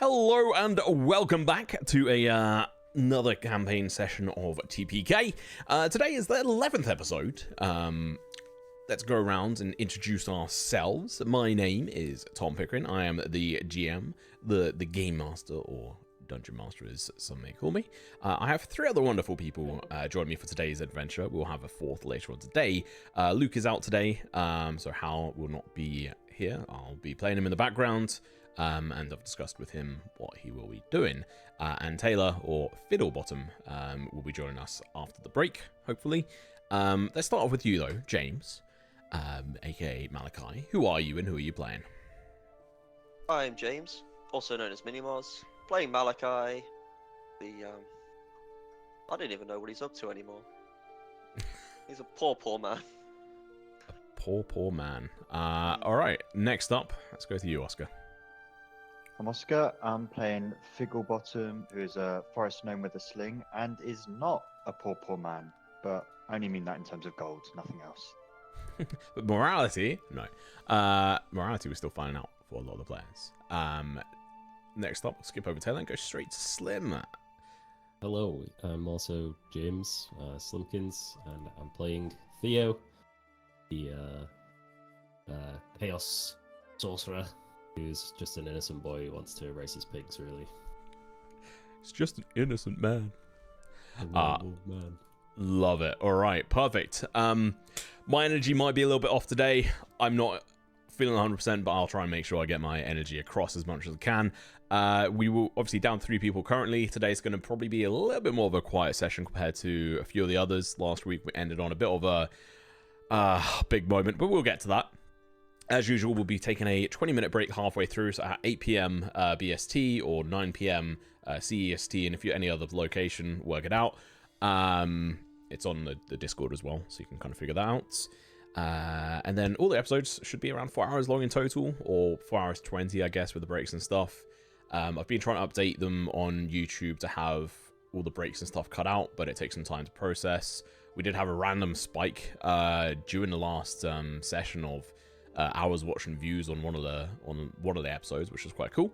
Hello and welcome back to another campaign session of TPK. Today is the 11th episode. Let's go around and introduce ourselves. My name is Tom Pickering. I am the GM, the Game Master, or Dungeon Master as some may call me. I have three other wonderful people join me for today's adventure. We'll have a fourth later on today. Luke is out today, so Hal will not be here. I'll be playing him in the background. And I've discussed with him what he will be doing. And Taylor, or Fiddlebottom, will be joining us after the break, hopefully. Let's start off with you, though, James, aka Malachi. Who are you and who are you playing? I'm James, also known as Minimars, playing Malachi, I don't even know what he's up to anymore. He's a poor man. A poor man. Alright, next up, let's go to you, Oscar. I'm Oscar. I'm playing Figglebottom, who is a forest gnome with a sling and is not a poor man, but I only mean that in terms of gold, nothing else. But morality, no. Morality we're still finding out for a lot of the players. Next up, we'll skip over Taylor and go straight to Slim. Hello, I'm also James Slimkins, and I'm playing Theo, the Chaos Sorcerer, who's just an innocent boy who wants to race his pigs, really. It's just an innocent man. A normal man. Love it. All right, perfect. My energy might be a little bit off today. I'm not feeling 100%, but I'll try and make sure I get my energy across as much as I can. We will obviously down 3 people currently. Today's going to probably be a little bit more of a quiet session compared to a few of the others. Last week we ended on a bit of a big moment, but we'll get to that. As usual, we'll be taking a 20-minute break halfway through, so at 8 p.m. BST or 9 p.m. CEST, and if you're any other location, work it out. It's on the Discord as well, so you can kind of figure that out. And then all the episodes should be around 4 hours long in total, or 4 hours 20, I guess, with the breaks and stuff. I've been trying to update them on YouTube to have all the breaks and stuff cut out, but it takes some time to process. We did have a random spike during the last session of hours watching views on one of the episodes, which is quite cool.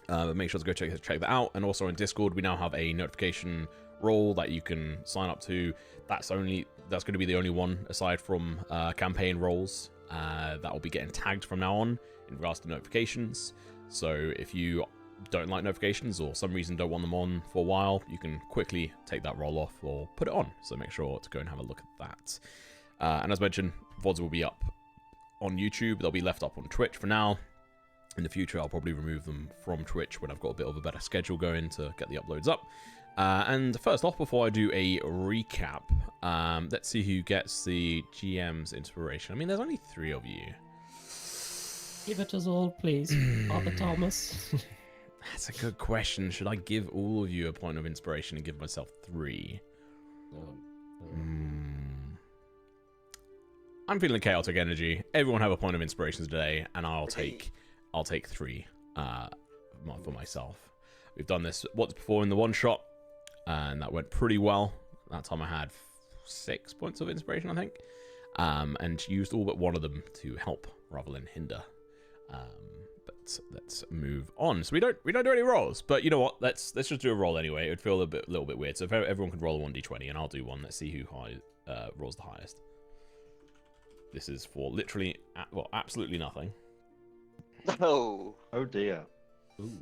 Make sure to go check that out. And also in Discord, we now have a notification role that you can sign up to. That's going to be the only one aside from campaign roles that will be getting tagged from now on in regards to notifications. So if you don't like notifications or some reason don't want them on for a while, you can quickly take that role off or put it on. So make sure to go and have a look at that. And as mentioned, VODs will be up on YouTube. They'll be left up on Twitch for now. In the future, I'll probably remove them from Twitch when I've got a bit of a better schedule going to get the uploads up. And first off, before I do a recap, let's see who gets the GM's inspiration. I mean, there's only 3 of you. Give it us all, please, Father Thomas. That's a good question. Should I give all of you a point of inspiration and give myself 3? I'm feeling chaotic energy. Everyone have a point of inspiration today, and I'll take 3 for myself. We've done this once before in the one shot, and that went pretty well. That time I had 6 points of inspiration, I think, and used all but one of them to help rather than hinder. But let's move on. So we don't do any rolls, but you know what? Let's just do a roll anyway. It would feel a little bit weird. So if everyone could roll a 1d20, and I'll do one. Let's see who rolls the highest. This is for literally, absolutely nothing. No. Oh dear. Ooh,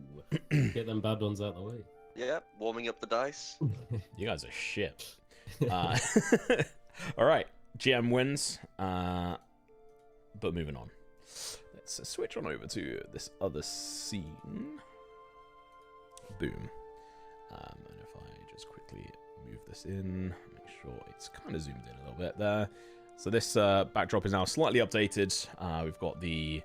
get them bad ones out of the way. Yeah, warming up the dice. You guys are shit. All right, GM wins. But moving on. Let's switch on over to this other scene. Boom. And if I just quickly move this in, make sure it's kind of zoomed in a little bit there. So this backdrop is now slightly updated. We've got the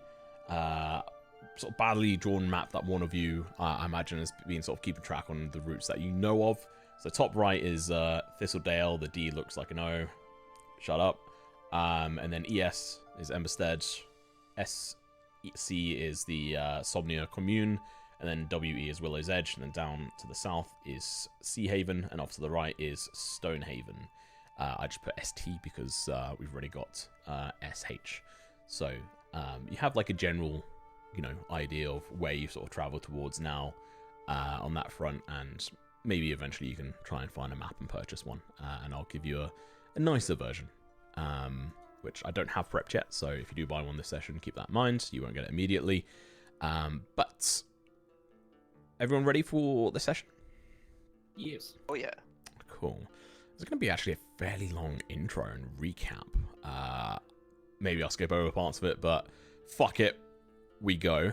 sort of badly drawn map that one of you, I imagine, has been sort of keeping track on the routes that you know of. So top right is Thistledale. The D looks like an O. Shut up. And then ES is Emberstead. SC is the Somnia Commune. And then WE is Willow's Edge. And then down to the south is Sea Haven. And off to the right is Stonehaven. I just put ST because we've already got SH. So you have like a general idea of where you sort of travel towards now on that front, and maybe eventually you can try and find a map and purchase one, and I'll give you a nicer version, which I don't have prepped yet, so if you do buy one this session, keep that in mind. You won't get it immediately, but everyone ready for the session? Yes. Oh yeah. Cool. It's going to be actually a fairly long intro and recap. Maybe I'll skip over parts of it, but fuck it, we go.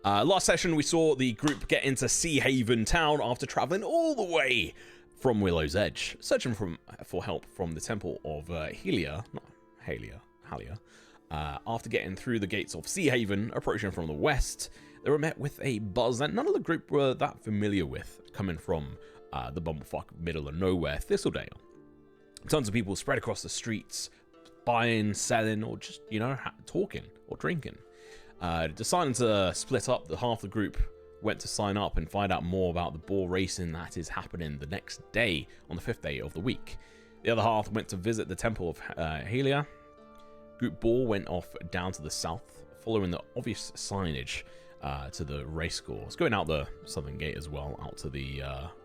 Last session, we saw the group get into Sea Haven Town after traveling all the way from Willow's Edge, searching for help from the Temple of Halia. After getting through the gates of Sea Haven, approaching from the west, they were met with a buzz that none of the group were that familiar with, coming from the bumblefuck middle of nowhere, Thistledale. Tons of people spread across the streets, buying, selling, or just, talking or drinking. Deciding to split up, the half the group went to sign up and find out more about the boar racing that is happening the next day, on the 5th day of the week. The other half went to visit the Temple of Halia. Group Boar went off down to the south, following the obvious signage to the racecourse, going out the southern gate as well, out to the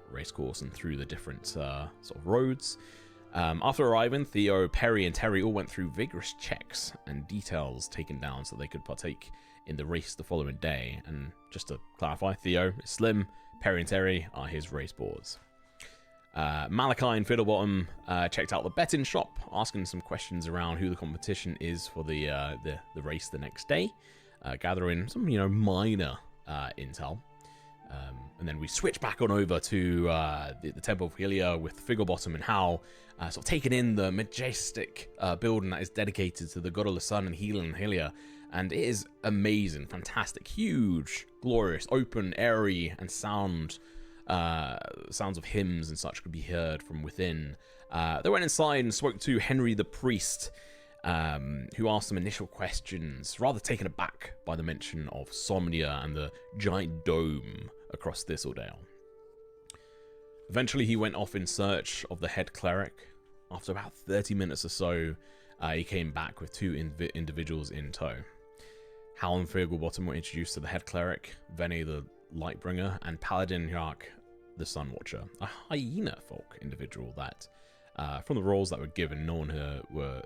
racecourse and through the different sort of roads. After arriving, Theo, Perry, and Terry all went through vigorous checks and details taken down so they could partake in the race the following day. And just to clarify, Theo is Slim, Perry and Terry are his race boards. Malachi and Fiddlebottom checked out the betting shop, asking some questions around who the competition is for the race the next day, gathering some minor intel. And then we switch back on over to the Temple of Halia with Figglebottom and Hal, sort of taking in the majestic building that is dedicated to the god of the sun and healing Halia. And it is amazing, fantastic, huge, glorious, open, airy, and sounds of hymns and such could be heard from within. They went inside and spoke to Henry the priest, who asked some initial questions, rather taken aback by the mention of Somnia and the giant dome across Thistledale. Eventually, he went off in search of the head cleric. After about 30 minutes or so, he came back with two individuals in tow. Hal and Figglebottom were introduced to the head cleric, Veni the Lightbringer, and Paladin Hyak the Sunwatcher, a hyena folk individual that, from the roles that were given, no one were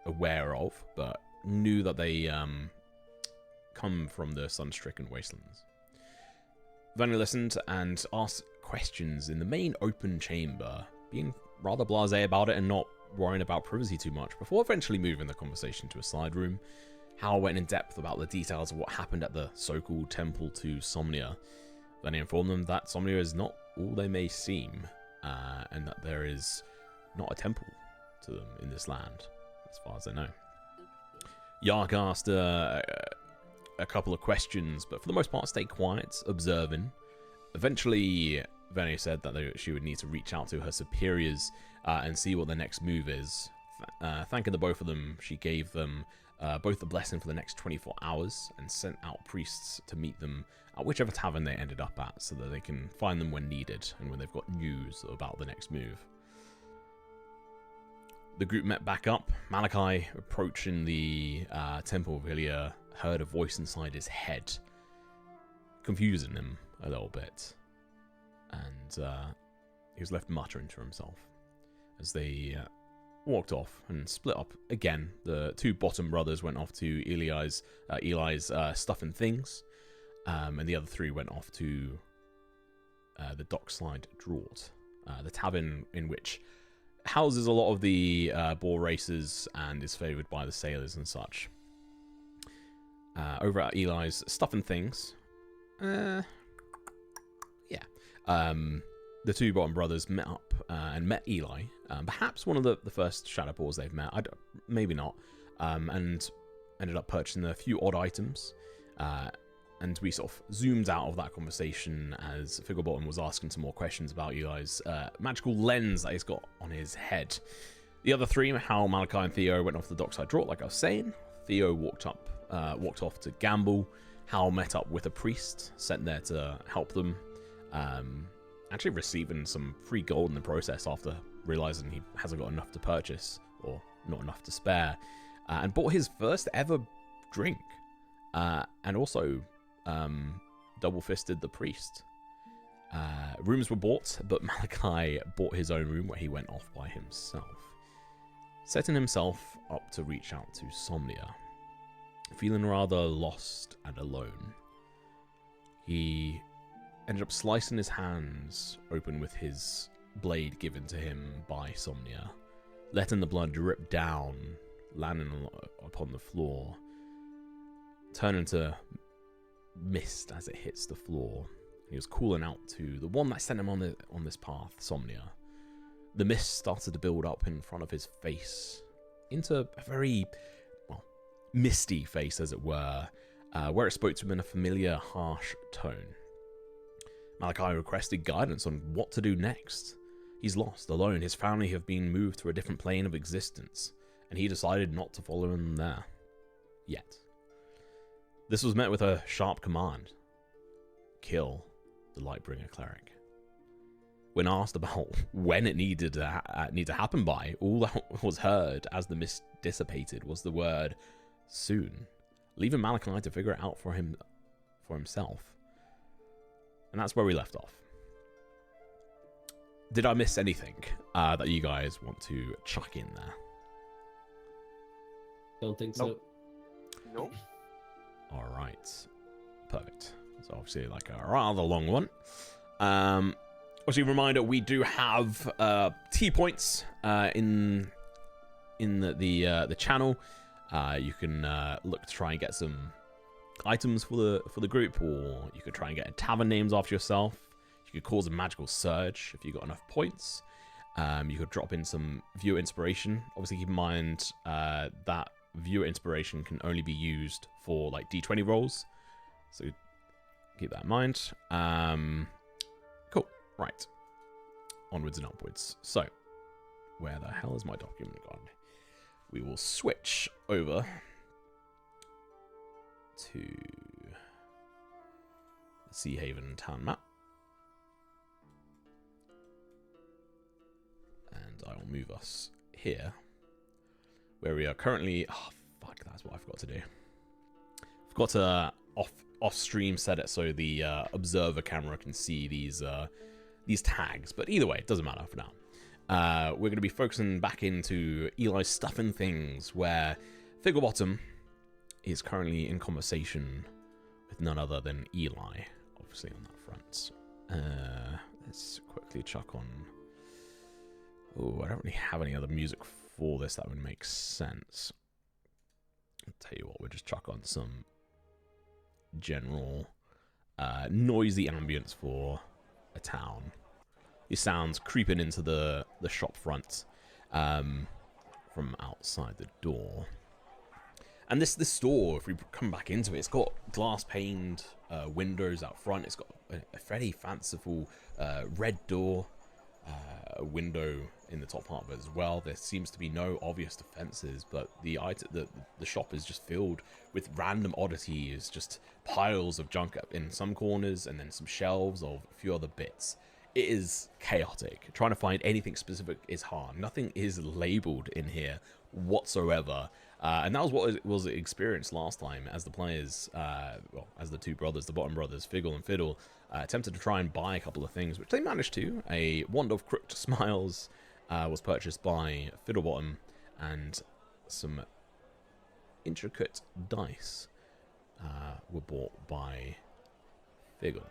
aware of, but knew that they come from the sun-stricken wastelands. Veni listened and asked questions in the main open chamber, being rather blasé about it and not worrying about privacy too much, before eventually moving the conversation to a side room. Hal went in depth about the details of what happened at the so-called temple to Somnia. Then he informed them that Somnia is not all they may seem, and that there is not a temple to them in this land, as far as I know. Yark asked a couple of questions, but for the most part stayed quiet, observing. Eventually, Veni said that she would need to reach out to her superiors and see what the next move is. Thanking the both of them, she gave them both a blessing for the next 24 hours and sent out priests to meet them at whichever tavern they ended up at, so that they can find them when needed and when they've got news about the next move. The group met back up. Malachi, approaching the Temple of Halia, heard a voice inside his head, confusing him a little bit. And he was left muttering to himself as they walked off and split up again. The two bottom brothers went off to Eli's stuff and things, and the other three went off to the Dockside Draught, the tavern in which houses a lot of the boar racers and is favoured by the sailors and such. Over at Eli's stuff and things, the two bottom brothers met up and met Eli, perhaps one of the first shadow boars they've met, maybe not, and ended up purchasing a few odd items. And we sort of zoomed out of that conversation as Figglebottom was asking some more questions about Eli's magical lens that he's got on his head. The other three, Hal, Malachi, and Theo, went off the Dockside Draught, like I was saying. Theo walked off to gamble. Hal met up with a priest sent there to help them, actually receiving some free gold in the process after realizing he hasn't got enough to purchase, or not enough to spare, and bought his first ever drink, and also double-fisted the priest. Rooms were bought, but Malachi bought his own room where he went off by himself, setting himself up to reach out to Somnia. Feeling rather lost and alone, he ended up slicing his hands open with his blade given to him by Somnia, letting the blood drip down, landing upon the floor, turning to mist as it hits the floor. He was calling out to the one that sent him on this path, Somnia. The mist started to build up in front of his face into a very, well, misty face, as it were, where it spoke to him in a familiar, harsh tone. Malachi requested guidance on what to do next. He's lost, alone. His family have been moved to a different plane of existence, and he decided not to follow him there. Yet. This was met with a sharp command. Kill the Lightbringer cleric. When asked about when it needed to happen by, all that was heard as the mist dissipated was the word soon, leaving Malachi to figure it out for himself. And that's where we left off. Did I miss anything that you guys want to chuck in there? Don't think so. Nope. All right, perfect. So obviously like a rather long one. Obviously, reminder, we do have T points in the channel. You can look to try and get some items for the group, or you could try and get tavern names after yourself. You could cause a magical surge if you got enough points. You could drop in some viewer inspiration. Obviously, keep in mind that viewer inspiration can only be used for like D20 rolls, so keep that in mind. Cool. Right. Onwards and upwards. So, where the hell is my document gone? We will switch over to the Sea Haven town map. And I will move us here, where we are currently... Oh, fuck, that's what I forgot to do. Forgot to off-stream set it so the observer camera can see these tags. But either way, it doesn't matter for now. We're going to be focusing back into Eli's Stuff and Things, where Figglebottom is currently in conversation with none other than Eli, obviously on that front. Let's quickly chuck on... Oh, I don't really have any other music for this that would make sense. I'll tell you what, we'll just chuck on some general noisy ambience for a town. These sounds creeping into the shop front from outside the door. And this store, if we come back into it, it's got glass paned windows out front. It's got a fairly fanciful red door, a window in the top part of it as well. There seems to be no obvious defenses, but the shop is just filled with random oddities, just piles of junk in some corners, and then some shelves of a few other bits. It is chaotic. Trying to find anything specific is hard. Nothing is labeled in here whatsoever. And that was what was experienced last time as the players, well, as the two brothers, the Bottom brothers, Figgle and Fiddle, attempted to try and buy a couple of things, which they managed to. A wand of crooked smiles was purchased by Fiddlebottom, and some intricate dice were bought by Figgle.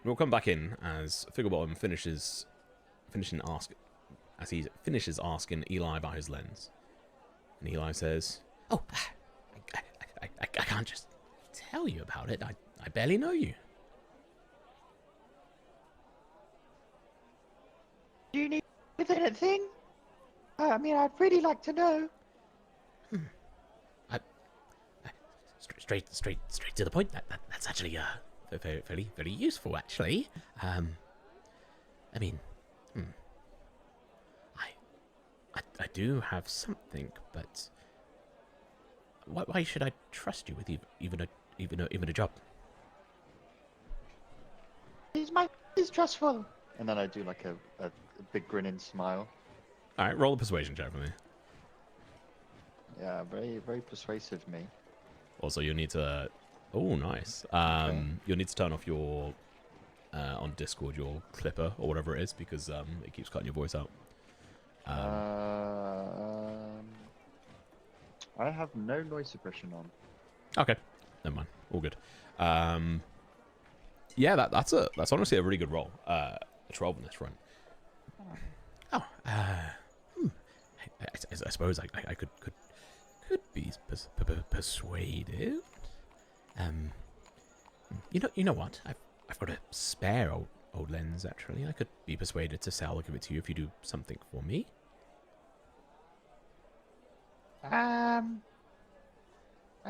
We'll come back in as Figglebottom finishes asking Eli about his lens. And Eli says, "Oh, I can't just tell you about it. I barely know you." Do you need with anything? I mean, I'd really like to know. Straight to the point. That's actually very useful, actually. I mean, I do have something, but why should I trust you with even a job? It's trustful. And then I do like a big grinning smile. All right, roll a persuasion check for me. Yeah, very very persuasive me. Also, you'll need to Oh, nice. You'll need to turn off your on Discord your clipper or whatever it is because it keeps cutting your voice out. I have no noise suppression on. Okay, never mind. All good. Yeah, that's honestly a really good roll. A 12 on this front. Oh, I suppose I could be persuaded. You know what? I've got a spare old lens actually. I could be persuaded to say I'll give it to you if you do something for me.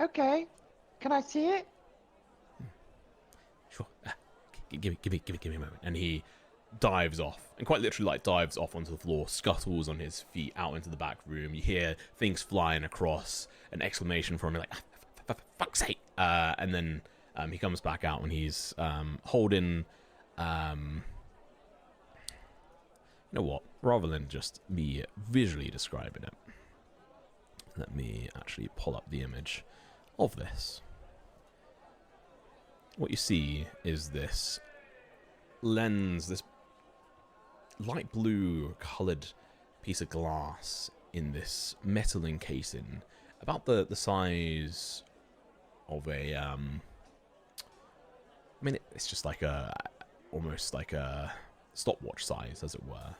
Okay. Can I see it? Sure. Give me a moment. And he dives off, and quite literally like dives off onto the floor, scuttles on his feet out into the back room. You hear things flying across, an exclamation from him like, fuck's sake. And then he comes back out and he's holding, you know what, rather than just me visually describing it, let me actually pull up the image of this. What you see is this lens, this light blue coloured piece of glass in this metal encasing, about the size of a I mean it's just like a almost like a stopwatch size, as it were,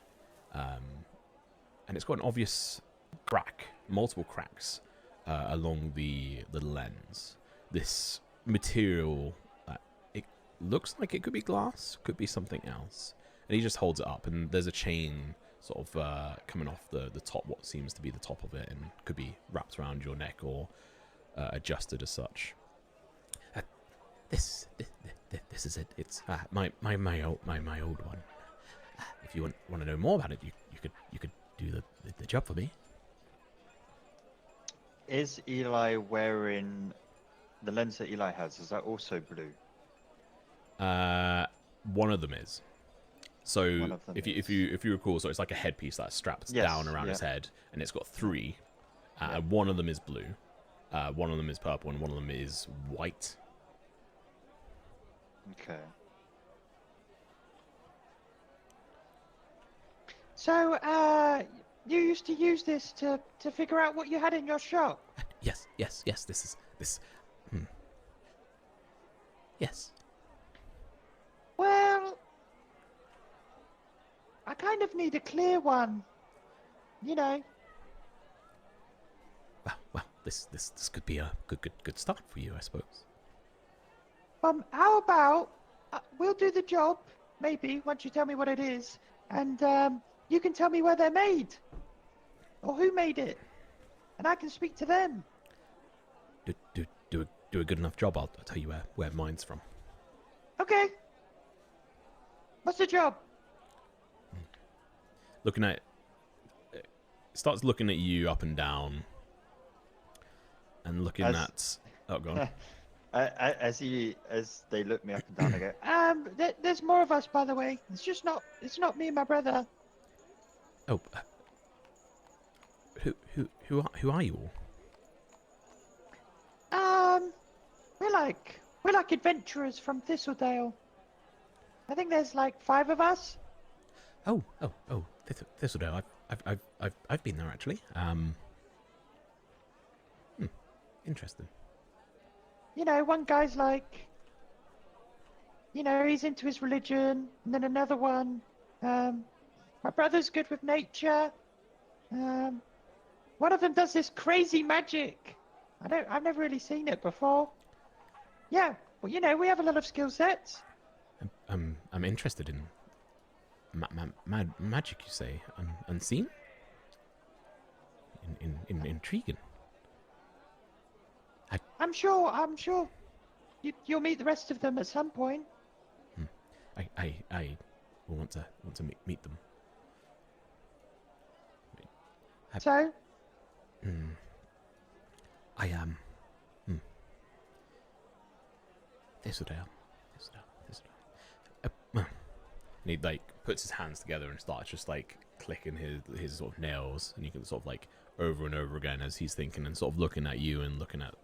and it's got an obvious crack, multiple cracks along the lens. This material, it looks like it could be glass, could be something else, and he just holds it up, and there's a chain sort of coming off the top, what seems to be the top of it, and could be wrapped around your neck or adjusted as such. This is it. It's my old one. If you want to know more about it, you could do the job for me. Is Eli wearing the lens that Eli has? Is that also blue? One of them is. So One of them if you recall, so it's like a headpiece that's strapped down around his head, and it's got three. One of them is blue, one of them is purple, and one of them is white. Okay. So, you used to use this to figure out what you had in your shop? Yes. This. Yes. Well, I kind of need a clear one. You know. Well, this could be a good start for you, I suppose. How about we'll do the job, maybe, once you tell me what it is, and you can tell me where they're made, or who made it, and I can speak to them. Do a good enough job, I'll tell you where mine's from. Okay. What's the job? Starts looking at you up and down, and looking at. Oh, go on. As they look me up and down, I go, There's more of us, by the way. It's not me and my brother. Oh, who are you all? We're like adventurers from Thistledale. I think there's like 5 of us. Oh, Thistledale. I've been there actually. Interesting. You know, one guy's like, you know, he's into his religion, and then another one, my brother's good with nature. One of them does this crazy magic. I've never really seen it before. Yeah, well, you know, we have a lot of skill sets. I'm interested in magic. You say unseen? Intriguing. I'm sure you'll meet the rest of them at some point. I will want to meet them. So? I am. Thistledale. And he like puts his hands together and starts just like clicking his sort of nails, and you can sort of like over and over again as he's thinking and sort of looking at you and looking at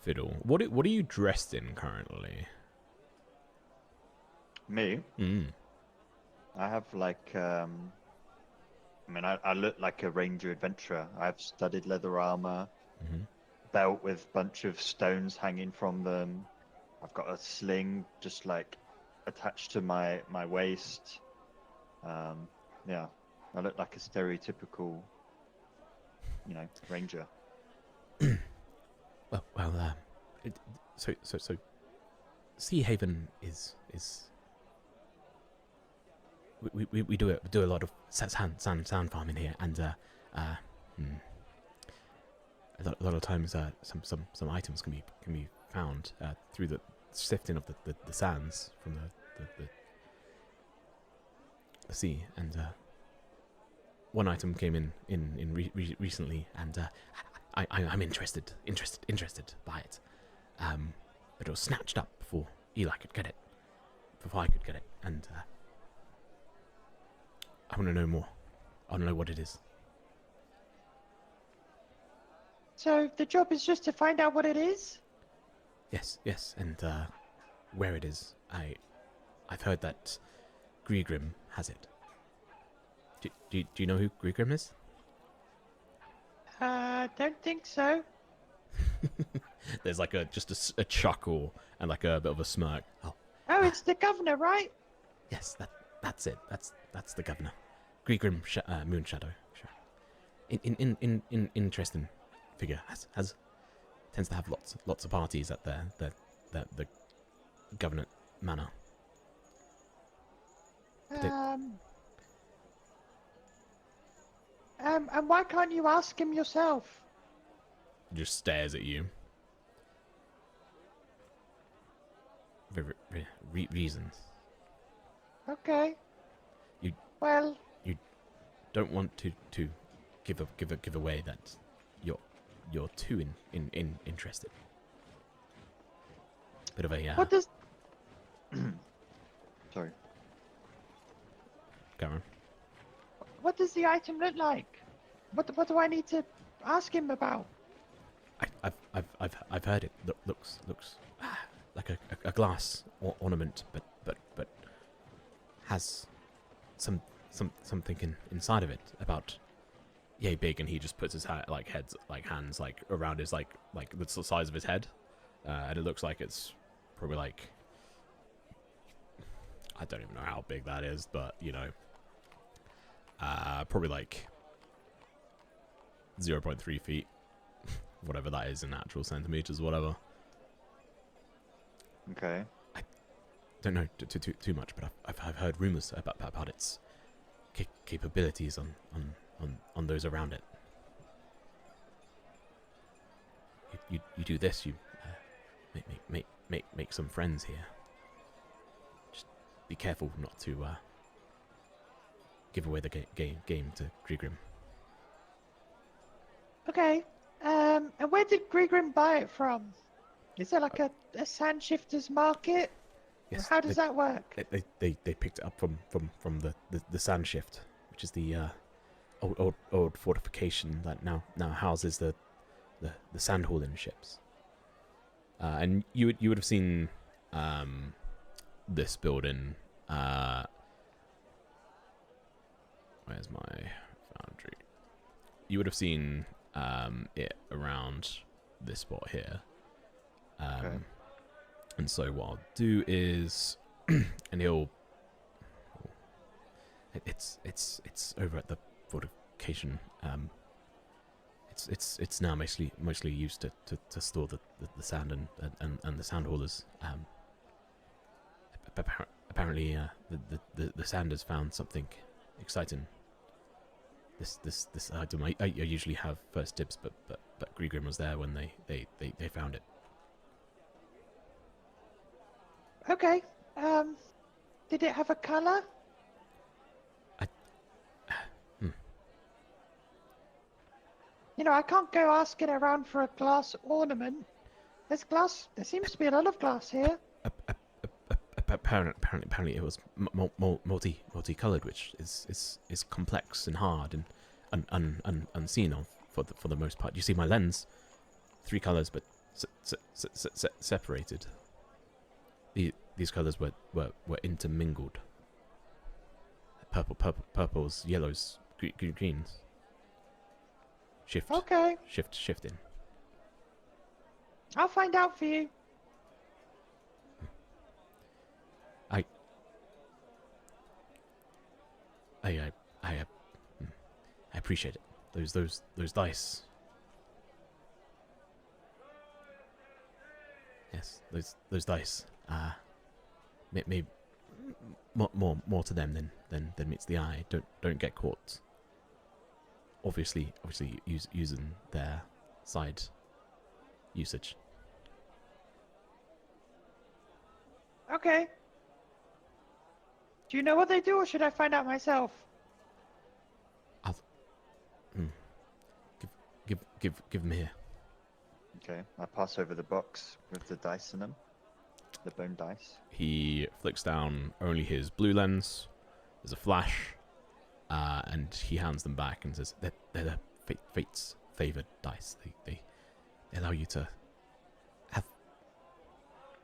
Fiddle. What are you dressed in currently? Me, Mm. I have like I mean, I look like a ranger adventurer. I have studded leather armor, Hmm. belt with bunch of stones hanging from them. I've got a sling just like attached to my waist. Yeah, I look like a stereotypical, ranger. Well, so Sea Haven is we do a lot of sand farming here, and a lot of times some items can be found through the sifting of the sands from the sea, and one item came in recently, and I'm interested by it, but it was snatched up before Eli could get it, before I could get it, and I want to know more. I want to know what it is. So the job is just to find out what it is? Yes, and where it is. I've heard that Grigrim has it. Do you know who Grigrim is? Don't think so. There's like just a chuckle and like a bit of a smirk. Oh, Oh, it's the governor, right? yes, that's it. That's the governor, Grigrim Moonshadow. Sure. In interesting figure. Has tends to have lots of parties at the government manor. They- And why can't you ask him yourself? Just stares at you. Reasons. Okay. You- Well, Don't want to give away that you're too interested. Bit of a what does Sorry. go on. what does the item look like? What do I need to ask him about? I've heard it looks like a glass ornament, but has something inside of it about yay big, and he just puts his hands like around his like the size of his head, and it looks like it's probably like, I don't even know how big that is, but probably like 0.3 feet, whatever that is in actual centimeters, whatever. Okay. Don't know too much, but I've heard rumors about its capabilities on those around it. You do this, you make some friends here. Just be careful not to give away the game to Grigrim. Okay. And where did Grigrim buy it from? Is there like a sand shifter's market? Or Yes, how does that work? They picked it up from the sand shift, which is the old fortification that now houses the sand hauling ships. And you would have seen this building. Where's my foundry? You would have seen it around this spot here. Okay. And so what I'll do is, and he'll. It's over at the fortification. It's now mostly used to store the sand and the sand haulers. Apparently, the sand has found something exciting. This item, I usually have first dibs, but Grigrim was there when they found it. Okay. Did it have a color? I can't go asking around for a glass ornament. There's glass. There seems to be a lot of glass here. Apparently, it was multicolored, which is complex and hard and unseen for the most part. You see my lens, 3 colors, but separated. These colors were intermingled. Purples, yellows, greens. Okay, Shifting. I'll find out for you. I appreciate it. Those dice. Yes, those dice. Maybe more to them than meets the eye. Don't get caught. Obviously using their side usage. Okay. Do you know what they do, or should I find out myself? Give them here. Okay, I pass over the box with the dice in them, the bone dice. He flicks down only his blue lens. There's a flash, and he hands them back and says, "They're the fate's favored dice. They allow you to have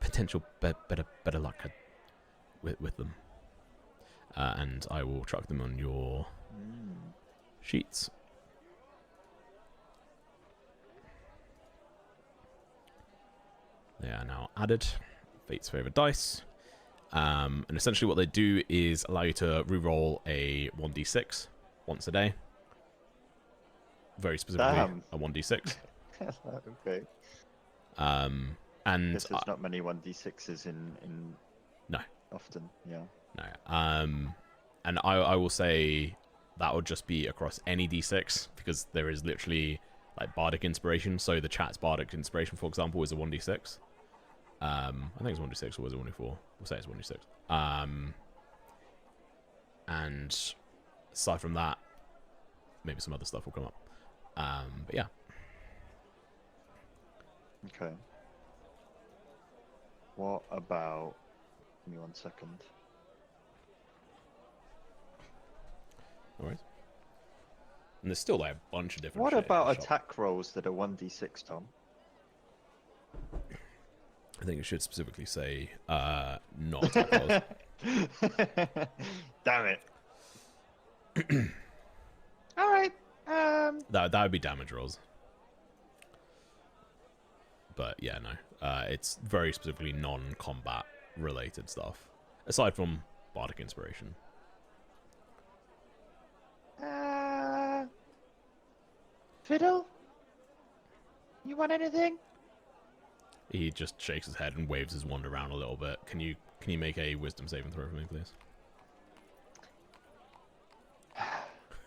potential better luck with them. And I will chuck them on your sheets." They are now added. Fate's favorite dice. And essentially what they do is allow you to reroll a 1d6 once a day. Very specifically, Damn. a 1d6. Okay. And Guess there's not many 1d6s in No. often, yeah. no. And I will say that would just be across any d6 because there is literally like bardic inspiration. So the chat's bardic inspiration, for example, is a 1d6. I think it's 1d6 or was it 1d4? We'll say it's 1d6. And aside from that, maybe some other stuff will come up. But yeah. Okay. What about... Give me 1 second. Alright. And there's still like a bunch of different What shit in about the shop. attack rolls that are 1d6, Tom? I think it should specifically say not attack rolls. Damn it. All right. That would be damage rolls. But yeah, no. It's very specifically non-combat related stuff. Aside from bardic inspiration. Fiddle? You want anything? He just shakes his head and waves his wand around a little bit. Can you make a wisdom saving throw for me, please?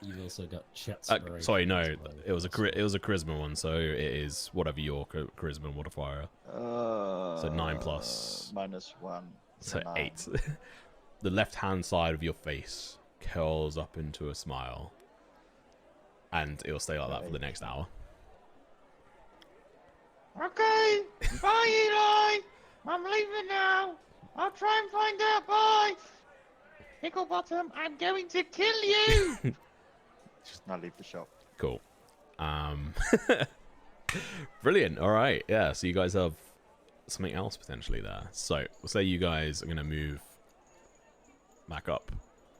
You've also got chat. Sorry, no. It was a charisma one, so it is whatever your charisma modifier. So 9 plus. -1. So 9. 8. The left-hand side of your face curls up into a smile. And it'll stay like that for the next hour. Okay. Bye, Eli. I'm leaving now. I'll try and find out. Bye. Picklebottom, I'm going to kill you. Just not leave the shop. Cool. Brilliant. All right. Yeah. So you guys have something else potentially there. So we'll say you guys are going to move back up.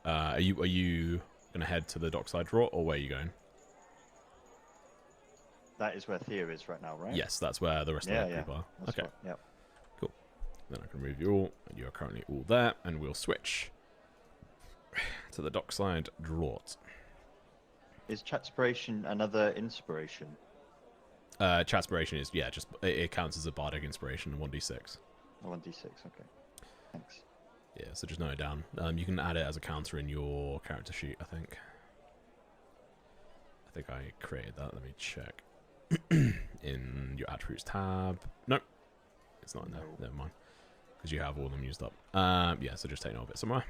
Are you going to head to the dockside draw, or where are you going? That is where Thea is right now, right? Yes, that's where the rest of the people are. That's Okay. Yep. Cool. Then I can move you all, and you are currently all there, and we'll switch to the dockside draught. Is Chatspiration another inspiration? Chatspiration is, yeah, just it counts as a bardic inspiration, 1d6. 1d6, okay. Thanks. Yeah, so just note it down. You can add it as a counter in your character sheet, I think. I think I created that. Let me check. In your attributes tab. Nope. It's not in there. Never mind. Because you have all of them used up. Yeah, so just take note of it somewhere.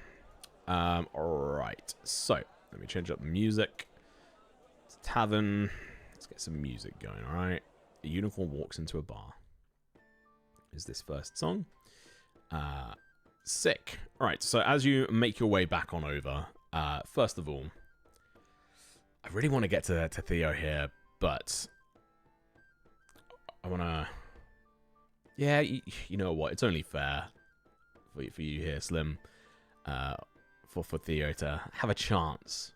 Alright. So, let me change up the music. It's tavern. Let's get some music going, alright? A unicorn walks into a bar. Is this first song? Sick. Alright, so as you make your way back on over, first of all, I really want to get to Theo here, but I want to Yeah, you know what? It's only fair for you here, Slim, for Theo to have a chance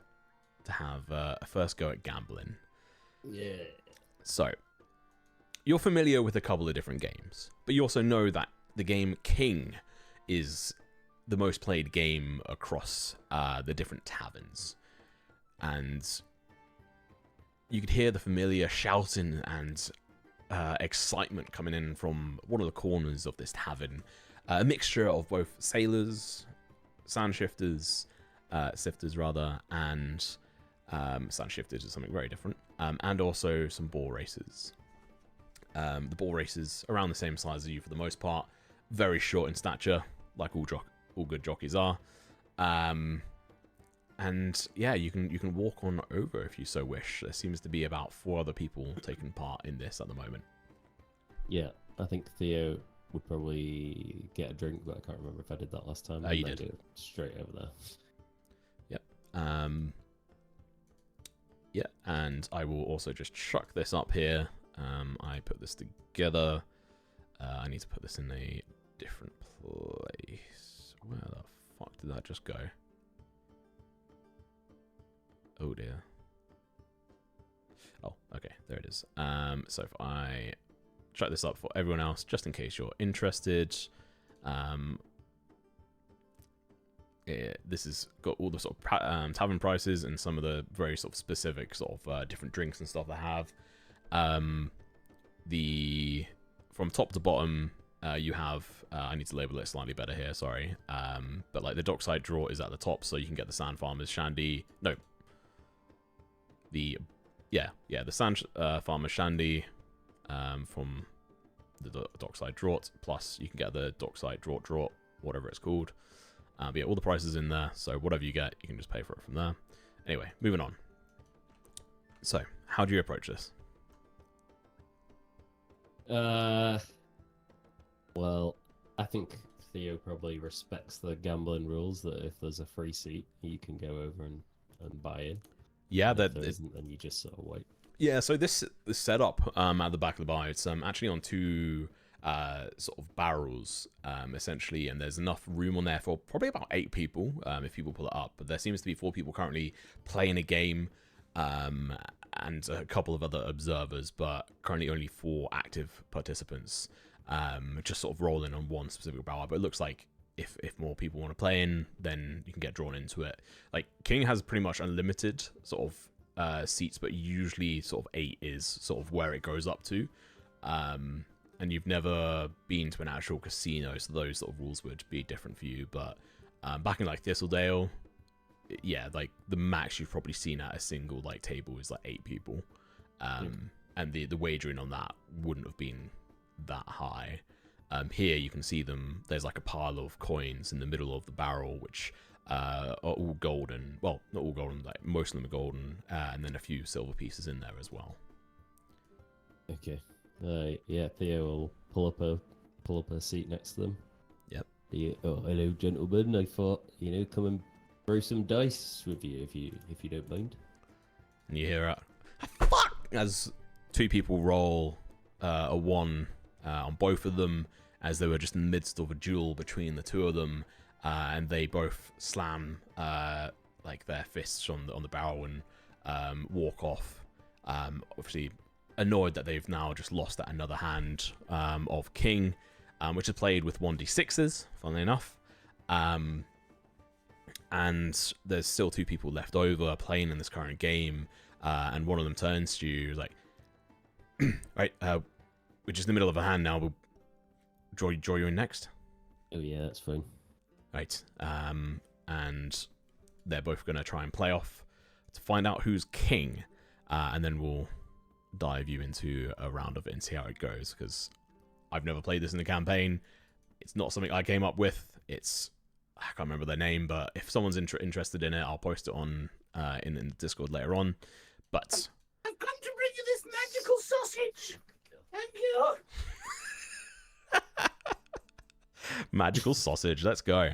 to have a first go at gambling. Yeah. So, you're familiar with a couple of different games, but you also know that the game King is the most played game across the different taverns. And you could hear the familiar shouting and excitement coming in from one of the corners of this tavern. A mixture of both sailors, sand shifters, sifters rather, and sand shifters is something very different, and also some boar racers. The boar racers around the same size as you for the most part, very short in stature, like all good jockeys are. And yeah, you can walk on over if you so wish. There seems to be about 4 other people taking part in this at the moment. Yeah, I think Theo would probably get a drink, but I can't remember if I did that last time. You then did. go straight over there. Yep. Yeah, and I will also just chuck this up here. I put this together. I need to put this in a different place. Where the fuck did that just go? Oh dear. Oh, okay, there it is. So if I chuck this up for everyone else, just in case you're interested. This has got all the sort of tavern prices and some of the very sort of specific sort of different drinks and stuff they have. From top to bottom, you have I need to label it slightly better here, sorry. But like the dockside draw is at the top, so you can get the sand farmers shandy. No. The sand farmers shandy from the dockside draught, plus you can get the dockside draught, whatever it's called. But yeah, all the prices in there, so whatever you get, you can just pay for it from there. Anyway, moving on. So, how do you approach this? Well, I think Theo probably respects the gambling rules that if there's a free seat, you can go over and buy in. Yeah, And that if there isn't, then you just sort of wait. Yeah, so this setup at the back of the bar, it's actually on 2 sort of barrels, essentially, and there's enough room on there for probably about 8 people, if people pull it up. But there seems to be 4 people currently playing a game, and a couple of other observers, but currently only 4 active participants, just sort of rolling on one specific barrel. But it looks like if more people want to play in, then you can get drawn into it. Like, King has pretty much unlimited sort of seats, but usually sort of 8 is sort of where it goes up to. And you've never been to an actual casino, so those sort of rules would be different for you. But back in like Thistledale, yeah, like the max you've probably seen at a single like table is like 8 people, and the wagering on that wouldn't have been that high. Here you can see them. There's like a pile of coins in the middle of the barrel, which are all golden. Well, not all golden, like most of them are golden, and then a few silver pieces in there as well. Okay. Yeah, Theo will pull up a seat next to them. Yep. Oh, hello, gentlemen. I thought, come and throw some dice with you if you don't mind. And you hear fuck as 2 people roll a 1 on both of them, as they were just in the midst of a duel between the 2 of them, and they both slam like their fists on the barrel and walk off. Obviously annoyed that they've now just lost at another hand of King, which is played with 1d6s, funnily enough. And there's still 2 people left over playing in this current game, and one of them turns to you like, right, we're just in the middle of a hand now, we'll draw you in next. Oh yeah, that's fine. Right, and they're both going to try and play off to find out who's king, and then we'll dive you into a round of it and see how it goes, because I've never played this in a campaign. It's not something I came up with. I can't remember their name, but if someone's interested in it, I'll post it on in the Discord later on. But I've come to bring you this magical sausage. Thank you. magical sausage, let's go.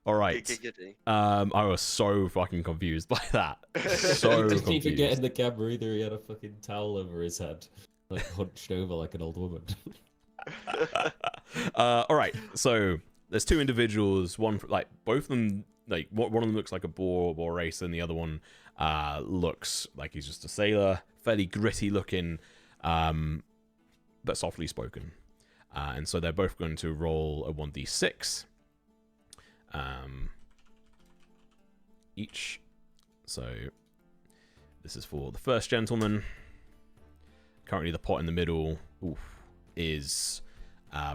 All right. Giggity. I was so fucking confused by that. So He didn't even get confused. in the camera either. He had a fucking towel over his head, like hunched over like an old woman. All right, so there's two individuals. One, like both of them, like one of them looks like a boar racer, and the other one looks like he's just a sailor. Fairly gritty looking, but softly spoken. And so they're both going to roll a 1d6 each. So this is for the first gentleman. Currently, the pot in the middle is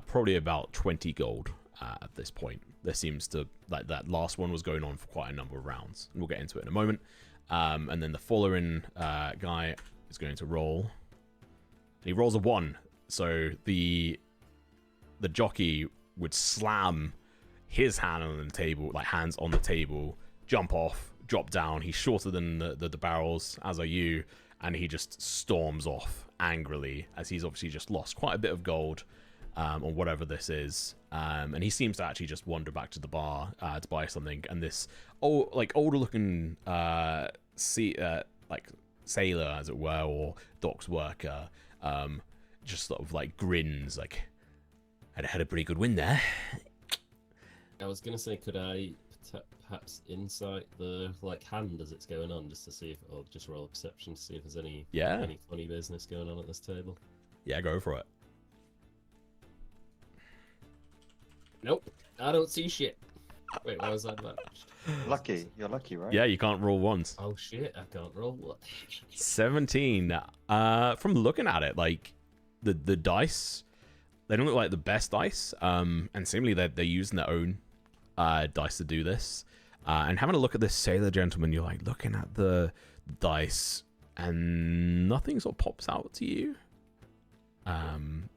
probably about 20 gold at this point. There seems to, like, that last one was going on for quite a number of rounds. And we'll get into it in a moment. And then the following guy is going to roll. He rolls a 1. So the jockey would slam his hand on the table, like hands on the table, jump off, drop down. He's shorter than the barrels, as are you, and he just storms off angrily, as he's obviously just lost quite a bit of gold on whatever this is. And he seems to actually just wander back to the bar to buy something. And this older looking like sailor, as it were, or docks worker, just sort of like grins, like, had a pretty good win there. I was gonna say, could I perhaps insight the hand as it's going on, just to see if, or just roll a perception to see if there's any funny business going on at this table? Yeah, go for it. Nope, I don't see shit. Wait, why was that matched? Lucky, you're lucky, right? Yeah, you can't roll once. Oh shit, I can't roll. What? 17. From looking at it, like the dice, they don't look like the best dice. And seemingly they're using their own dice to do this. And having a look at this sailor gentleman, you're like looking at the dice, and nothing sort of pops out to you.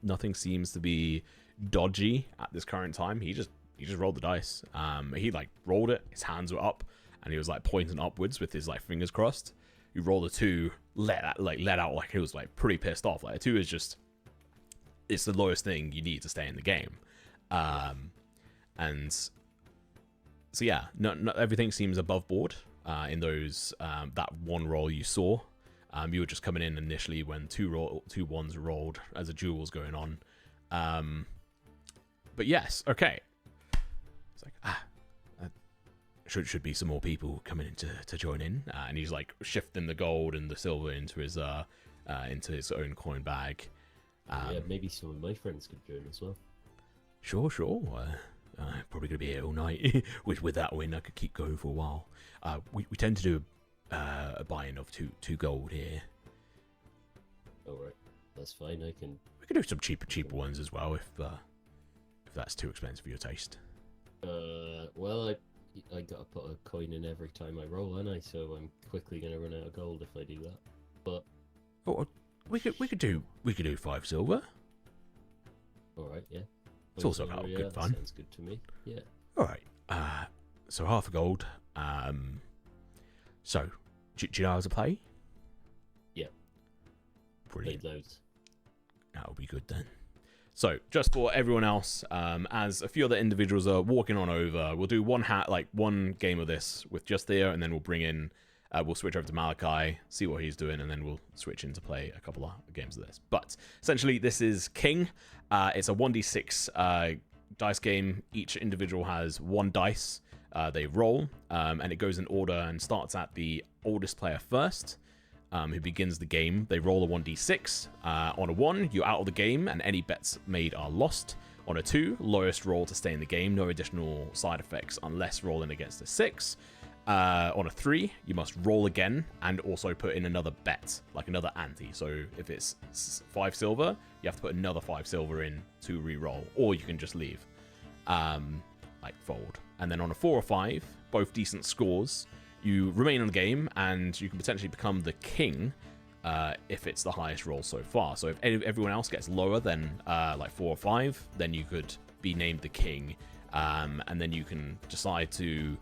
Nothing seems to be dodgy at this current time. He just rolled the dice. He like rolled it, his hands were up, and he was like pointing upwards with his like fingers crossed. You roll a 2, let out like he was like pretty pissed off. Like a 2 is just, it's the lowest thing you need to stay in the game. And so yeah, not everything seems above board in those that one roll you saw. You were just coming in initially when two ones rolled as a duel was going on. But yes, okay. It's like should be some more people coming in to join in, and he's like shifting the gold and the silver into his own coin bag. Yeah, maybe some of my friends could join as well. Sure. Probably gonna be here all night. with that win, I could keep going for a while. We tend to do a buy-in of two gold here. All right, that's fine. We can do some cheaper ones as well if that's too expensive for your taste. Well, I gotta put a coin in every time I roll, ain't I? So I'm quickly gonna run out of gold if I do that. But we could do 5 silver. All right, yeah. It's also got good fun. Sounds good to me. Yeah. All right. So half a gold. So do you know how to play? Yeah. Brilliant. Played loads. That'll be good then. So just for everyone else, as a few other individuals are walking on over, we'll do one game of this with just Theo, and then we'll bring in, we'll switch over to Malachi, see what he's doing, and then we'll switch into play a couple of games of this. But essentially, this is King. It's a 1d6 dice game. Each individual has 1 dice. They roll, and it goes in order and starts at the oldest player first. Who begins the game. They roll a 1d6. On a 1, you're out of the game, and any bets made are lost. On a 2, lowest roll to stay in the game, no additional side effects unless rolling against a 6. On a 3, you must roll again and also put in another bet, like another ante. So if it's 5 silver, you have to put another 5 silver in to re-roll, or you can just leave, like fold. And then on a 4 or 5, both decent scores, you remain on the game, and you can potentially become the king if it's the highest roll so far. So if everyone else gets lower than like 4 or 5, then you could be named the king, and then you can decide to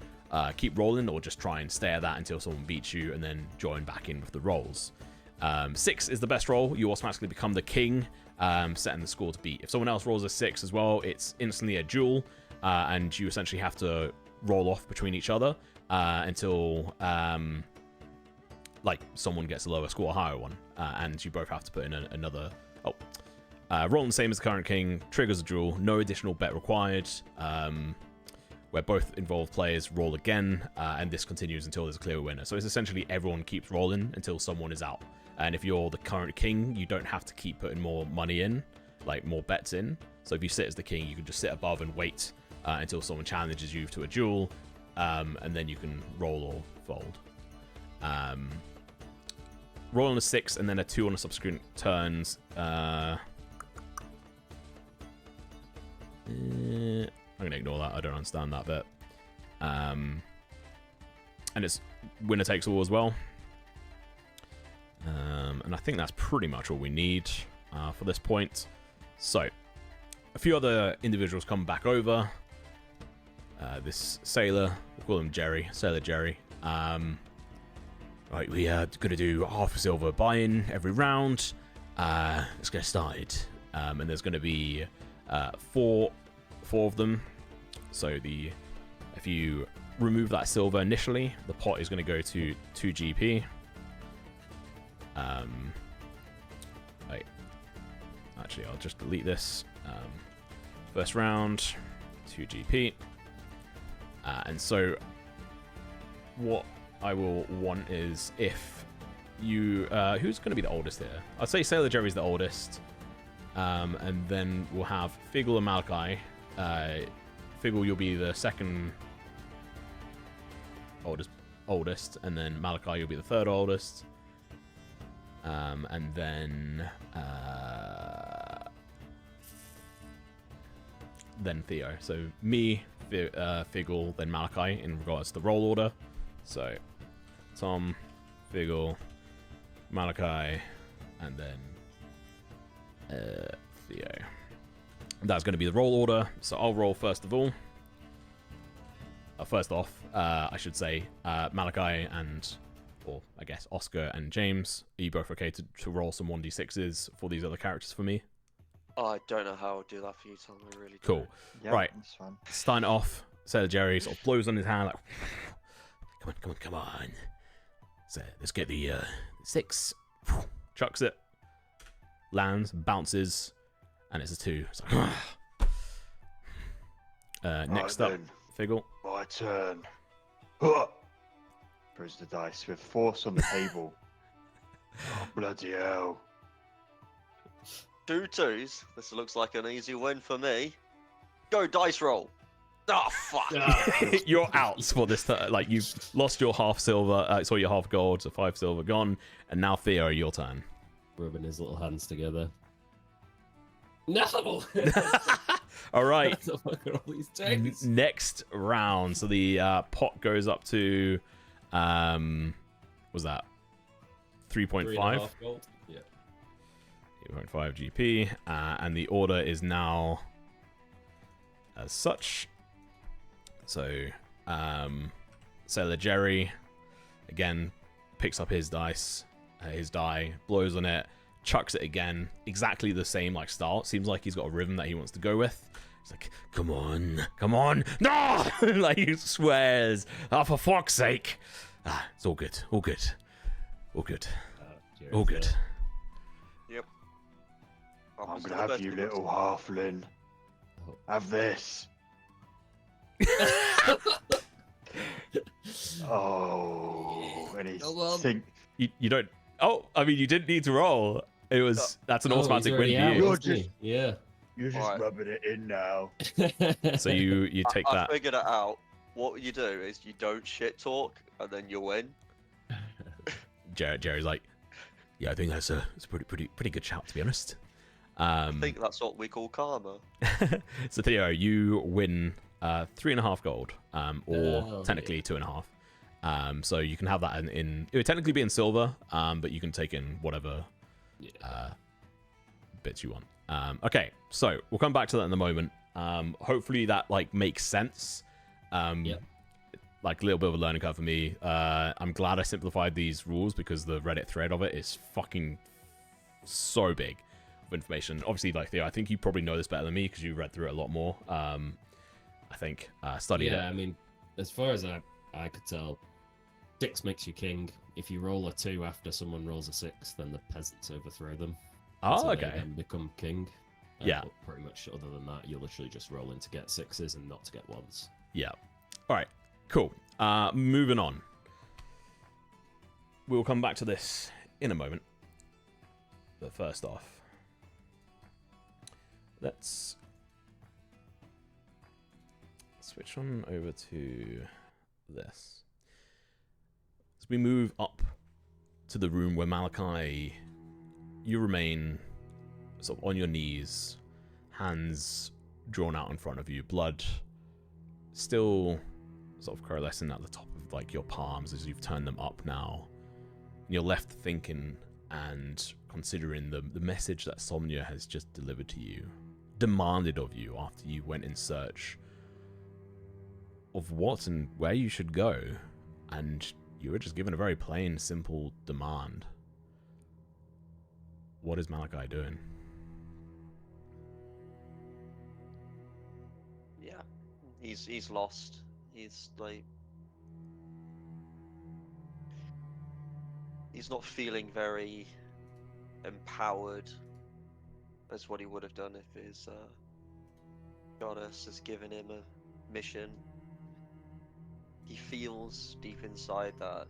keep rolling or just try and stay at that until someone beats you and then join back in with the rolls. 6 is the best roll. You automatically become the king, setting the score to beat. If someone else rolls a 6 as well, it's instantly a duel, and you essentially have to roll off between each other until like someone gets a lower score, a higher one, and you both have to put in another. rolling the same as the current king, triggers a duel, no additional bet required. Where both involved players roll again, and this continues until there's a clear winner. So it's essentially everyone keeps rolling until someone is out. And if you're the current king, you don't have to keep putting more money in, like more bets in. So if you sit as the king, you can just sit above and wait until someone challenges you to a duel, and then you can roll or fold. Roll on a 6 and then a 2 on a subsequent turns. I'm going to ignore that. I don't understand that bit. And it's winner takes all as well. And I think that's pretty much all we need for this point. So, a few other individuals come back over. This sailor, we'll call him Jerry, Sailor Jerry. Right, we are going to do half a silver buy-in every round. Let's get started. And there's going to be four of them. So if you remove that silver initially, the pot is going to go to 2 GP. Wait, actually, I'll just delete this. First round, 2 GP. And so what I will want is if you... who's going to be the oldest here? I'd say Sailor Jerry's the oldest. And then we'll have Figgle and Malachi. Figgle, you'll be the second oldest, and then Malachi, you'll be the third oldest. And then Theo. So me, Figgle, then Malachi in regards to the roll order. So Tom, Figgle, Malachi, and then Theo. That's going to be the roll order. So I'll roll first of all. First off, I should say Malachi and, or I guess Oscar and James, are you both okay to roll some 1d6s for these other characters for me? I don't know how I'll do that for you, Tom. I really Cool. Yep, Right. that's fine. Starting it off, Sailor Jerry sort of blows on his hand like, come on. So let's get the 6. Chucks it. Lands, bounces, and it's a 2. It's like, next up, Figgle. My turn. Throws the dice with force on the table. Oh, bloody hell. 2 2s. This looks like an easy win for me. Go dice roll. Oh, fuck. You're out for this. Like, you've lost your half silver, your half gold, so 5 silver gone, and now Theo, your turn. Rubbing his little hands together. No! All right. All these things. Next round. So the pot goes up to, was that 3.5? 3.5 gold. Yeah. 8.5 GP, and the order is now as such. So, Sailor Jerry again picks up his dice, his die, blows on it, chucks it again, exactly the same like style. It seems like he's got a rhythm that he wants to go with. He's like, come on, no! Like he swears, oh, for fuck's sake. It's all good. All good. Yep. I'm gonna have you, little halfling. Oh. Have this. Oh, and he's think You don't. Oh, I mean, you didn't need to roll. It was that's an automatic win for you. You're just yeah. You're just Right. rubbing it in now. So you take I that. figured it out. What you do is you don't shit talk, and then you win. Jerry's like, yeah, I think that's a pretty good shout, to be honest. I think that's what we call karma. So Theo, you win 3.5 gold, or technically 2.5. So you can have that in it would technically be in silver, but you can take in whatever bits you want. Okay, so we'll come back to that in a moment. Hopefully that like makes sense. Like a little bit of a learning curve for me. I'm glad I simplified these rules because the Reddit thread of it is fucking so big of information. Obviously, like Theo, I think you probably know this better than me because you read through it a lot more. I think studied it. Yeah, I mean, as far as I could tell, 6 makes you king. If you roll a 2 after someone rolls a 6, then the peasants overthrow them. Oh, until they okay. then become king. Yeah. But pretty much, other than that, you're literally just rolling to get 6s and not to get 1s. Yeah. All right. Cool. Moving on. We'll come back to this in a moment. But first off, let's switch on over to this. As we move up to the room where Malachi, you remain sort of on your knees, hands drawn out in front of you, blood still sort of coalescing at the top of like your palms as you've turned them up now. And you're left thinking and considering the message that Somnia has just delivered to you, demanded of you after you went in search of what and where you should go, and you were just given a very plain, simple demand. What is Malachi doing? Yeah, he's lost. He's like, he's not feeling very empowered as what he would have done if his goddess has given him a mission. He feels deep inside that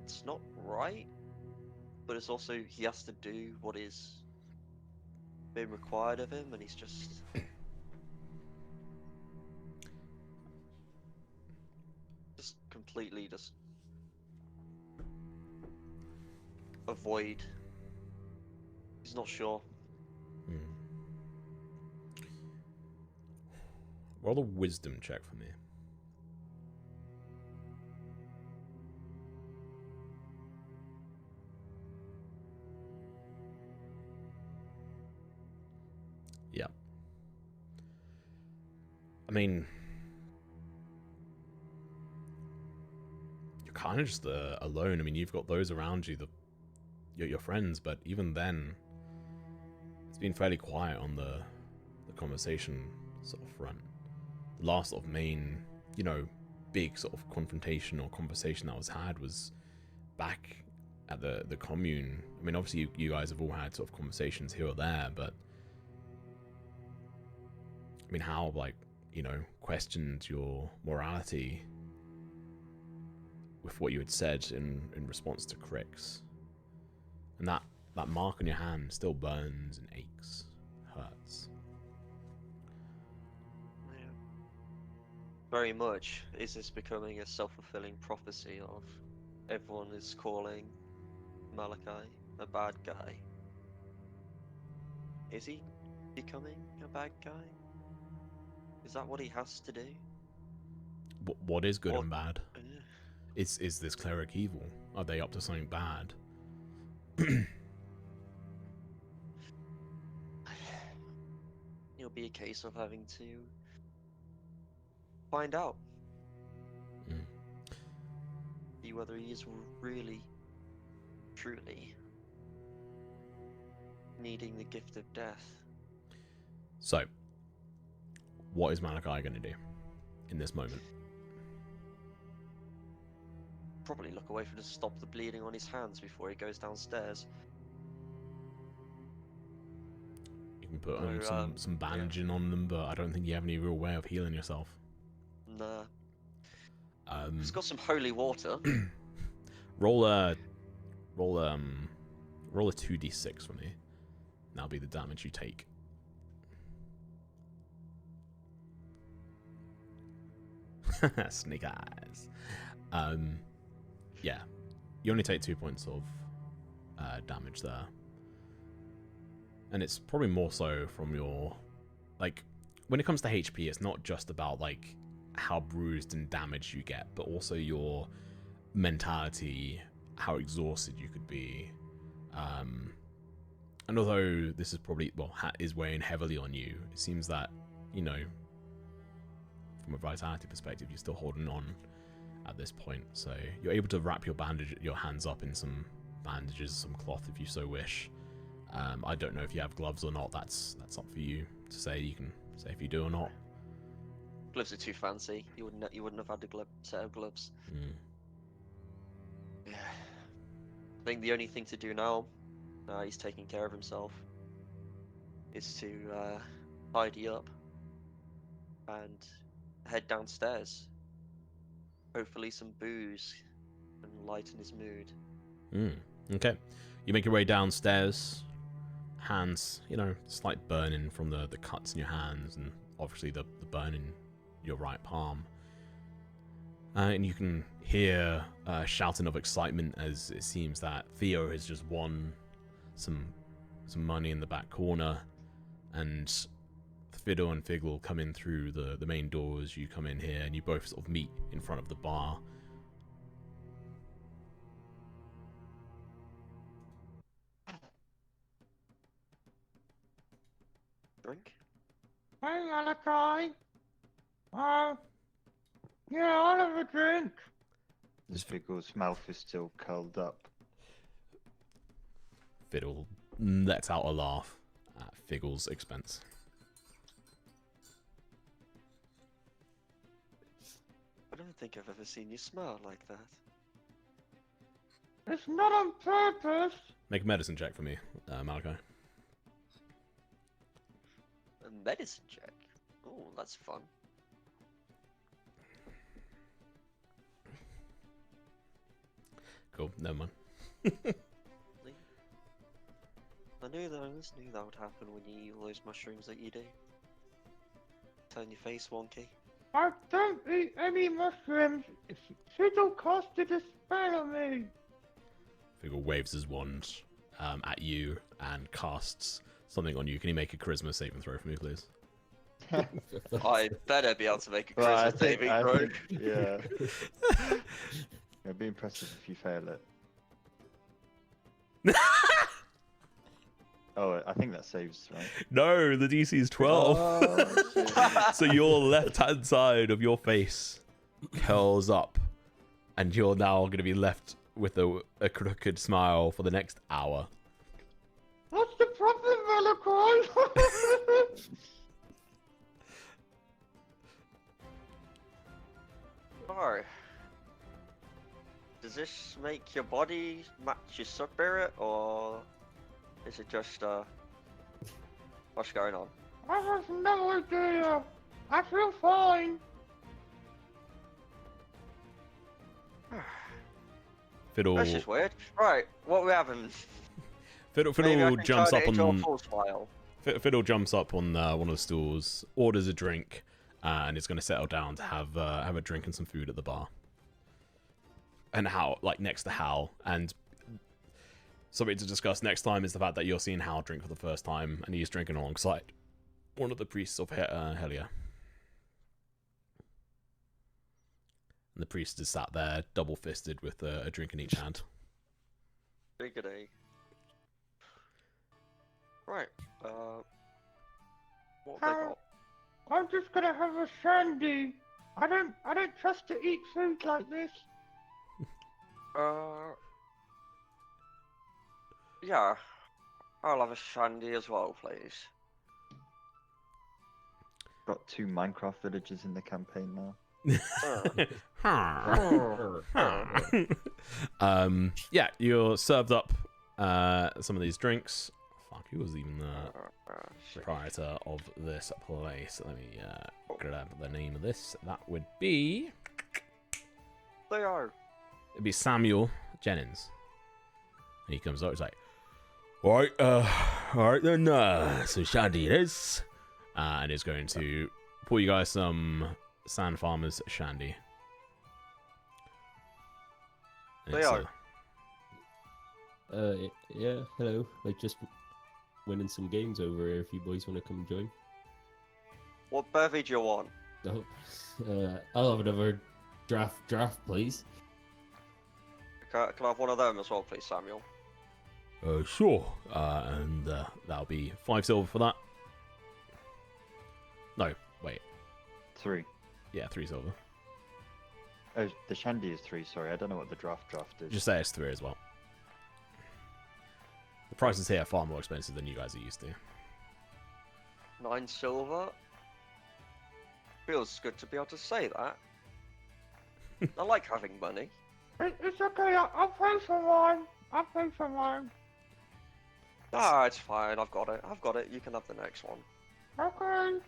it's not right, but it's also he has to do what is being required of him, and he's just completely just avoid. He's not sure. Roll a wisdom check for me. Yeah. I mean, you're kind of just alone. I mean, you've got those around you, your friends, but even then, it's been fairly quiet on the conversation sort of front. The last sort of main, big sort of confrontation or conversation that was had was back at the commune. I mean, obviously you guys have all had sort of conversations here or there, but I mean, how, like, questioned your morality with what you had said in response to Crix. And that mark on your hand still burns and aches, hurts. Yeah. Very much. Is this becoming a self-fulfilling prophecy of everyone is calling Malachi a bad guy? Is he becoming a bad guy? Is that what he has to do? What is good and bad? Is this cleric evil? Are they up to something bad? It'll be a case of having to find out. See whether he is really, truly needing the gift of death. So, what is Malachi going to do in this moment? Probably look away from to stop the bleeding on his hands before he goes downstairs. You can put on some bandaging on them, but I don't think you have any real way of healing yourself. Nah. He's got some holy water. roll a 2d6 for me. That'll be the damage you take. Snake eyes. Yeah, you only take 2 points of damage there, and it's probably more so from your, like, when it comes to HP, it's not just about like how bruised and damaged you get, but also your mentality, how exhausted you could be. And although this is probably, is weighing heavily on you, it seems that, from a vitality perspective, you're still holding on at this point. So you're able to wrap your hands up in some bandages, some cloth if you so wish. I don't know if you have gloves or not. That's up for you to say. You can say if you do or not. Gloves are too fancy. You wouldn't have had a set of gloves. Yeah. I think the only thing to do now he's taking care of himself, is to tidy up and head downstairs. Hopefully some booze and lighten his mood. Okay. You make your way downstairs. Hands, slight burning from the cuts in your hands, and obviously the burn in your right palm. And you can hear shouting of excitement as it seems that Theo has just won some money in the back corner, and Fiddle and Figgle come in through the main doors. You come in here, and you both sort of meet in front of the bar. Drink? Hey, Malachi. Yeah, I'll have a drink. This Figgle's mouth is still curled up. Fiddle lets out a laugh at Figgle's expense. I don't think I've ever seen you smile like that. It's not on purpose. Make a medicine check for me, Malachi. A medicine check? Oh, that's fun. Cool, never mind. I knew that would happen when you eat all those mushrooms that you do. Turn your face wonky. I don't eat any mushrooms. Fiddle casted a spell on me. Figgle waves his wand at you and casts something on you. Can you make a charisma saving throw for me, please? I better be able to make a Well, I charisma think, saving I throw. think, yeah. It'd be impressive if you fail it. Oh, I think that saves, right? No, the DC is 12. Oh, shit. So your left-hand side of your face curls up, and you're now going to be left with a crooked smile for the next hour. What's the problem, Malachi? Oh. Does this make your body match your spirit, or is it just what's going on? I have no idea. I feel fine. Fiddle, That's just weird. Right, what we having? Fiddle jumps up on. Full smile. Fiddle jumps up on one of the stools, orders a drink, and is going to settle down to have a drink and some food at the bar. And Hal, next to Hal, and something to discuss next time is the fact that you're seeing Hal drink for the first time, and he's drinking alongside one of the priests of Helia. And the priest is sat there, double-fisted, with a drink in each hand. Biggity. Right. What have they got? I'm just gonna have a shandy. I don't trust to eat food like this. Yeah. I'll have a shandy as well, please. Got 2 Minecraft villages in the campaign now. Yeah, you're served up some of these drinks. Fuck, who was even the proprietor of this place? Let me grab the name of this. That would be... They are. It'd be Samuel Jennings. And he comes out, he's like, alright then, so shandy it is. And he's going to pour you guys some Sand Farmers shandy. And They it's, are. Yeah, hello. Like, just winning some games over here if you boys want to come join. What beverage you want? Oh, I'll have another draft, please. Can I have one of them as well, please, Samuel? Sure. And that'll be 5 silver for that. No, wait. 3. Yeah, 3 silver. Oh, the shandy is 3, sorry. I don't know what the draft is. Just say it's 3 as well. The prices here are far more expensive than you guys are used to. 9 silver? Feels good to be able to say that. I like having money. It's okay. I'll pay for mine. I'll pay for mine. Ah, it's fine. I've got it. I've got it. You can have the next one. Okay.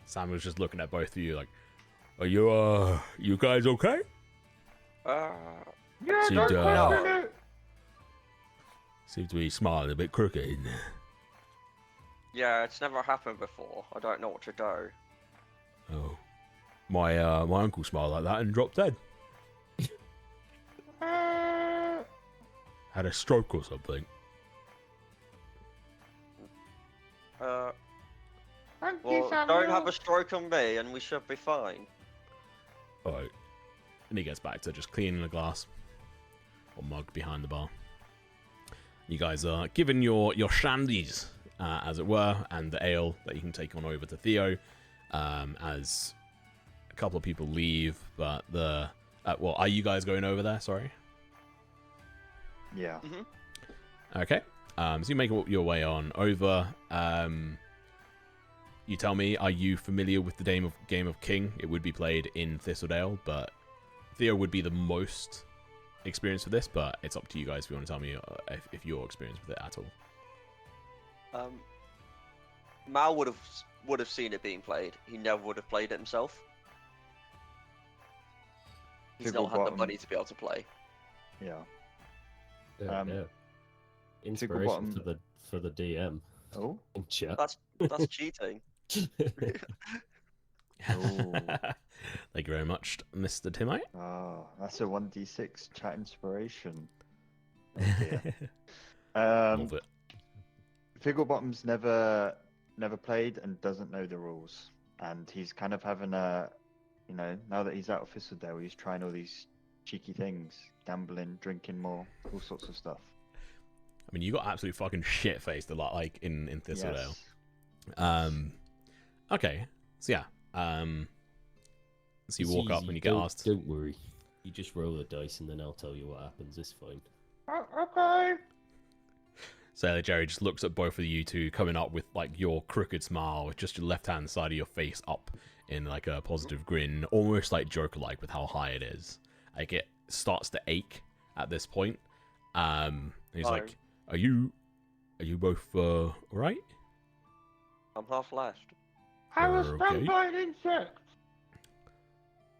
Sam was just looking at both of you like, are you guys okay? Uh, Yeah, Seemed, don't question no. it. Seems to be smiling a bit crooked. Yeah, it's never happened before. I don't know what to do. Oh. My uncle smiled like that and dropped dead. Uh, Had a stroke or something. Thank you, Well, Samuel. don't have a stroke on me, and we should be fine. Alright. And he gets back to just cleaning the glass. Or mug behind the bar. You guys are given your shandies, as it were, and the ale that you can take on over to Theo, as a couple of people leave, but the... well, are you guys going over there? Sorry. Yeah. Okay. So you make your way on over. You tell me, are you familiar with the game of King? It would be played in Thistledale, but Theo would be the most experienced with this, but it's up to you guys if you want to tell me if you're experienced with it at all. Mal would have seen it being played. He never would have played it himself. He's not had the money to be able to play. Yeah. Yeah. Inspiration for the DM. Oh. In chat. That's cheating. Oh. Thank you very much, Mr. Timite. Oh, that's a 1d6 chat inspiration. Oh dear. Love it. Figglebottom's never played and doesn't know the rules, and he's kind of having a, now that he's out of Thistledale, he's trying all these cheeky things, gambling, drinking more, all sorts of stuff. I mean, you got absolutely fucking shit-faced a lot, like, in Thistledale. Yes. Okay. So, yeah. So you walk up and you get asked. Don't worry. You just roll the dice and then I'll tell you what happens. It's fine. Okay. So Jerry just looks at both of you two coming up with, like, your crooked smile with just your left-hand side of your face up in, like, a positive grin, almost, like, Joker-like with how high it is. Like, it starts to ache at this point. He's like, Are you both alright? I'm half left. I was Okay. stung by an insect.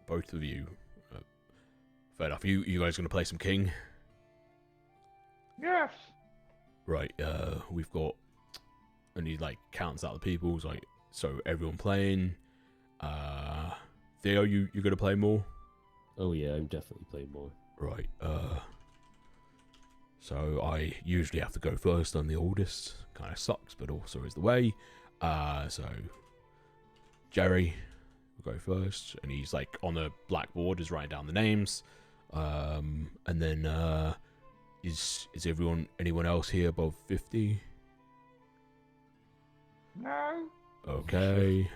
Both of you. Fair enough. You guys gonna play some King? Yes. Right. We've got, and he like counts out the people. He's like, so everyone playing. Theo, you gonna play more? Oh yeah, I'm definitely playing more. Right. So I usually have to go first. I'm the oldest. Kind of sucks, but also is the way. So Jerry will go first, and he's like on the blackboard, is writing down the names. And then is anyone else here above 50? No. Okay.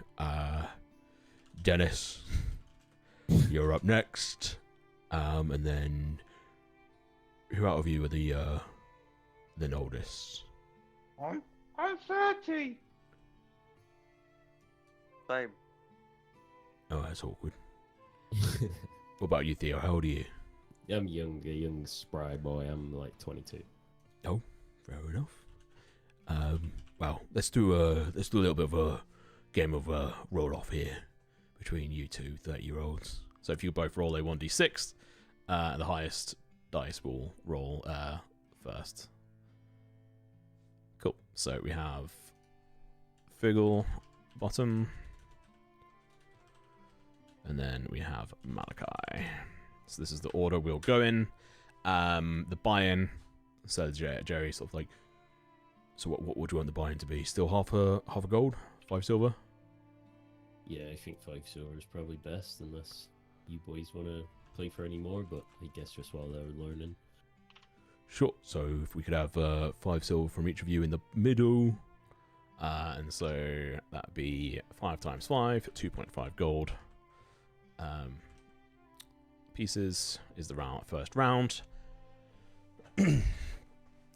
Dennis, you're up next. And then who out of you are the oldest? I'm 30. Same. Oh, that's awkward. What about you, Theo? How old are you? I'm a young spry boy. I'm like 22. Oh, fair enough. Well, let's do a little bit of a game of roll off here between you two 30-year-olds. So if you both roll a 1d6, the highest dice will roll first. Cool. So we have Figgle bottom, and then we have Malachi. So this is the order we'll go in. The buy-in, so Jerry sort of like, so what would you want the buy-in to be? Still half a gold, 5 silver? Yeah, I think 5 silver is probably best, unless you boys want to play for any more, but I guess just while they're learning. Sure. So if we could have 5 silver from each of you in the middle, and so that'd be 5 times 5, 2.5 gold. Pieces is the first round.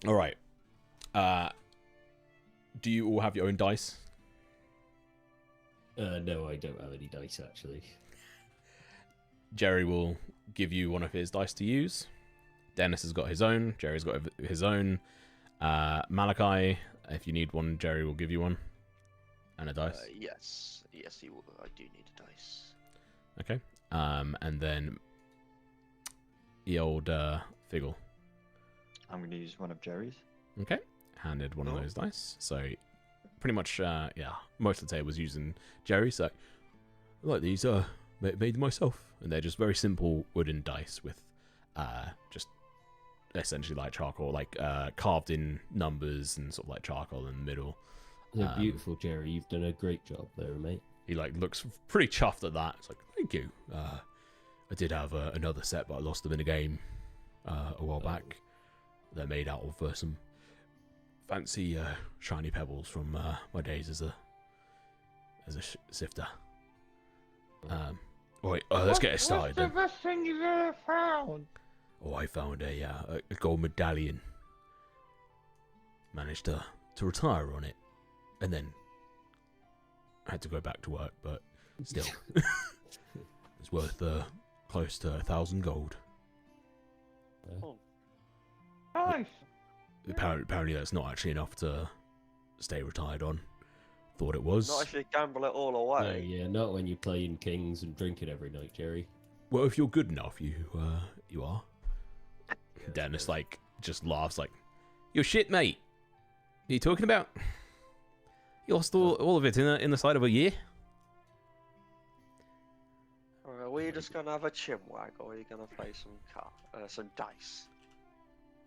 All right. Do you all have your own dice? No, I don't have any dice actually. Jerry will give you one of his dice to use. Dennis has got his own. Jerry's got his own. Malachi, if you need one, Jerry will give you one. And a dice. Yes, he will. I do need a dice. Okay. And then the old Figgle. I'm going to use one of Jerry's. Okay. Handed one of those dice. So pretty much, yeah, most of the table was using Jerry. So I like these, made myself. And they're just very simple wooden dice with just essentially like charcoal, like carved in numbers and sort of like charcoal in the middle. They're beautiful, Jerry. You've done a great job there, mate. He like looks pretty chuffed at that. It's like, thank you. I did have another set, but I lost them in a game a while back. They're made out of some fancy shiny pebbles from my days as a sifter. Alright, let's get it started. What's the best thing you've ever found? Oh, I found a gold medallion. Managed to retire on it, and then I had to go back to work, but still, it's worth close to 1,000 gold. Nice. Apparently, that's not actually enough to stay retired on. Thought it was. Not if you gamble it all No, away. yeah, not when you're playing kings and drinking every night, Jerry. Well, if you're good enough, you are. Dennis like just laughs like, "You're shit, mate. What are you talking about? You lost all of it in the side of a year." Are we just gonna have a chinwag, or are you gonna play some dice?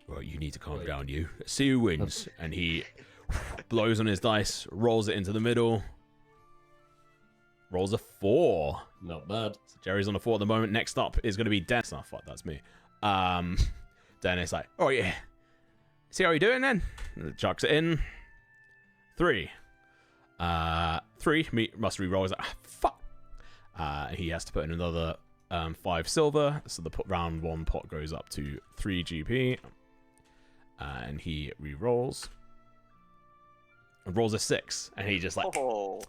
Right, you need to calm down, you. Let's see who wins. And he blows on his dice, rolls it into the middle. Rolls a 4. Not bad. So Jerry's on a 4 at the moment. Next up is going to be Dennis. Oh, fuck, that's me. Dennis like, oh yeah. See how you doing then? Chucks it in. 3. 3. Must re-roll. He's like, fuck. He has to put in another 5 silver. So the round 1 pot goes up to 3 GP. And he re-rolls. And rolls a 6. And he just like... Oh,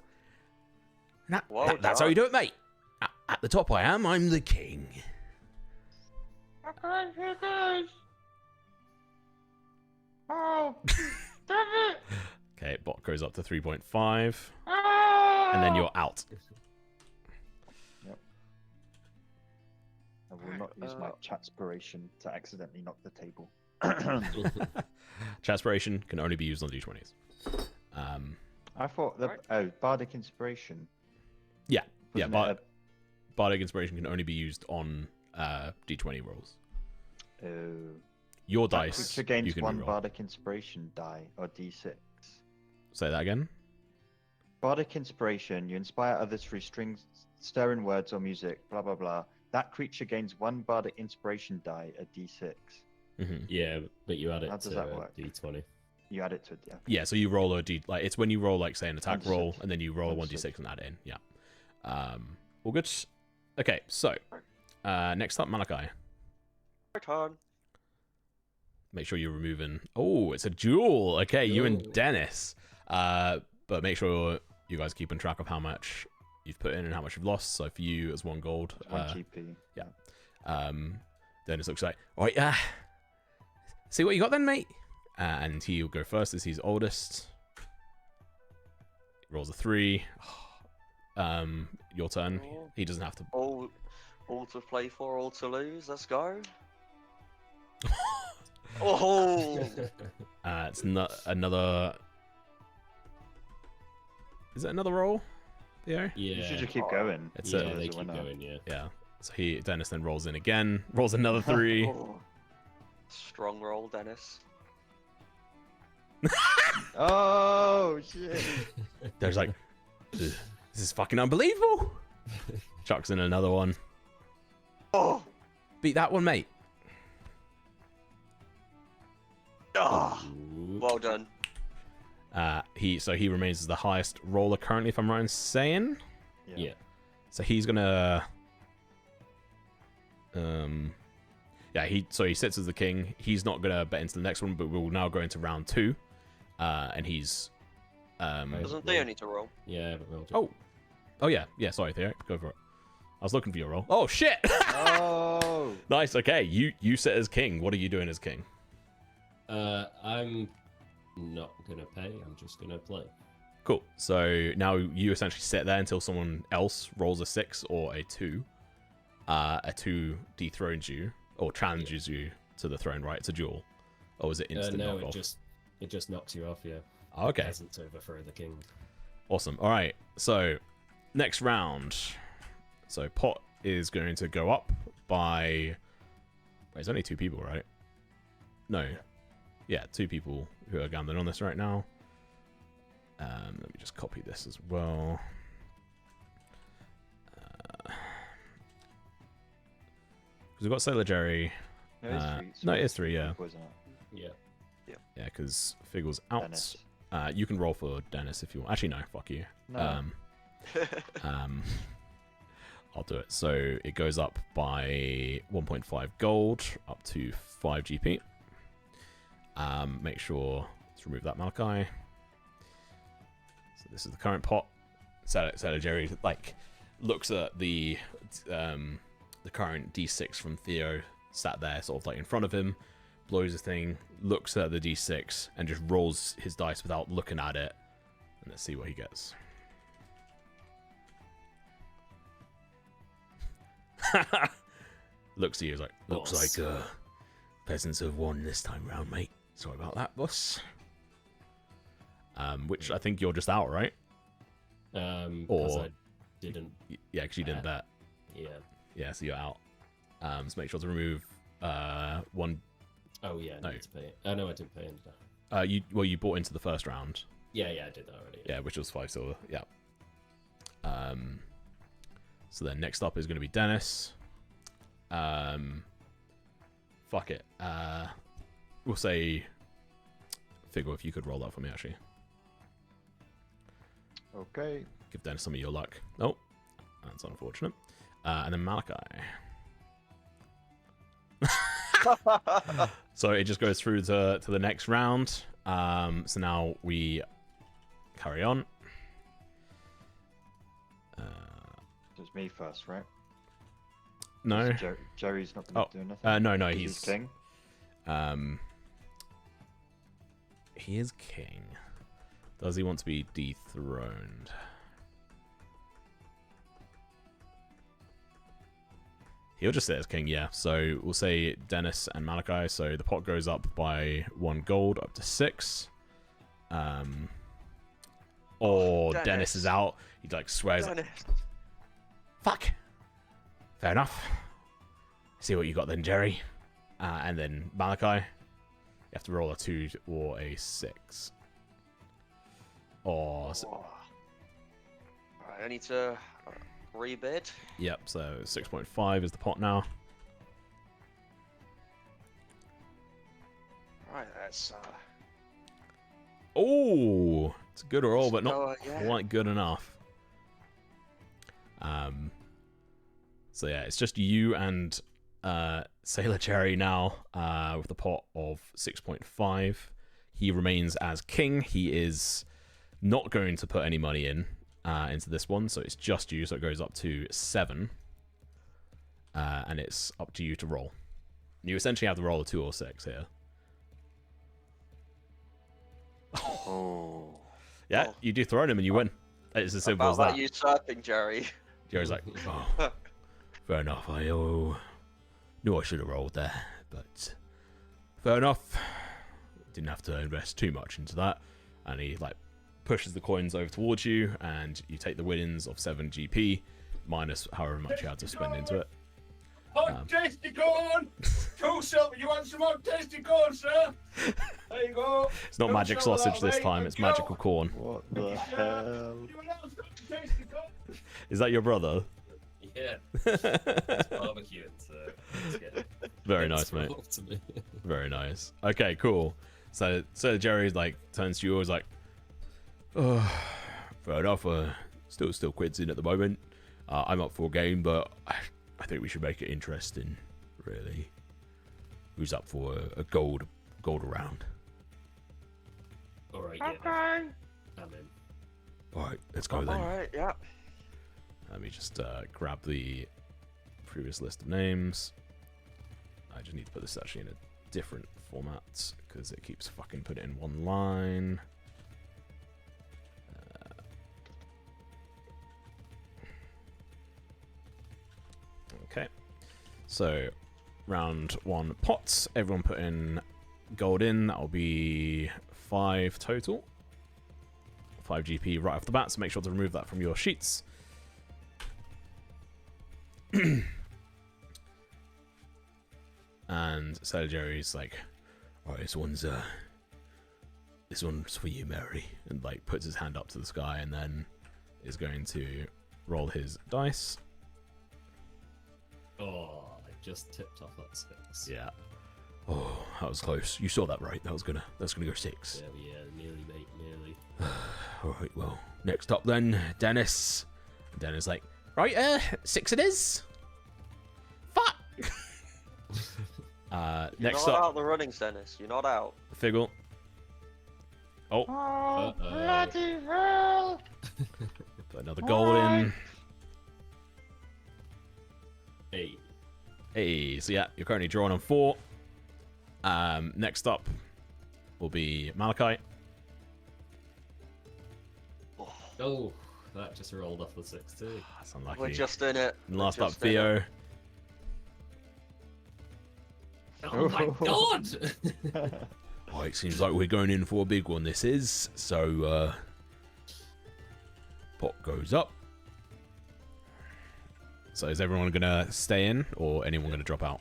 That's how you do it, mate. At the top I am. I'm the king. Oh, damn it! Okay, bot goes up to 3.5. Ah! And then you're out. I will not use my chatspiration to accidentally knock the table. Chatspiration can only be used on D20s. I thought Bardic Inspiration. Yeah, Wasn't yeah. it Bardic Inspiration can only be used on D20 rolls. Your dice, Which against you can one reroll. Bardic Inspiration die or D6. Say that again. Bardic Inspiration, you inspire others through strings, stirring words or music, blah blah blah. That creature gains 1 Bardic Inspiration die, a D6. Mm-hmm. Yeah, but you add it How does to that work? D20. You add it to it, Yeah, so you roll a D. Like it's when you roll, like say an attack 1d6. roll, and then you roll a 1d6. 1d6 and add it in. Yeah. All good. Okay, so next up, Malachi. turn. Make sure you're removing. Oh, it's a duel. Okay, you and Dennis. But make sure you guys are keeping track of how much you've put in and how much you've lost. So for you, it's 1 gold. 1 GP. Yeah. Dennis looks like, all right, see what you got then, mate. And he'll go first as he's oldest. Rolls a 3. Your turn. He doesn't have to. All to play for, all to lose. Let's go. Oh, It's not another. Is it another roll? Yeah. Yeah. You should just keep going. It's yeah, a, they There's a keep winner. going, yeah. yeah. So Dennis then rolls in again. Rolls another 3. oh. Strong roll, Dennis. Oh shit! There's like, this is fucking unbelievable. Chucks in another one. Oh, Beat that one, mate. ah, Ooh. well done. He remains as the highest roller currently, if I'm right in saying. Yeah. So he's gonna he sits as the king. He's not gonna bet into the next one, but we'll now go into round 2. And he's Doesn't Theo need to roll? Yeah, but roll. oh yeah, sorry Theo, go for it. I was looking for your roll. Oh shit. Oh! Nice. Okay, you sit as king. What are you doing as king? I'm not gonna pay. I'm just gonna play. Cool. So now you essentially sit there until someone else rolls a 6 or a 2. A 2 dethrones you or challenges you to the throne, right? It's a duel. Or is it instant No, knockoff? it just knocks you off, yeah. Okay. It doesn't overthrow the king. Awesome. All right. So next round. So pot is going to go up by... Wait, there's only 2 people, right? No. Yeah, 2 people who are gambling on this right now. Let me just copy this as well. Because we've got Sailor Jerry. No, it is 3, yeah. Yeah. Yeah, because Figgle's out. Dennis. You can roll for Dennis if you want. Actually, no, fuck you. No. I'll do it. So it goes up by 1.5 gold, up to 5 GP. Make sure to remove that Malachi. So this is the current pot. Sailor Jerry looks at the current D6 from Theo sat there, sort of in front of him, blows a thing, looks at the D6, and just rolls his dice without looking at it. And let's see what he gets. Looks at you, looks like peasants have won this time round, mate. Sorry about that, boss. Which I think you're just out, right? Because I didn't. Yeah, because you didn't bet. Yeah. Yeah, so you're out. So make sure to remove 1. Oh yeah, No. I need to pay it. Oh no, I didn't pay it. You bought into the first round. Yeah, I did that already. Yeah, which was 5 silver. Yeah. So then next up is going to be Dennis. Fuck it. We'll say Figure, if you could roll that for me, actually. Okay. Give Dennis some of your luck. Nope. That's unfortunate. And then Malachi. So it just goes through to the next round. So now we carry on. It's me first, right? No. Jerry's not going to do anything. No, He's king. He is king. Does he want to be dethroned? He'll just sit as king, yeah. So we'll say Dennis and Malachi. So the pot goes up by 1 gold, up to 6. Or Dennis is out. He swears. Fuck. Fair enough. See what you got then, Jerry. And then Malachi. You have to roll a 2 or a 6. Or... Alright, I need to rebid. Yep, so 6.5 is the pot now. Right, that's Oh, it's a good roll, but not yeah. quite good enough. So yeah, it's just you and Sailor Jerry now with the pot of 6.5. He remains as king. He is not going to put any money into this one, so it's just you. So it goes up to 7, and it's up to you to roll. You essentially have to roll a 2 or 6 here. Oh. Yeah, you dethrone him and you win. It's as simple as that. Usurping Jerry. Jerry's like, oh, fair enough. I knew I should have rolled there, but fair enough. Didn't have to invest too much into that. And he pushes the coins over towards you, and you take the winnings of 7 GP minus however much you had to spend into it. Hot tasty corn! 2 silver. You want some hot tasty corn, sir? There you go. It's not magic sausage this time, it's magical corn. What the hell? You want some tasty corn? Is that your brother? Yeah. It's barbecuing, so Very nice, mate. Very nice. Okay, cool. So Jerry turns to you, always oh, fair enough. Still quids in at the moment. I'm up for a game, but I think we should make it interesting. Really, who's up for a gold round? All right. Yeah. Okay. I'm in. All right, let's go then. Alright, yeah. Let me just grab the previous list of names. I just need to put this actually in a different format because it keeps fucking putting it in one line. Okay, so round 1 pots. Everyone put in gold in. That'll be 5 total. 5 GP right off the bat, so make sure to remove that from your sheets. And Sailor Jerry's like, alright, this one's for you, Mary, and like puts his hand up to the sky and then is going to roll his dice. Oh, I just tipped off that 6. Yeah. Oh, that was close. You saw that, right? That's gonna go 6. Yeah, nearly, mate, nearly. Alright, well, next up then, Dennis. Dennis like, right, 6 it is. Fuck. Next You're not up, out the runnings, Dennis. You're not out. Figgle. Oh, Oh, bloody hell! put another goal in. Hey. Hey, so yeah, you're currently drawing on 4. Next up will be Malachi. Oh, that just rolled off the 6 too. That's unlucky. We're just in it. And We're last up, just in it. Theo. Oh my god! Oh, it seems like we're going in for a big one, this is. So, pot goes up. So is everyone going to stay in, or anyone going to drop out?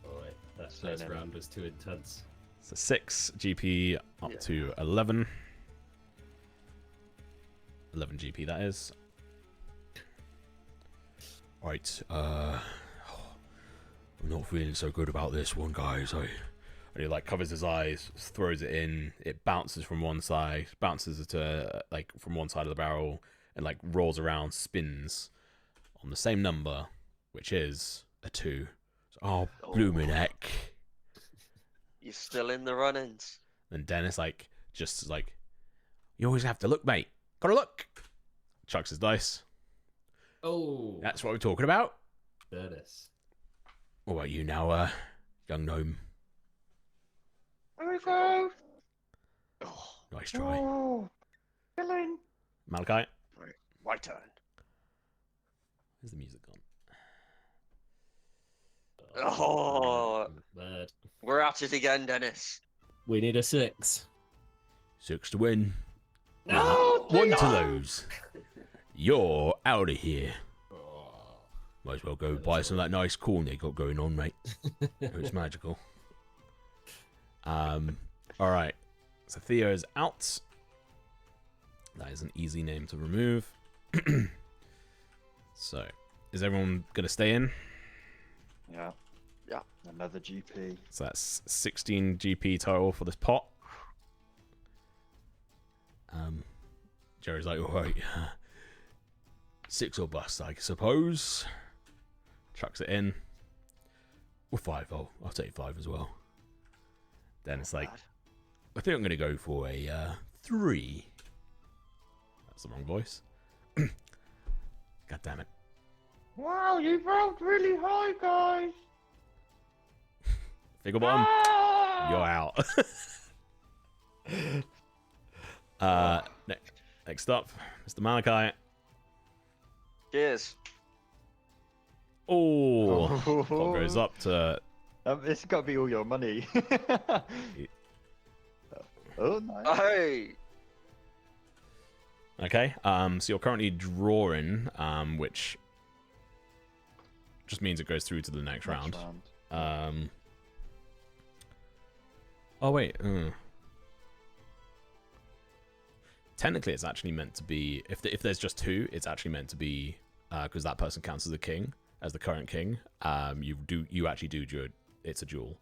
Alright, that first round was too intense. So 6 GP up to 11. 11 GP, that is. Right, I'm not feeling so good about this one, guys. And he like covers his eyes, throws it in. It bounces from one side, bounces to like from one side of the barrel, and like rolls around, spins on the same number, which is a 2. So, oh, blooming heck! You're still in the runnings. And Dennis like just like, you always have to look, mate. Gotta look. Chucks his dice. Oh, That's what we're talking about. Dennis. What about you now, young gnome? There we go. Nice try. Oh, killing. Malachi, My turn. where's the music gone? Oh, Bad. we're at it again, Dennis. We need a 6. 6 to win. No, 1 to lose. You're out of here. Oh, Might as well go buy some of that nice corn they got going on, mate. It's magical. Alright. So Theo's out. That is an easy name to remove. So, is everyone gonna stay in? Yeah. Yeah. Another GP. So that's 16 GP total for this pot. Jerry's like, alright, 6 or bust, I suppose. Chucks it in. Well, 5, I'll take 5 as well. Then it's like, I think I'm going to go for a 3. That's the wrong voice. God damn it. Wow, you rolled really high, guys. Figure bottom, Ah! you're out. Next up, Mr. Malachi. Cheers. Oh, pot goes up to... It's got to be all your money. Oh, nice. Hey. Okay, so you're currently drawing, which just means it goes through to the next round. Oh wait, technically it's actually meant to be, if there's just 2, it's actually meant to be, because that person counts as a king, as the current king. You actually do it's a duel.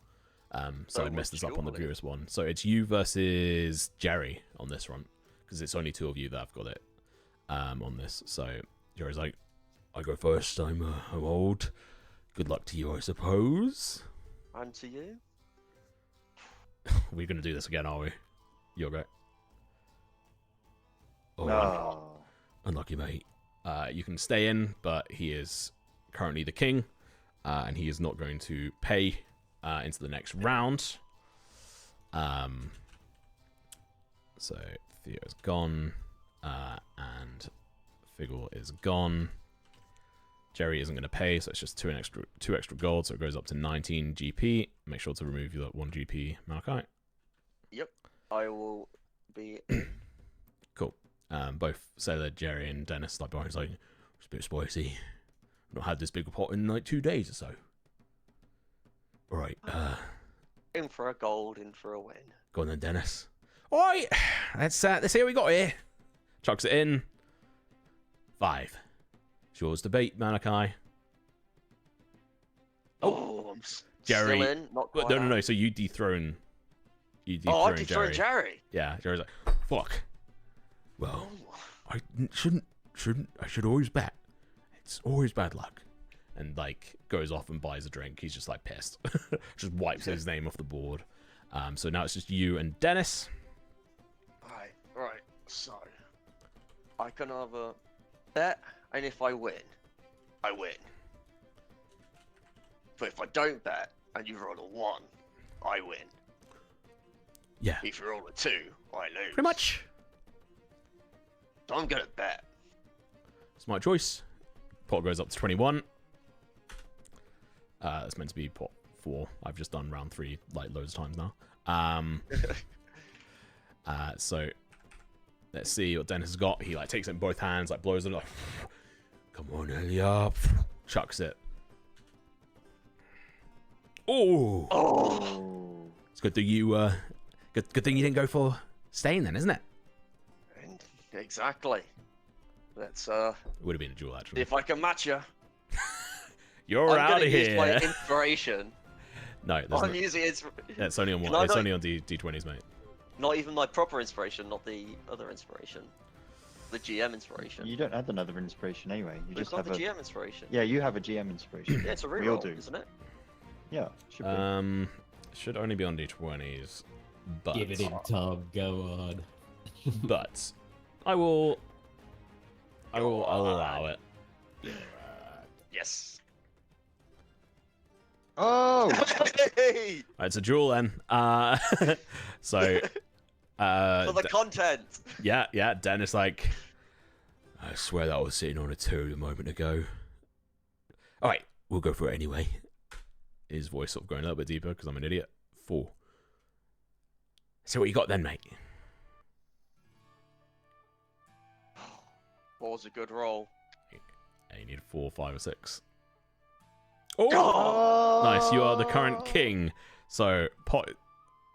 So I messed this up on the previous one. So it's you versus Jerry on this one, because it's only 2 of you that have got it on this. So Jerry's like, I go first. I'm old. Good luck to you, I suppose. And to you. We're gonna do this again, are we? You'll go. Oh, No. unlucky, mate. You can stay in, but he is currently the king, and he is not going to pay into the next round. So Theo's gone, and Figgle is gone. Jerry isn't going to pay, so it's just two extra gold, so it goes up to 19 GP. Make sure to remove your 1 GP Malachi. Yep, I will be. Cool. Both Sailor, Jerry, and Dennis like behind, like, it's a bit spicy. Not had this big pot in like 2 days or so. All right. In for a gold, in for a win. Go on then, Dennis. All right. Let's see what we got here. Chucks it in. 5. It's yours to beat, Malachi. Oh, I'm Jerry. still in. Not quite No. out. So you dethrone. I'm dethrowing Jerry. Yeah. Jerry's like, fuck. Well, I should always bet. It's always bad luck. And like goes off and buys a drink. He's just like pissed. Just wipes his name off the board. So now it's just you and Dennis. Right. So I can either bet, and if I win, I win. But if I don't bet and you roll a 1, I win. Yeah. If you roll a 2, I lose. Pretty much. So I'm gonna bet. Smart choice. Pot goes up to 21. It's meant to be pot 4. I've just done round 3 like loads of times now. So let's see what Dennis has got. He like takes it in both hands, like blows it like, come on, Elia. Chucks it. Oh. It's good that you good thing you didn't go for staying then, isn't it? And exactly. Let's It would have been a duel see actually. if I can match you. You're I'm out gonna of use my here. inspiration. No, there's I'm no, using it. it's only on Can one. I It's not- only on D20s, mate. Not even my proper inspiration, not the other inspiration. The GM inspiration. You don't have another inspiration anyway. You We've just got have the a. GM inspiration. Yeah, you have a GM inspiration. Yeah, it's a We all reroll, do. isn't it? Yeah, should be. Should only be on D20s, but Give it in, Tom. Go on. but I'll allow it. Yes. Oh! Hey! Right, it's a duel then. So For the content. yeah, Dennis like, I swear that I was sitting on a 2 a moment ago. All right, we'll go for it anyway. His voice sort of going a little bit deeper because I'm an idiot. 4. So what you got then, mate? What was a good roll? Yeah, you need 4, 5, or 6. Oh, nice! You are the current king. So pot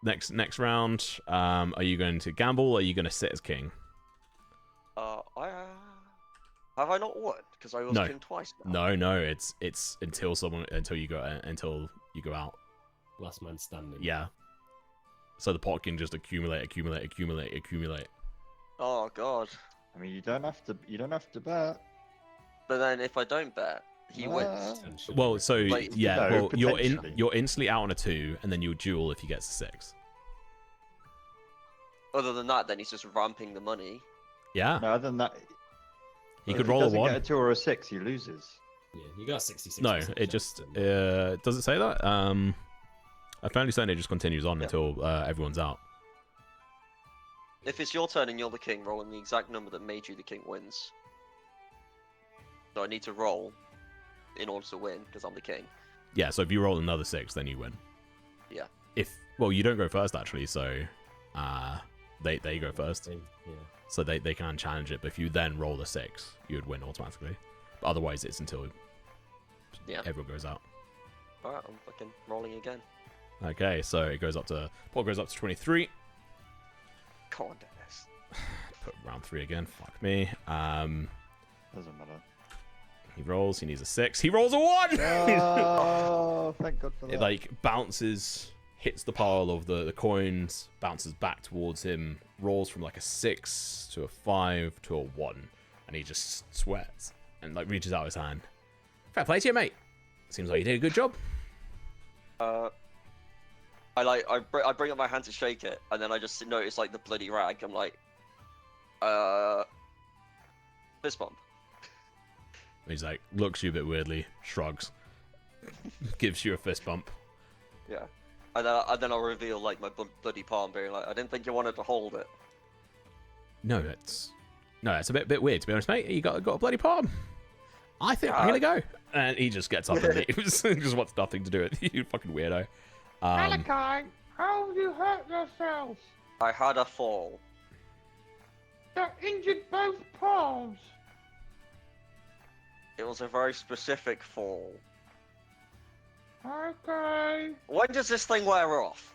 next round. Are you going to gamble? Or are you going to sit as king? Have I not won? Because I was No. king twice now. No. It's until you go out. Last man standing. Yeah. So the pot can just accumulate. Oh god. I mean, you don't have to bet. But then if I don't bet, he wins. Potentially. Well, so Like, yeah, no, well potentially. you're instantly out on a 2, and then you duel if he gets a 6. Other than that, then he's just ramping the money. Yeah, No, other than that, he if could he roll a doesn't 1. get a 2 or a 6, he loses. Yeah, you got 66. No, it just does it say that? I found saying it just continues on Yeah. until everyone's out. If it's your turn and you're the king, rolling the exact number that made you the king wins. So I need to roll in order to win because I'm the king. Yeah, so if you roll another 6, then you win. Yeah. Well, you don't go first actually, so they go first. Yeah. So they can challenge it, but if you then roll a 6, you would win automatically. But otherwise, it's until everyone goes out. Alright, I'm fucking rolling again. Okay, so it goes up to 23. Come on, Dennis. Put round 3 again. Fuck me. Doesn't matter. He rolls. He needs a 6. He rolls a 1. Oh, thank God for that. It like bounces, hits the pile of the coins, bounces back towards him, rolls from like a 6 to a 5 to a 1, and he just sweats and like reaches out his hand. Fair play to you, mate. Seems like you did a good job. I bring up my hand to shake it, and then I just notice like the bloody rag. I'm like, fist bump. He's like, looks you a bit weirdly, shrugs, gives you a fist bump. Yeah. And then I'll reveal like my bloody palm, being like, I didn't think you wanted to hold it. No, it's a bit weird to be honest, mate. You got a bloody palm. I think I'm gonna go. And he just gets up and leaves. Just wants nothing to do with it. You fucking weirdo. Malachi, how you hurt yourself? I had a fall. That injured both palms. It was a very specific fall. Okay. When does this thing wear off?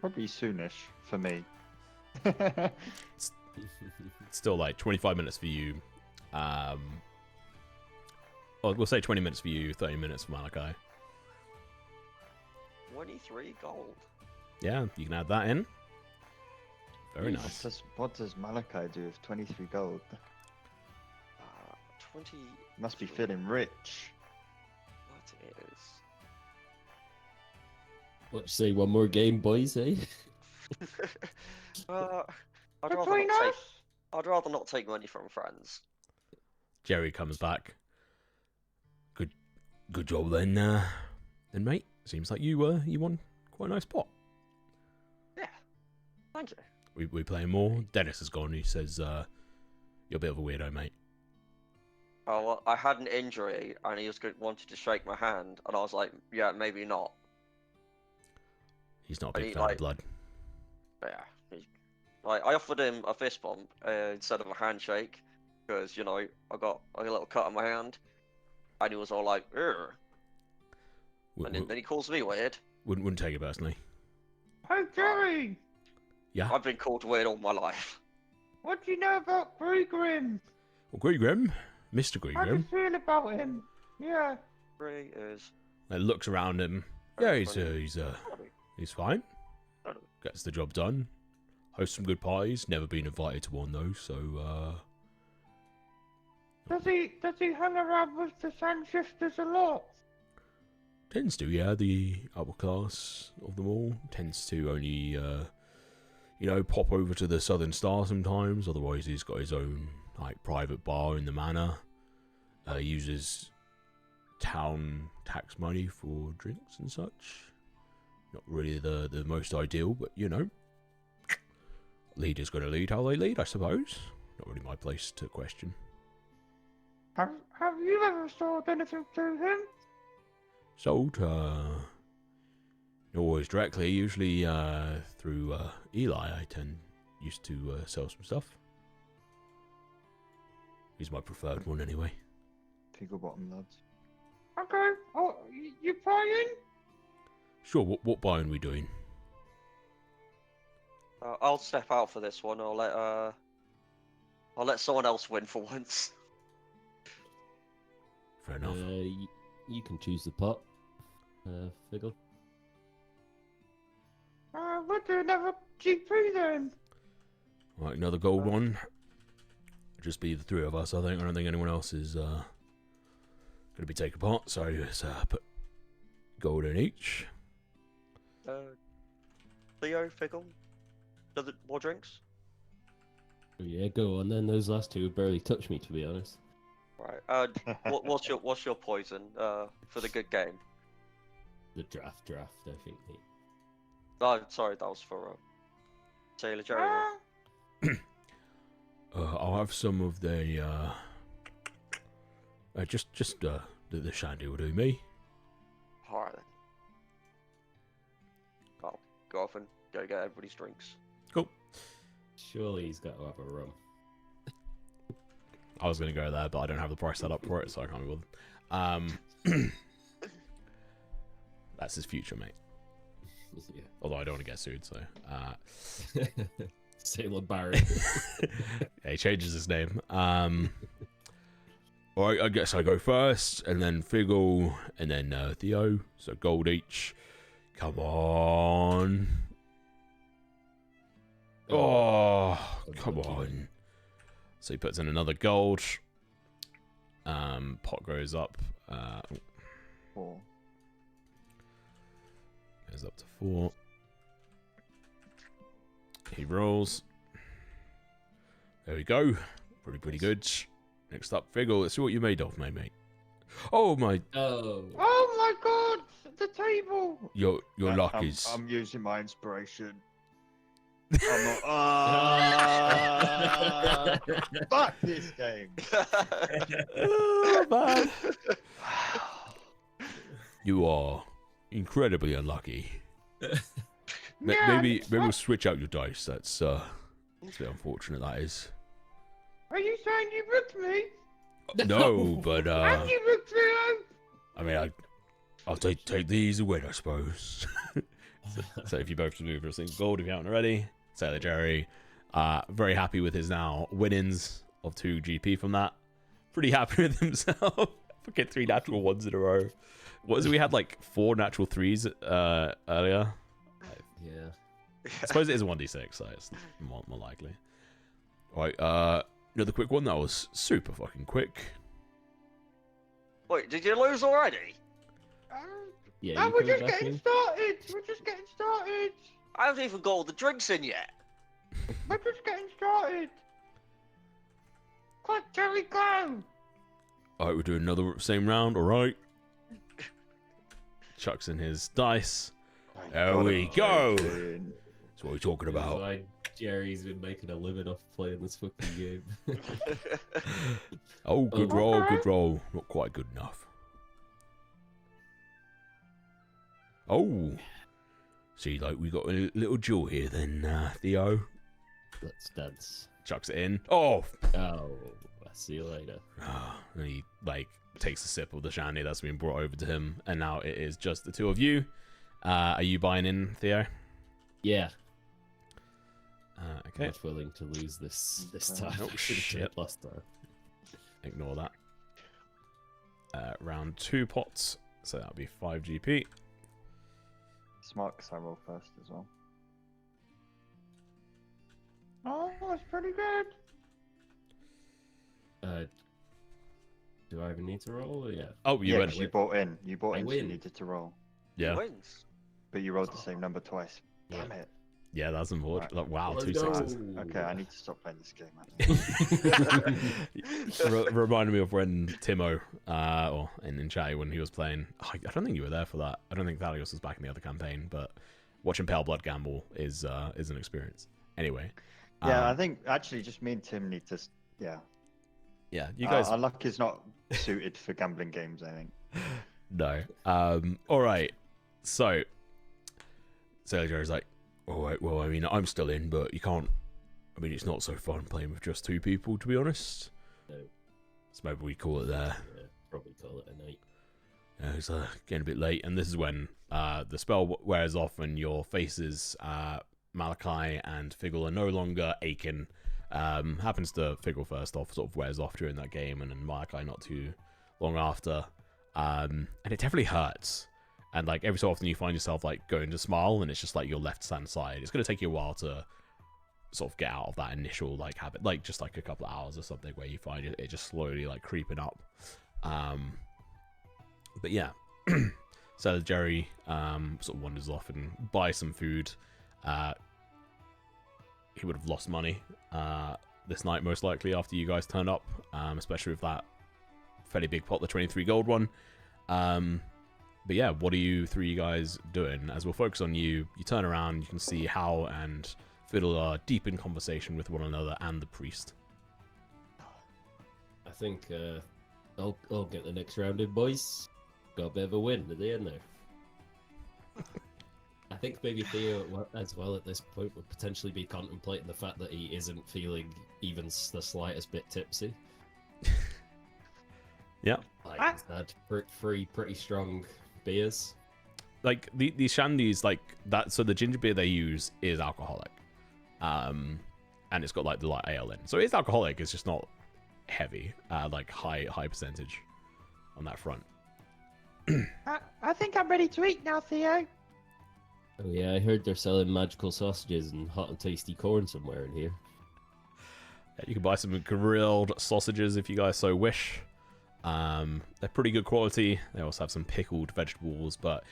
Probably soonish for me. It's still like 25 minutes for you. Well, we'll say 20 minutes for you, 30 minutes for Malachi. 23 gold. Yeah, you can add that in. Very nice. What does Malachi do with 23 gold? 20. Must be feeling rich. What is? What you say? One more game, boys, eh? I'd rather not take money from friends. Jerry comes back. Good job then, mate. Seems like you won quite a nice pot. Yeah, thank you. We playing more. Dennis has gone. He says, "You're a bit of a weirdo, mate." Oh, well, I had an injury, and he just wanted to shake my hand, and I was like, "Yeah, maybe not." He's not a big fan of blood. Yeah, I offered him a fist bump instead of a handshake, because I got a little cut on my hand, and he was all like, "Ugh." And then he calls me weird. Wouldn't take it personally. Hey, Jerry! Yeah? I've been called weird all my life. What do you know about Pickering? Well, Grigrim, Mr. How do you Grigrim. feel about him? Yeah. He is. Looks around him. Yeah, he's fine. Gets the job done. Hosts some good parties. Never been invited to one though, so Does he hang around with the Sand Shifters a lot? Tends to, yeah. The upper class of them all tends to only, pop over to the Southern Star sometimes. Otherwise, he's got his own private bar in the manor. Uses town tax money for drinks and such. Not really the most ideal, but leaders got to lead how they lead, I suppose. Not really my place to question. Have you ever sold anything to him? Sold, not always directly, usually through Eli. I used to sell some stuff. He's my preferred one anyway. Tickle bottom lads. Okay. Oh, you buying? Sure. What buying we doing? I'll step out for this one. I'll let someone else win for once. Fair enough. You can choose the pot. Figgle. We'll do another GP then. Right, another gold one. Just be the three of us, I think. I don't think anyone else is going to be taken apart. So let's put gold in each. Theo, Figgle, more drinks? Yeah, go on then. Those last two barely touched me, to be honest. Right. What's your poison for the good game? The draft, I think. Oh, sorry, that was for Sailor Jerry. I'll have some of the just the shandy will do me. Alright then. I'll go off and go get everybody's drinks. Cool. Surely he's got to have a rum. I was going to go there, but I don't have the price set up for it, so I can't be bothered. That's his future, mate. Yeah. Although I don't want to get sued, so... Sailor Barry. Yeah, he changes his name. Alright, I guess I go first, and then Figgle, and then Theo. So gold each. Come on. Oh, come on. So he puts in another gold. Pot goes up. 4. Goes up to 4. He rolls. There we go. Pretty good. Next up, Figgle. Let's see what you made of, mate. Oh my! Oh. Oh my God! the table. Your luck is. I'm using my inspiration. I'm not. Fuck this game. Oh, man. You are incredibly unlucky. Maybe we'll switch out your dice. That's a bit unfortunate. That is. Are you saying you ripped me? No, but And you ripped Theo? I mean, I'll take these away, I suppose. so if you both move your single gold, if you haven't already, Sailor Jerry, very happy with his now winnings of 2 GP from that. Pretty happy with himself. Fucking 3 natural 1s in a row. What was it? We had like 4 natural 3s earlier. Yeah. I suppose it is a 1d6, so it's more likely. Alright, another quick one. That was super fucking quick. Wait, did you lose already? Yeah, we're just getting started. We're just getting started. I haven't even got all the drinks in yet. We're just getting started. Quick, Jerry, go. Alright, we'll do another same round, alright. Chucks in his dice. There we go. That's what we're talking about. Why Jerry's been making a living off playing this fucking game. Oh, good roll, good roll. Not quite good enough. Oh. See, like, we got a little jewel here then, Theo. Let's dance. Chucks it in. Oh. Oh, I'll see you later. And he, like, takes a sip of the shandy that's been brought over to him. And now it is just the 2 of you. Are you buying in, Theo? Yeah. Okay. Much willing to lose this time. Oh, shit. Last time. Ignore that. Round 2 pots. So that'll be 5 GP. Smart, because I roll first as well. Oh, that's pretty good. Do I even need to roll? Or yeah. Oh, you Yeah, win. 'cause you bought in. You bought I in, so you win. needed to roll. Yeah. Wins. But you rolled the same number twice. Damn it. Yeah, that's important. Right. Like, wow, Let's 2 go. 6s. Okay, I need to stop playing this game. I think. Reminded me of when Timo, or in chat when he was playing. I don't think you were there for that. I don't think Thalios was back in the other campaign, but watching Pale Blood gamble is an experience. Anyway. Yeah, I think actually just me and Tim need to. Yeah. Yeah, you guys. Our luck is not suited for gambling games, I think. No. All right. So, Sergio's like, all right. Well, I mean, I'm still in, but you can't. I mean, it's not so fun playing with just 2 people, to be honest. No. So maybe we call it there. Yeah, probably call it a night. It's getting a bit late, and this is when the spell wears off, and your faces, Malachi and Figgle, are no longer aching. Happens to Figgle first off, sort of wears off during that game, and then Malachi not too long after. And it definitely hurts. And like every so often you find yourself like going to smile, and it's just like your left hand side. It's going to take you a while to sort of get out of that initial like habit, like just like a couple of hours or something, where you find it just slowly like creeping up. But yeah, so Jerry sort of wanders off and buys some food. He would have lost money this night most likely after you guys turn up, especially with that fairly big pot, the 23 gold one. But yeah, what are you 3 guys doing? As we'll focus on you, you turn around, you can see Hal and Fiddle are deep in conversation with one another and the priest. I think I'll get the next round in, boys. Got a bit of a win at the end there. I think maybe Theo as well at this point would potentially be contemplating the fact that he isn't feeling even the slightest bit tipsy. Yeah. Like he's had 3 pretty strong beers. Like these shandies, like that. So the ginger beer they use is alcoholic, and it's got like the light ale in. So it's alcoholic. It's just not heavy, like high percentage on that front. I think I'm ready to eat now, Theo. Oh yeah, I heard they're selling magical sausages and hot and tasty corn somewhere in here. Yeah, you can buy some grilled sausages if you guys so wish. They're pretty good quality. They also have some pickled vegetables, but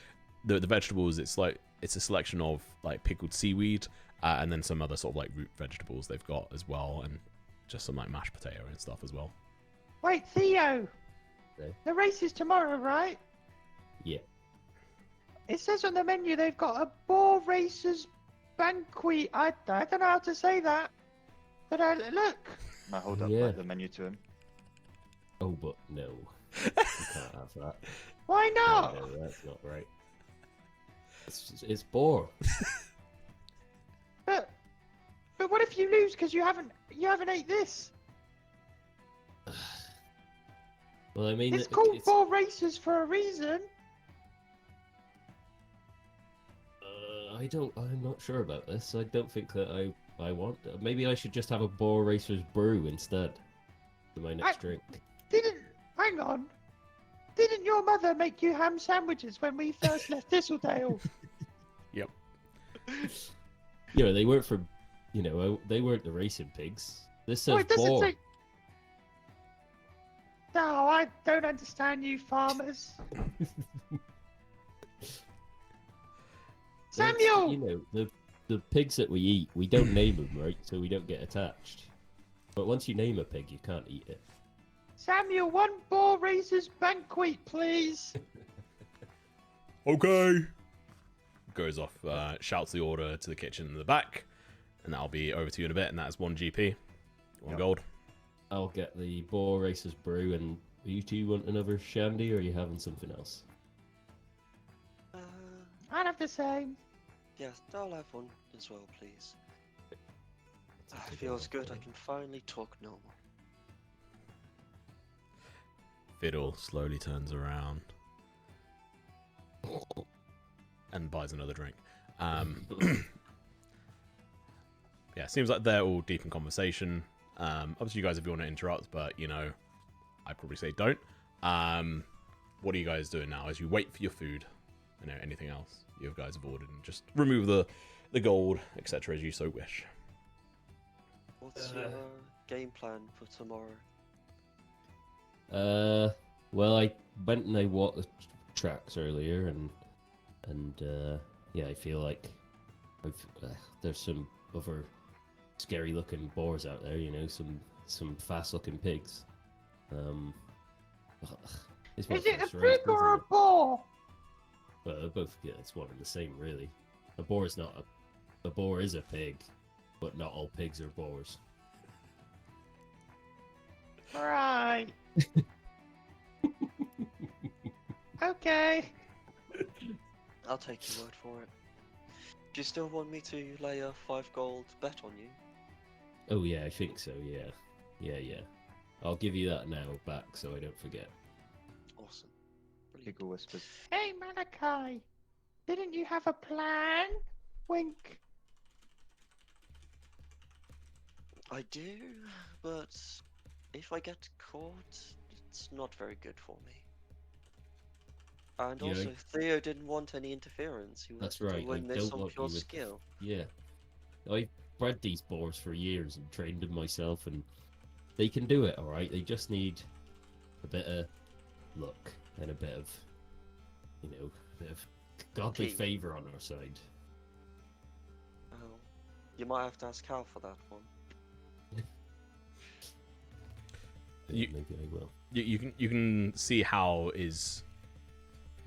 the vegetables, it's a selection of like pickled seaweed and then some other sort of like root vegetables they've got as well, and just some like mashed potato and stuff as well. Wait, Theo. Okay. The race is tomorrow, right? Yeah. It says on the menu they've got a boar racers banquet. I don't know how to say that. But look. I hold up Yeah. like, the menu to him. Oh, but no. You can't have that. Why not? No, that's not right. It's Boar. But what if you lose because you haven't ate this? Well, I mean, It's called boar racers for a reason. I'm not sure about this. I don't think that I want. Maybe I should just have a Boar Racers brew instead for my next drink. Hang on. Didn't your mother make you ham sandwiches when we first left Thistledale? Yep. You know, they weren't for, they weren't the racing pigs. This says Oh, it doesn't boar. say. No, I don't understand you farmers. Samuel! You know, the pigs that we eat, we don't name them, right? So we don't get attached. But once you name a pig, you can't eat it. Samuel, one boar racers banquet, please. Okay. Goes off, shouts the order to the kitchen in the back, and that'll be over to you in a bit, and that is 1 GP. 1 gold. I'll get the Boar Racers brew, and you two want another shandy, or are you having something else? I'd have the same. Yes, I'll have one as well, please. It feels good. I can finally talk normal. Fiddle slowly turns around and buys another drink. Yeah, seems like they're all deep in conversation. Obviously, you guys, if you want to interrupt, but I'd probably say don't. What are you guys doing now as you wait for your food? Anything else you guys have ordered, and just remove the gold, etc., as you so wish. What's your game plan for tomorrow? Well, I went and I walked the tracks earlier, and yeah, I feel like there's some other scary-looking boars out there. Some fast-looking pigs. It's Is it a pig or a boar? Well, they're both, yeah, it's one and the same, really. A boar is not a boar is a pig, but not all pigs are boars. Right. Okay. I'll take your word for it. Do you still want me to lay a 5 gold bet on you? Oh yeah, I think so. Yeah. I'll give you that now back, so I don't forget. Awesome. Brilliant. Giggle whispers. Hey, Malachi. Didn't you have a plan? Wink. I do, but if I get caught, it's not very good for me. And Yeah, also, Theo didn't want any interference. He That's wanted right. to win I this don't on want pure you with- skill. Yeah, I bred these boars for years and trained them myself, and they can do it. All right, they just need a bit of luck and a bit of, bit of godly Key. favor on our side. Oh, you might have to ask Cal for that one. Maybe I will. You can see how is.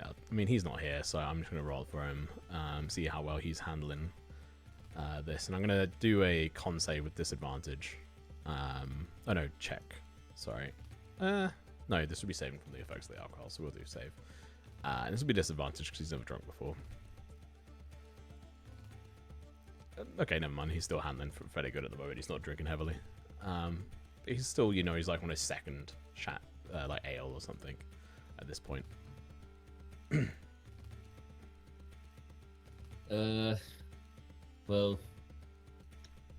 I mean, he's not here, so I'm just going to roll for him. See how well he's handling this, and I'm going to do a con save with disadvantage. Oh no, check. Sorry. No, this would be saving from the effects of the alcohol, so we'll do save. And this will be disadvantage because he's never drunk before. Okay, never mind. He's still handling fairly good at the moment. He's not drinking heavily. He's still, he's like on his second chat, like ale or something at this point. Well,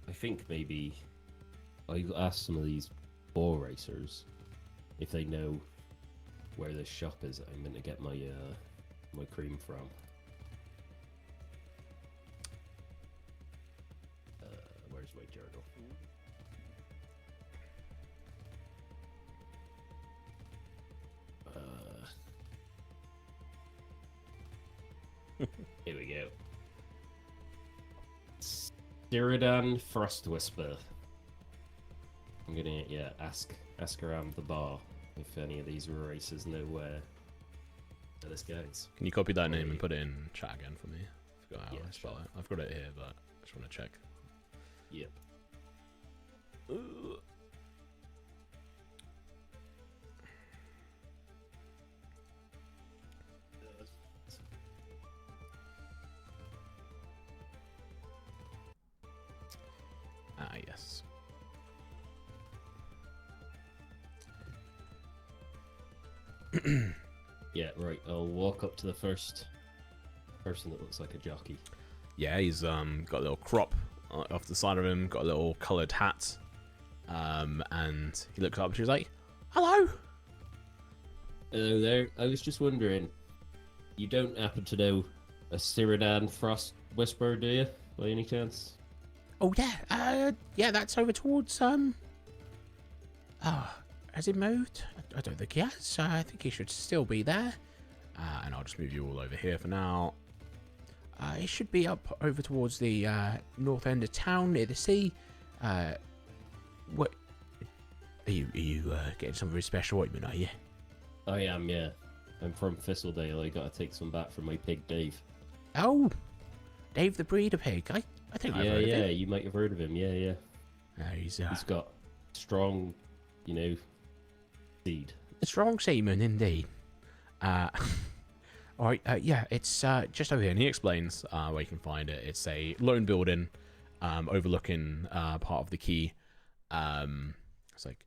I think maybe I've asked some of these boar racers if they know where this shop is that I'm going to get my my cream from. Where's my journal? Here we go. Cyrodian Frost Whisper. I'm gonna ask around the bar if any of these racers know where this guy's. Can you copy that name and put it in chat again for me? I forgot how Yeah, I spell it. I've got it here, but I just want to check. Yep. Ah, yes. Yeah, right. I'll walk up to the first person that looks like a jockey. Yeah, he's got a little crop off the side of him, got a little coloured hat, and he looks up and she's like, "Hello." Hello there. I was just wondering, you don't happen to know a Cyrodian Frost Whisperer, do you, by any chance? Oh yeah, yeah, that's over towards oh, has it moved? I don't think he has. I think he should still be there. And I'll just move you all over here for now. It should be up over towards the north end of town near the sea. What? Are you getting some very special ointment? Are you? I am, yeah. I'm from Thistledale. I gotta take some back from my pig, Dave. Oh, Dave the breeder pig. I think I've heard of him. You might have heard of him. Yeah. He's got strong, seed. strong seaman indeed. All right, yeah, it's just over here, and he explains where you can find it. It's a lone building overlooking part of the quay. It's like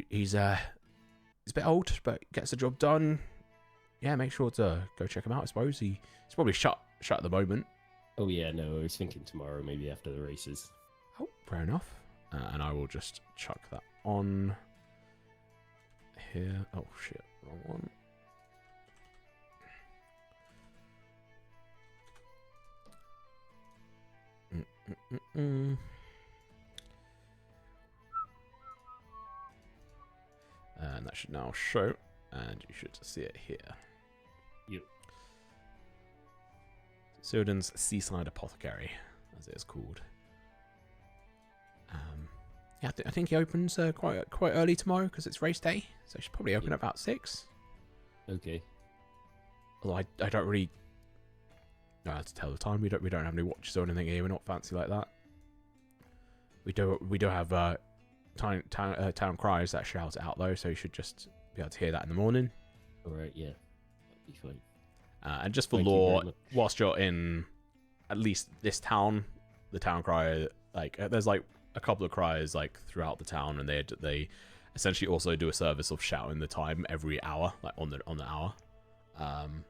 he's a bit old, but gets the job done. Yeah, make sure to go check him out. I suppose he's probably shut at the moment. Oh yeah, no, I was thinking tomorrow, maybe after the races. Oh, fair enough. And I will just chuck that on here. Oh shit, wrong one. And that should now show, and you should see it here. Yep. Sirden's Seaside Apothecary, as it is called. Yeah, I think he opens quite early tomorrow because it's race day, so it should probably open at about 6. Okay. Although I don't really know how to tell the time. We don't have any watches or anything here. We're not fancy like that. We do have town cries that shout it out though, so you should just be able to hear that in the morning. All right, yeah, that'd be fine. And just for Thank you lore, very much. whilst you're in at least this town, the town crier, there's like a couple of criers like throughout the town, and they essentially also do a service of shouting the time every hour, like on the hour.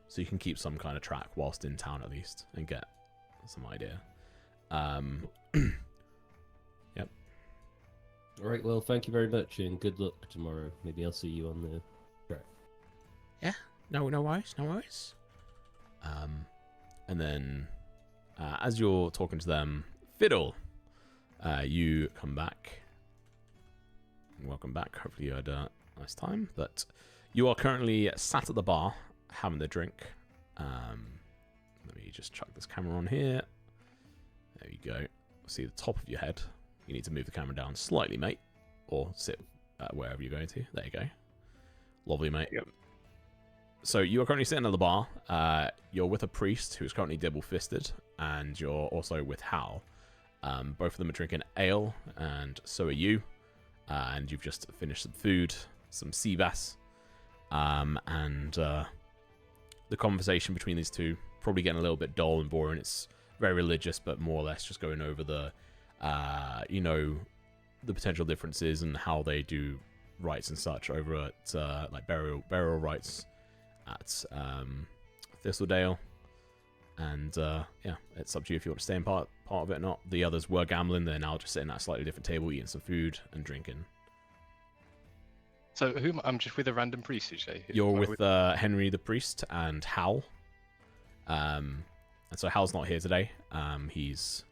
So you can keep some kind of track whilst in town at least, and get some idea. Yep. All right, well, thank you very much, and good luck tomorrow. Maybe I'll see you on the track. Yeah. No worries. And then as you're talking to them, Fiddle, you come back. Welcome back. Hopefully you had a nice time. But you are currently sat at the bar having the drink. Let me just chuck this camera on here. There you go. See the top of your head. You need to move the camera down slightly, mate, or sit wherever you're going to. There you go. Lovely, mate. Yep. So you are currently sitting at the bar. You're with a priest who's currently double-fisted, and you're also with Hal. Both of them are drinking ale, and so are you. And you've just finished some food, some sea bass, and the conversation between these two probably getting a little bit dull and boring. It's very religious, but more or less just going over the potential differences and how they do rites and such over at like burial rites at Thistledale. And yeah, it's up to you if you want to stay in part of it or not. The others were gambling. They're now just sitting at a slightly different table, eating some food and drinking. So I'm just with a random priest, you say? You're with Henry the priest and Hal. And so Hal's not here today. He's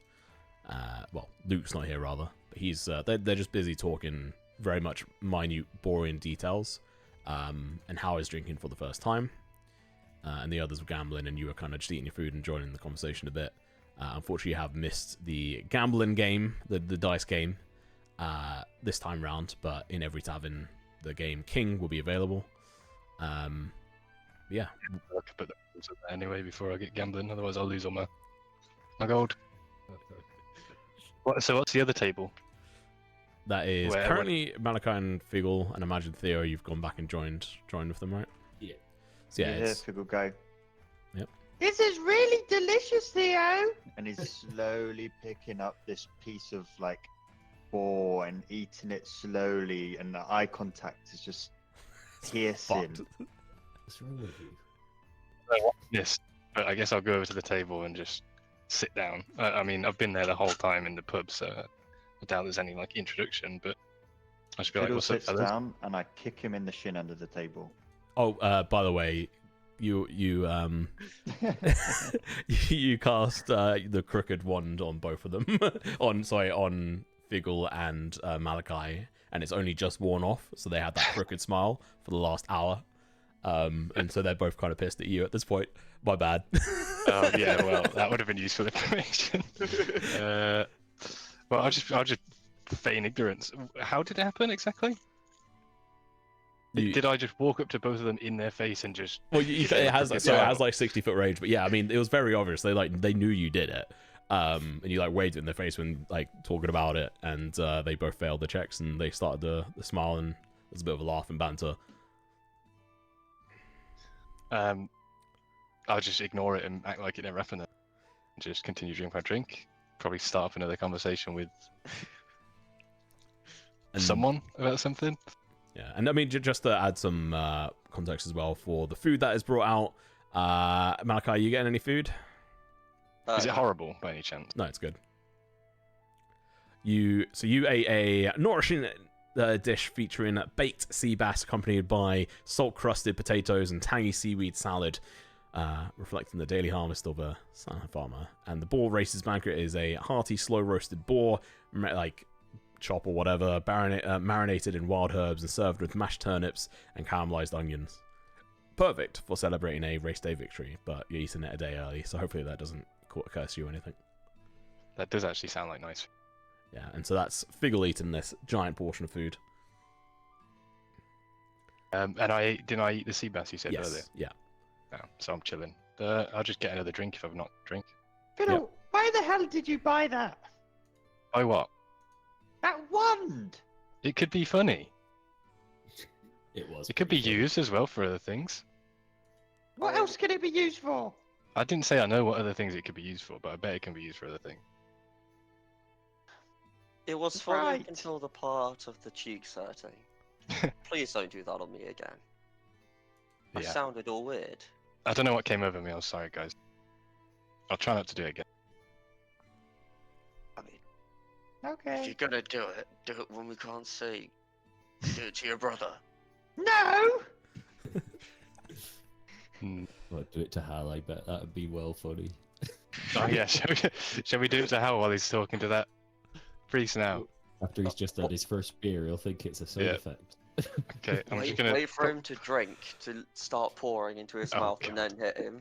Luke's not here rather. But he's they're just busy talking very much minute, boring details. And Hal is drinking for the first time. And the others were gambling, and you were kind of just eating your food and joining the conversation a bit. Unfortunately, you have missed the gambling game, the dice game, this time round. But in every tavern, the game King will be available. Yeah. I could put the rules up there anyway before I get gambling. Otherwise, I'll lose all my gold. So what's the other table? That is Where- currently Malachi and Figgle, and imagine Theo, you've gone back and joined with them, right? Yeah. So yeah, Here, it's Figgle, go. This is really delicious, Theo. And he's slowly picking up this piece of like boar and eating it slowly, and the eye contact is just piercing. fucked. What's wrong with you? Yes, but I guess I'll go over to the table and just sit down. I mean, I've been there the whole time in the pub, so I doubt there's any like introduction. But I should be like, Fiddle "What's up, sits fellas?" down, and I kick him in the shin under the table. Oh, by the way, you you cast the crooked wand on both of them. on Figgle and Malachi, and it's only just worn off, so they had that crooked smile for the last hour. And so they're both kind of pissed at you at this point. My bad. Oh yeah, well that would have been useful information. Well, I'll just feign ignorance. How did it happen exactly? Did I just walk up to both of them in their face and just? Well, it has like 60-foot range, but yeah, I mean, it was very obvious. They knew you did it, and you like waved it in their face when like talking about it, and they both failed the checks, and they started the smile, and there was a bit of a laugh and banter. I'll just ignore it and act like it never happened. And just continue drinking my drink. Probably start up another conversation with And, someone about something. Yeah, and I mean, just to add some context as well for the food that is brought out. Malachi, are you getting any food? Is it horrible by any chance? No, it's good. You ate a nourishing dish featuring baked sea bass accompanied by salt-crusted potatoes and tangy seaweed salad, reflecting the daily harvest of a farmer. And the boar races banquet is a hearty, slow-roasted boar, like chop or whatever, marinated in wild herbs and served with mashed turnips and caramelized onions. Perfect for celebrating a race day victory, but you're eating it a day early, so hopefully that doesn't curse you or anything. That does actually sound like nice. Yeah, and so that's Figgle eating this giant portion of food. And didn't I eat the sea bass you said earlier? Yeah. No, so I'm chilling. I'll just get another drink if I've not drink. Fiddle, why the hell did you buy that? Oh what? That wand! It could be funny. It was. It could be pretty used as well for other things. What else could it be used for? I didn't say I know what other things it could be used for, but I bet it can be used for other things. It was funny Right. until the part of the cheek hurting. Please don't do that on me again. That Yeah. sounded all weird. I don't know what came over me. I'm sorry, guys. I'll try not to do it again. I mean, if Okay. you're gonna do it when we can't see. Do it to your brother. No! Hmm. Well, do it to Hal. I bet that'd be well funny. Oh yeah, shall we do it to Hal while he's talking to that priest now? After he's just had his first beer, he'll think it's a sound Yeah. effect. Okay, I'm just gonna. Wait for him to drink, to start pouring into his Oh, mouth and then hit him.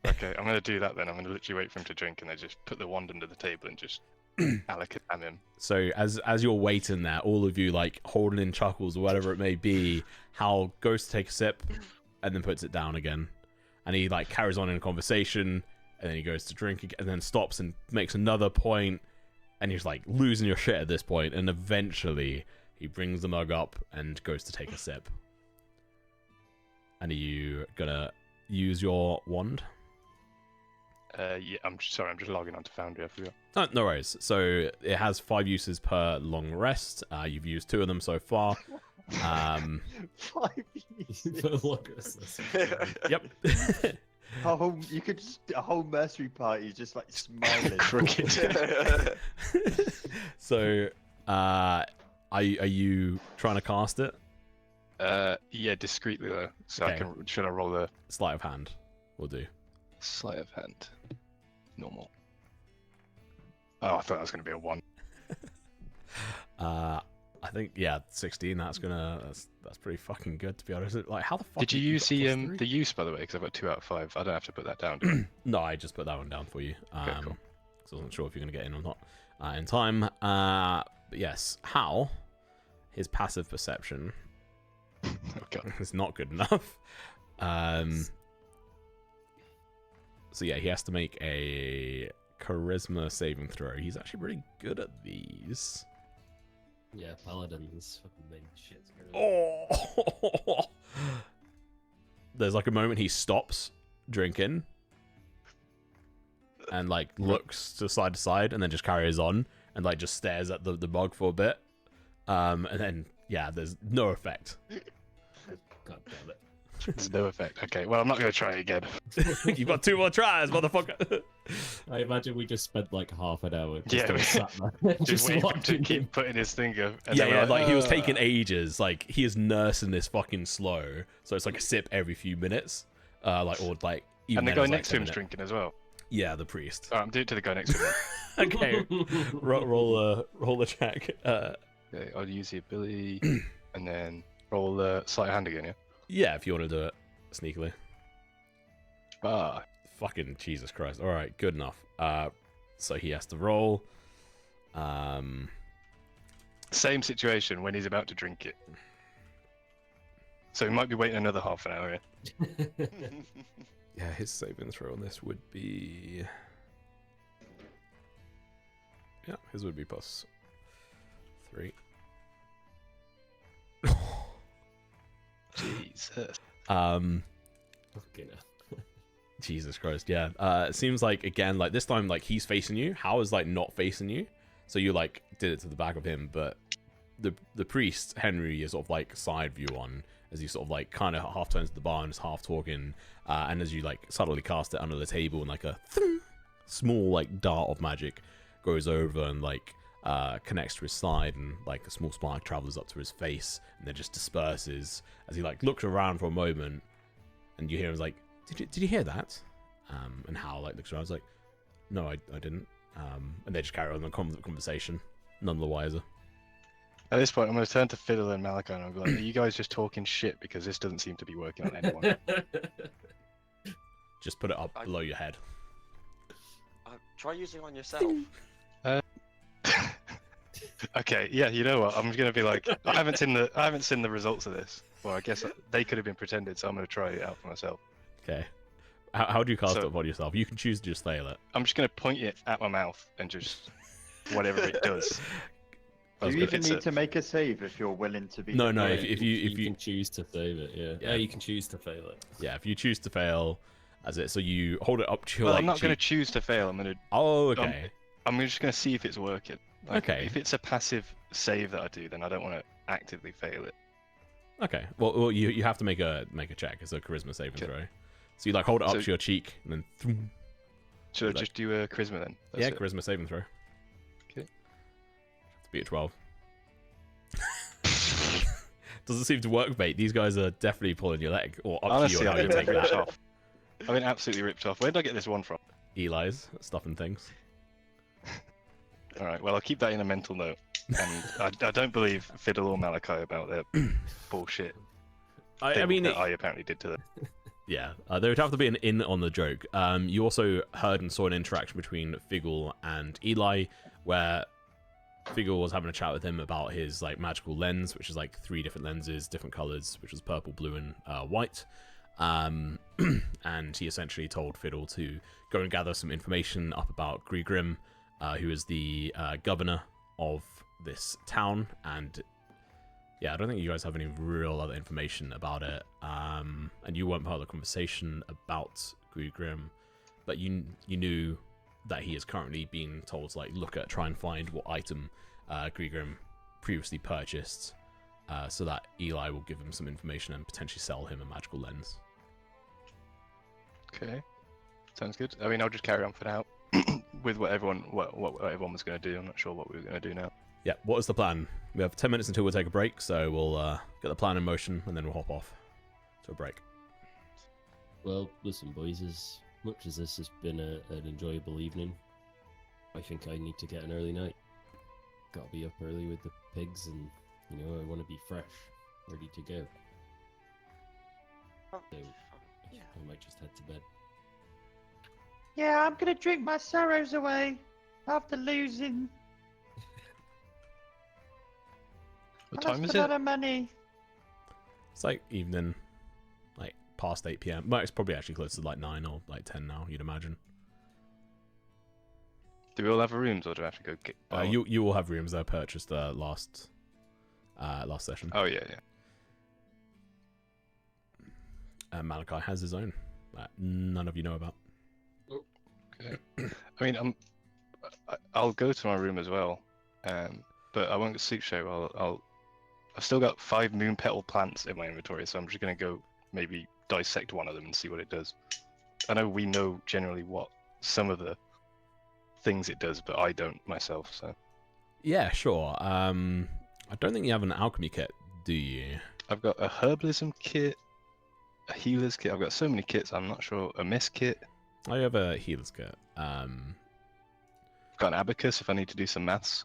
Okay, I'm gonna do that then. I'm gonna literally wait for him to drink and then just put the wand under the table and just alakazam him. So as you're waiting there, all of you like holding in chuckles or whatever it may be, Hal goes to take a sip and then puts it down again. And he like carries on in a conversation and then he goes to drink again and then stops and makes another point and he's like losing your shit at this point, and eventually he brings the mug up and goes to take a sip. And are you gonna use your wand? Yeah, I'm sorry. I'm just logging onto Foundry. I forgot. Oh, no worries. So it has 5 uses per long rest. You've used 2 of them so far. 5 Look, Yep. You could just a whole mercenary party just like smiling. Crooked. So, are you trying to cast it? Yeah, discreetly though. So Okay. should I roll the Sleight of hand will do. sleight of hand? Normal. Oh, I thought that was gonna be a 1. I think 16. That's pretty fucking good, to be honest. Like, how the fuck Did you use get the +3? the use by the way? Because I've got 2 out of 5. I don't have to put that down. Do I? No, I just put that one down for you. Okay, cool. So I wasn't sure if you're gonna get in or not in time. But yes, Hal, his passive perception Oh god. is not good enough. So yeah, he has to make a charisma saving throw. He's actually pretty good at these. Yeah, paladins fucking made shit. Oh! There's like a moment he stops drinking and like looks to side, and then just carries on and like just stares at the mug for a bit. And then yeah, there's no effect. God damn it. There's no effect. Okay, well, I'm not going to try it again. You've got 2 more tries, motherfucker. I imagine we just spent like half an hour Yeah, just sat there, Just waiting for him to watching him. keep putting his finger. And Yeah, then yeah, we're like he was taking ages. Like he is nursing this fucking slow, so it's like a sip every few minutes. Like or like even. And the then guy it's, like, next to 10 him's minutes. drinking as well. Yeah, the priest. Alright, I'm doing it to the guy next to him. Okay, roll a check. Okay, I'll use the ability and then roll the sleight of hand again, yeah? Yeah, if you want to do it sneakily. Ah, Fucking Jesus Christ. All right, good enough. So he has to roll. same situation when he's about to drink it. So he might be waiting another half an hour, yeah? Yeah, his saving throw on this would be. Yeah, his would be +3. Jesus. Fucking hell. Jesus Christ, yeah. It seems like again, like this time, like he's facing you. How is like not facing you? So you like did it to the back of him, but the priest Henry is sort of like side view on as he sort of like kind of half turns to the bar and is half talking, and as you like subtly cast it under the table and like a small like dart of magic goes over and like connects to his side, and like a small spark travels up to his face and then just disperses as he like looks around for a moment, and you hear him like, did you hear that? And Hal like looks around, he's like, no, I didn't. And they just carry on the conversation, none the wiser. At this point, I'm going to turn to Fiddle and Malachi and I'll be like, are you guys just talking shit because this doesn't seem to be working on anyone? Just put it up below your head. Try using it on yourself. Okay, yeah, you know what? I'm going to be like, I haven't seen the results of this. Well, I guess they could have been pretended, so I'm going to try it out for myself. Okay. How do you cast So- it upon yourself? You can choose to just fail it. I'm just going to point it at my mouth and just whatever it does. I was Do you gonna- even need to make a save if you're willing to be? No, no. afraid? If you you can choose to save it, yeah. Yeah. Yeah, you can choose to fail it. yeah, if you choose to fail, as it, so you hold it up to your Well, like. I'm not going to cheek. choose to fail. Oh, okay. I'm just going to see if it's working. Like, Okay. If it's a passive save that I do, then I don't want to actively fail it. Okay. Well, you have to make a check. It's a charisma saving Okay. throw. So you like hold it up So- to your cheek and then. Throom. Should I Like- just do a charisma then? That's Yeah, it. charisma saving throw. Okay. To be a 12. Doesn't seem to work, mate. These guys are definitely pulling your leg, or up Honestly, to you. I've How you been take ripped that. off. I've been absolutely ripped off. Where did I get this one from? Eli's stuff and things. All right, well, I'll keep that in a mental note. And I don't believe Fiddle or Malachi about their bullshit I thing mean, that I apparently did to them. yeah, there would have to be an in on the joke. You also heard and saw an interaction between Figgle and Eli, where Figgle was having a chat with him about his like magical lens, which is like 3 different lenses, different colors, which was purple, blue, and white. And he essentially told Fiddle to go and gather some information up about Grigrim, who is the governor of this town. And yeah, I don't think you guys have any real other information about it. And you weren't part of the conversation about Grigrim, but you knew that he is currently being told to like look at, try and find what item Grigrim previously purchased, so that Eli will give him some information and potentially sell him a magical lens. Okay, sounds good. I mean, I'll just carry on for now with what everyone was going to do. I'm not sure what we were going to do now. Yeah, what is the plan? We have 10 minutes until we'll take a break, so we'll get the plan in motion and then we'll hop off to a break. Well, listen, boys, as much as this has been an enjoyable evening, I think I need to get an early night. Gotta be up early with the pigs, and, you know, I want to be fresh, ready to go. So, I might just head to bed. Yeah, I'm gonna drink my sorrows away after losing. What I time lost is a lot it? of money. It's like evening, like past 8 p.m. Well, it's probably actually close to like 9 or like 10 now, you'd imagine. Do we all have rooms, or do I have to go get? You all have rooms that I purchased last session. Oh yeah, yeah. Malachi has his own that none of you know about. Okay. I mean, I'll go to my room as well, but I won't sleep show. I've still got 5 moon petal plants in my inventory, so I'm just gonna go maybe dissect one of them and see what it does. I know we know generally what some of the things it does, but I don't myself. So Yeah, sure. I don't think you have an alchemy kit, do you? I've got a herbalism kit, a healer's kit. I've got so many kits. I'm not sure. A mist kit. I have a healer's kit. I've got an abacus if I need to do some maths.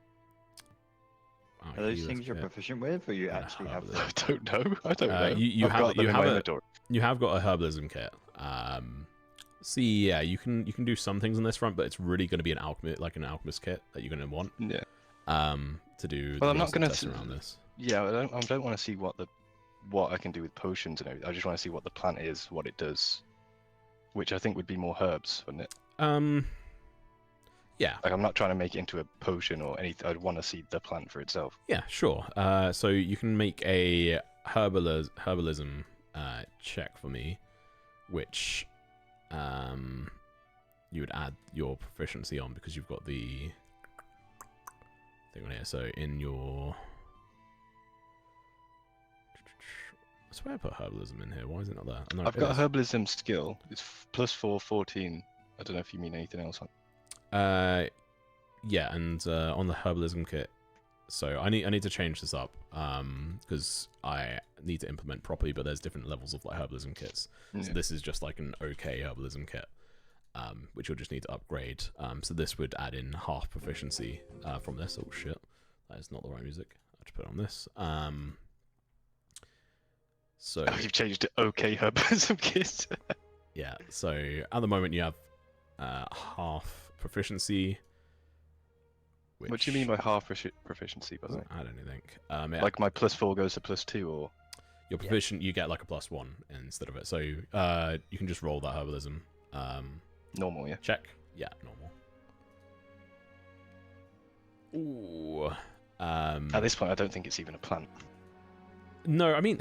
Oh, Are those healer's things you're kit. proficient with, or you Yeah, actually have herbalism. them? I don't know. I don't know. You I've have got them in my inventory. you have got a herbalism kit. See, yeah, you can do some things on this front, but it's really going to be an alchemist kit that you're going to want. Yeah. To do. Well, the I'm not rest gonna test s- around this. Yeah, I don't want to see what I can do with potions and everything. I just want to see what the plant is, what it does, which I think would be more herbs, wouldn't it? Yeah. Like I'm not trying to make it into a potion or anything. I'd want to see the plant for itself. Yeah, sure. So you can make a herbalism check for me, which you would add your proficiency on because you've got the thing on here. So in your, I swear I put herbalism in here. Why is it not there? Oh, no, I've it got is. a herbalism skill. It's +4, 14. I don't know if you mean anything else. Yeah, and on the herbalism kit, so I need to change this up because I need to implement properly. But there's different levels of like herbalism kits. Yeah. So this is just like an okay herbalism kit, which you'll just need to upgrade. So this would add in half proficiency from this. Oh shit, that is not the right music. I have to put it on this. So Oh, you've changed to okay herbalism kit. yeah, so at the moment you have half proficiency. What do you mean by half proficiency, by the way? I don't think. Like my +4 goes to +2, or You're proficient, you get like a +1 instead of it. So you can just roll that herbalism. normal? Yeah. Check. Yeah, normal. Ooh. At this point, I don't think it's even a plant. No, I mean,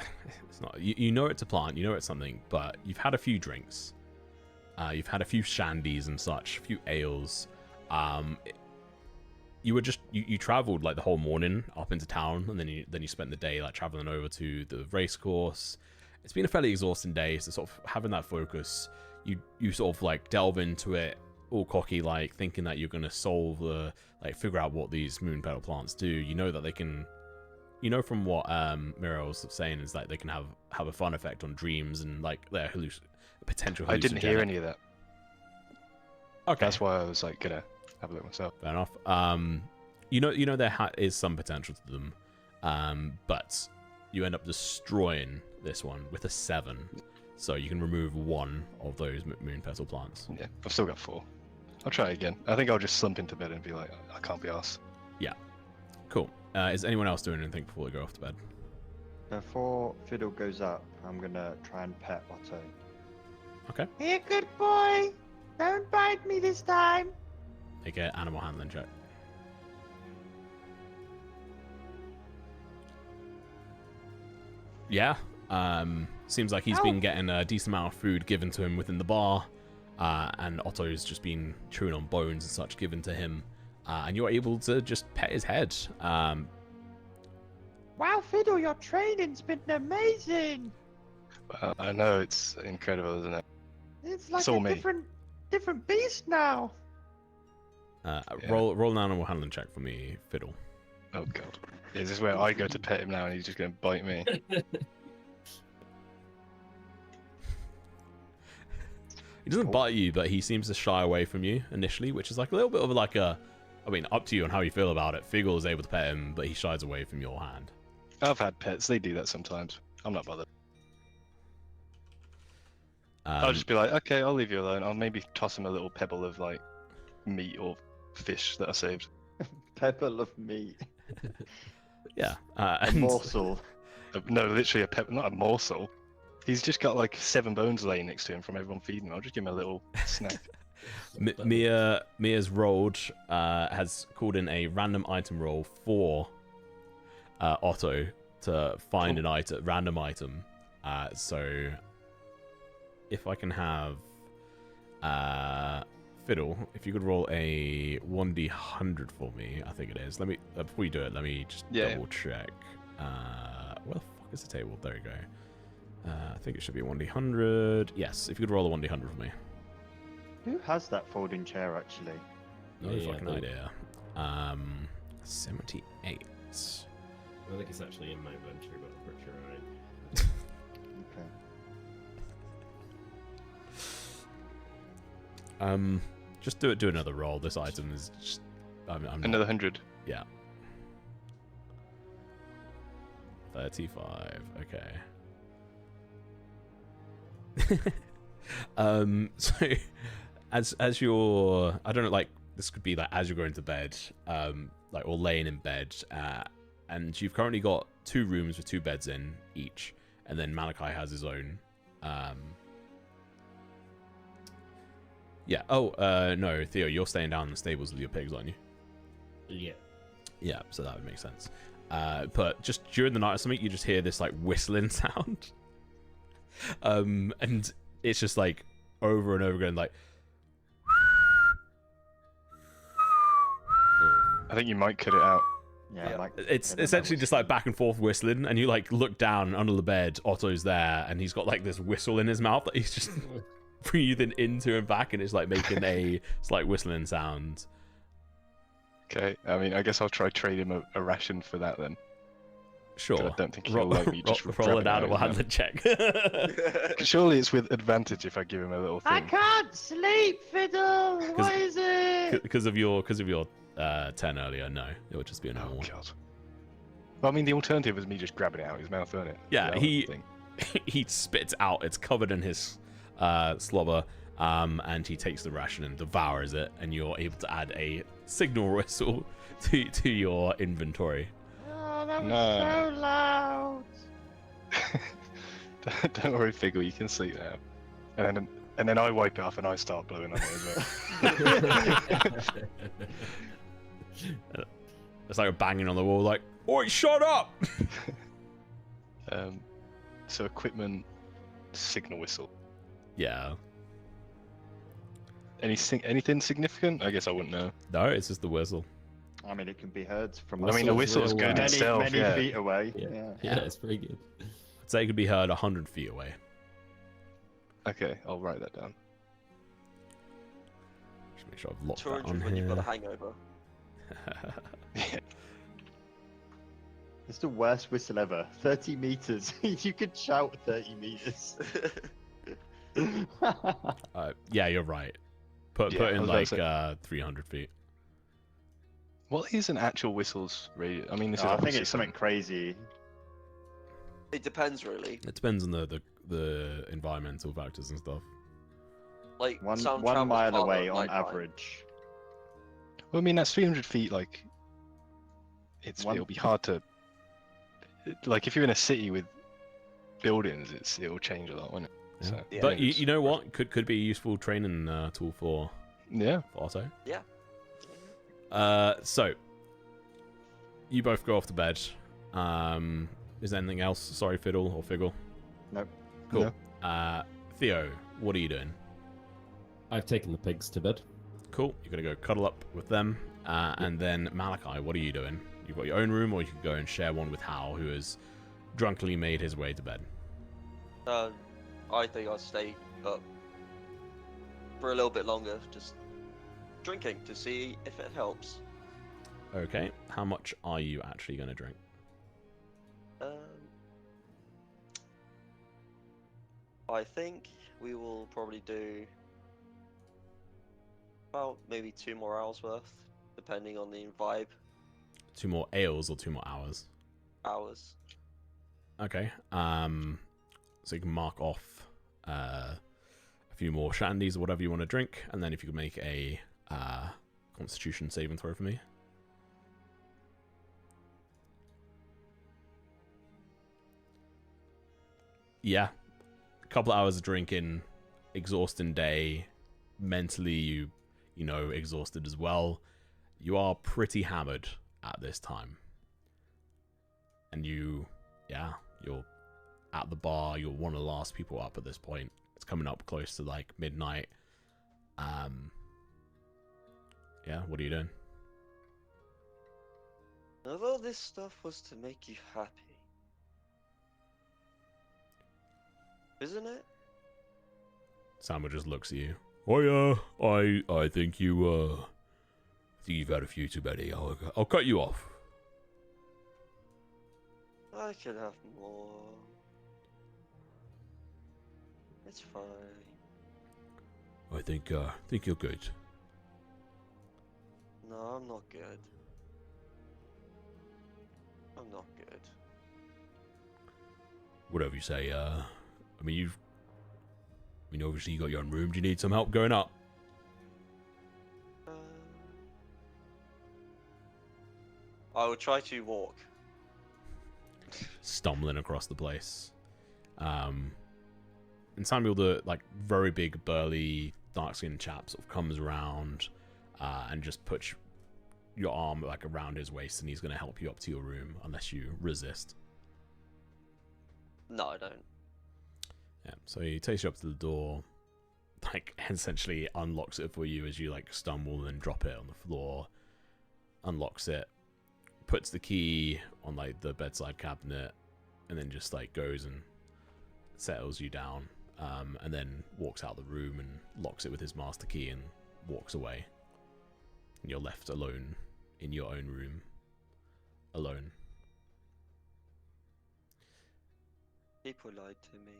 it's not. You know it's a plant, you know it's something, but you've had a few drinks. You've had a few shandies and such, a few ales. You were just you traveled like the whole morning up into town, and then you spent the day like traveling over to the race course. It's been a fairly exhausting day, so sort of having that focus, you sort of like delve into it all cocky, like thinking that you're gonna solve the figure out what these moon petal plants do. You know that they can, you know from what Mira was saying is that they can have a fun effect on dreams and like their potential. I didn't hear hallucinogenic- any of that. Okay, That's why I was like gonna have a look myself. fair enough. You know there is some potential to them, but you end up destroying this one with a 7, so you can remove 1 of those moon petal plants. Yeah, I've still got 4. I'll try again. I think I'll just slump into bed and be like, I can't be arsed. Cool. Is anyone else doing anything before they go off to bed? Before Fiddle goes up, I'm gonna try and pet Otto. Here, good boy. Don't bite me this time. Make an animal handling check. Yeah. Seems like he's been getting a decent amount of food given to him within the bar, and Otto's just been chewing on bones and such given to him, and you're able to just pet his head. Wow, Fiddle, your training's been amazing. Well, I know it's incredible, isn't it? It's like It's all a me. different beast now. Yeah. Roll an animal handling check for me, Fiddle. Oh god. Is this where I go to pet him now and he's just gonna bite me? He doesn't bite you, but he seems to shy away from you initially, which is like a little bit of like a, I mean, up to you on how you feel about it. Figgle is able to pet him, but he shies away from your hand. I've had pets, they do that sometimes. I'm not bothered. I'll just be like, okay, I'll leave you alone. I'll maybe toss him a little pebble of like meat or fish that I saved. Pebble of meat. yeah. A And morsel. No, literally a pebble, not a morsel. He's just got like 7 bones laying next to him from everyone feeding him. I'll just give him a little snack. Mia's rolled, has called in a random item roll for Otto to find an item, random item. So if I can have Fiddle, if you could roll a 1d100 for me, I think it is. Let me before you do it, let me just double check. Where the fuck is the table? There you go. I think it should be a 1d100. Yes, if you could roll a 1d100 for me. Who has that folding chair actually? No Yeah, fucking I idea. 78. I think it's actually in my inventory, but I'm pretty sure I Okay. Just do another roll. This item is just. I'm Another 100. Yeah. 35. Okay. So as you're, I don't know, like this could be like as you're going to bed, like or laying in bed, and you've currently got 2 rooms with 2 beds in each, and then Malachi has his own. Yeah. Oh, no, Theo, you're staying down in the stables with your pigs, aren't you? Yeah. Yeah, so that would make sense. But just during the night or something, you just hear this like whistling sound. And it's just like over and over again, like. I think you might cut it out. Yeah, like It's essentially just like back and forth whistling, and you like look down under the bed. Otto's there, and he's got like this whistle in his mouth that he's just breathing into and back, and it's like making a slight whistling sound. Okay, I mean, I guess I'll try trade him a ration for that then. Sure. I don't think he'll let me just roll it out, and we'll have handle the check. Surely it's with advantage if I give him a little thing. I can't sleep, Fiddle. What is it? Because of your 10 earlier, no, it would just be a normal Oh one. god. Well, I mean, the alternative is me just grabbing it out of his mouth, isn't it? Yeah, That he thing. he spits out. It's covered in his slobber, and he takes the ration and devours it, and you're able to add a signal whistle to your inventory. Oh, that was No. so loud. Don't worry, Figgle, you can sleep now. And then I wipe it off and I start blowing on it as well. It's like a banging on the wall, like, "Oi, shut up!" So equipment, signal whistle. Yeah. Anything significant? I guess I wouldn't know. No, it's just the whistle. I mean, it can be heard from I mean, a Whistle's whistle's real good loud. itself. many Yeah. feet away. Yeah. Yeah. Yeah, it's pretty good. I'd say it could be heard 100 feet away. Okay, I'll write that down. Just make sure I've locked that 200 on when you've got a here. hangover. It's the worst whistle ever. 30 meters. You could shout 30 meters. Yeah, you're right. Put Yeah, I in was like about 300 feet. What is an actual whistle's radius? I mean, this No, is I think obviously it's something crazy. It depends, really. It depends on the environmental factors and stuff. Like One sound 1 travels mile farther away at on nighttime. average. Well, I mean, that's 300 feet. Like, One- it'll be hard to. Like, if you're in a city with buildings, it'll change a lot, won't it? Yeah. So, Yeah. But you know what? Could be a useful training tool for yeah. Otto. Yeah. So you both go off to bed. Is there anything else? Sorry, Fiddle or Figgle? Nope. Cool. Theo, what are you doing? I've taken the pigs to bed. Cool. You're gonna go cuddle up with them, and then Malachi, what are you doing? You've got your own room, or you can go and share one with Hal, who has drunkenly made his way to bed. I think I'll stay up for a little bit longer, just drinking to see if it helps. Okay. How much are you actually gonna drink? I think we will probably do about maybe 2 more hours worth, depending on the vibe. 2 more ales or 2 more hours? Hours. Okay. So you can mark off a few more shandies or whatever you want to drink, and then if you could make a Constitution saving throw for me. Yeah. couple of hours of drinking, exhausting day, mentally you know exhausted as well. You are pretty hammered at this time, and you're at the bar. You're one of the last people up at this point. It's coming up close to like midnight. Yeah, what are you doing? Although this stuff was to make you happy, isn't it? Samuel just looks at you. Oh yeah, I think you've had a few too many. I'll cut you off. I can have more. It's fine. I think you're good. No, I'm not good. I'm not good. Whatever you say. Obviously you got your own room. Do you need some help going up? I will try to walk. Stumbling across the place. And Samuel, the like very big, burly, dark-skinned chap, sort of comes around and just puts your arm like around his waist, and he's going to help you up to your room unless you resist. No, I don't. Yeah, so he takes you up to the door, like essentially unlocks it for you as you like stumble and drop it on the floor, unlocks it, puts the key on like the bedside cabinet, and then just like goes and settles you down, and then walks out the room and locks it with his master key and walks away. And you're left alone in your own room, alone. People lied to me.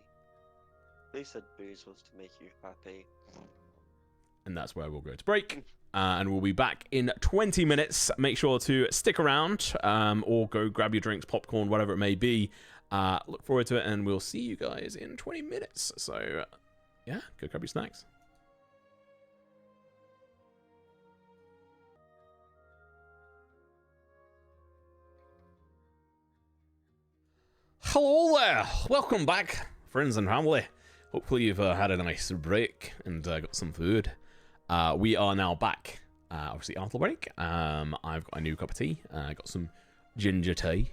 They said booze was to make you happy. And that's where we'll go to break. And we'll be back in 20 minutes. Make sure to stick around, or go grab your drinks, popcorn, whatever it may be. Look forward to it, and we'll see you guys in 20 minutes. So, yeah, go grab your snacks. Hello there! Welcome back, friends and family. Hopefully you've had a nice break and got some food. We are now back, obviously after the break. I've got a new cup of tea. I got some ginger tea.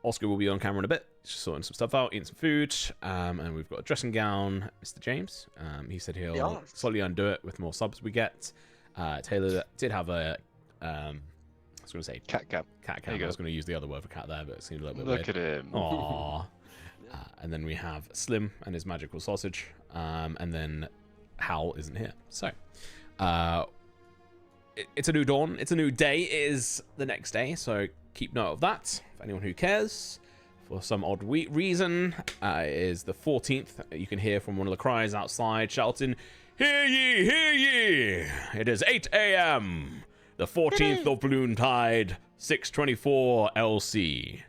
Oscar will be on camera in a bit, just sorting some stuff out, eating some food. And we've got a dressing gown, Mr. James. He said he'll slowly undo it with more subs we get. Taylor did have a... I was going to say Cat cam. Cat cam. I was going to use the other word for cat there, but it seemed a little bit Look weird. at him. Aww. And then we have Slim and his magical sausage. And then Hal isn't here. So, it's a new dawn. It's a new day. It is the next day. So keep note of that. For anyone who cares. For some odd reason, it is the 14th. You can hear from one of the cries outside shouting, "Hear ye, hear ye! It is 8 a.m. The 14th of Balloon-Tide, 624 LC.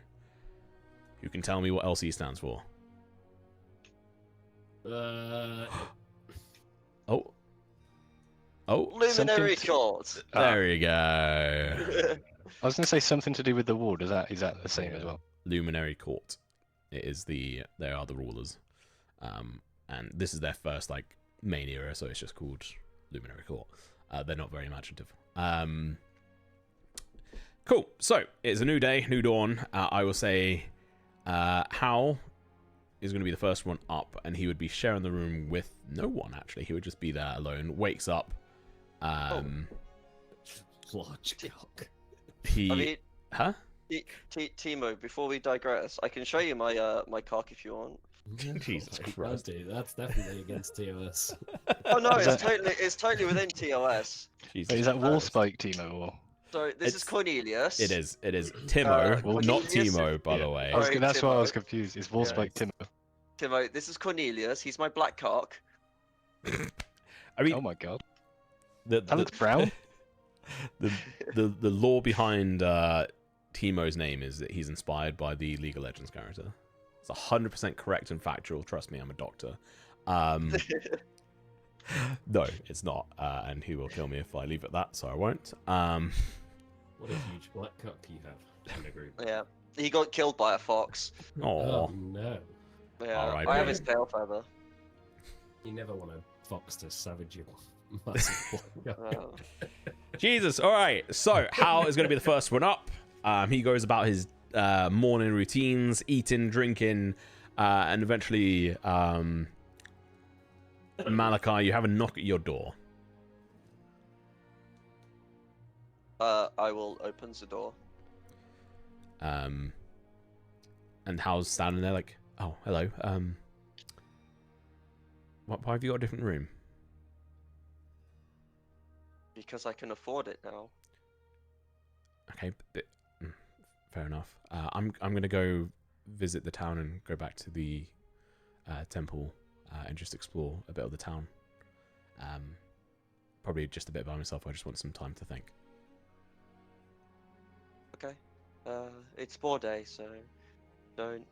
You can tell me what LC stands for. Oh. Luminary Court. There you go. I was going to say something to do with the ward. Is that the same as well? Luminary Court. They are the rulers. And this is their first like main era, so it's just called Luminary Court. They're not very imaginative. Cool. So it's a new day, new dawn. I will say, Hal is going to be the first one up, and he would be sharing the room with no one. Actually, he would just be there alone. Wakes up. Large cock. Timo, before we digress, I can show you my my cock if you want. Jesus Christ. That's definitely against TOS. Oh no, it's totally within TOS. Jesus. Wait, is that wall spike, Timo? Or... So this is Cornelius. It is Timo, not Timo, by the way. That's why I was confused. It's wall spike Timo. Timo, this is Cornelius. He's my black cock. I mean, oh my god, that looks brown. the lore behind Timo's name is that he's inspired by the League of Legends character. It's 100% correct and factual. Trust me, I'm a doctor. No, it's not, and he will kill me if I leave it at that, so I won't. What a huge black cock you have in the group. Yeah, he got killed by a fox. Oh no. Yeah, R.I.P.. I have his tail feather. You never want a fox to savage you. Massive Jesus. All right. So Hal is going to be the first one up. He goes about his morning routines, eating, drinking, and eventually, Malachi, you have a knock at your door. I will open the door. And Hal's standing there like, oh, hello. Why have you got a different room? Because I can afford it now. Okay, fair enough. I'm gonna go visit the town and go back to the temple and just explore a bit of the town. Probably just a bit by myself. I just want some time to think. Okay. It's Boar Day, so don't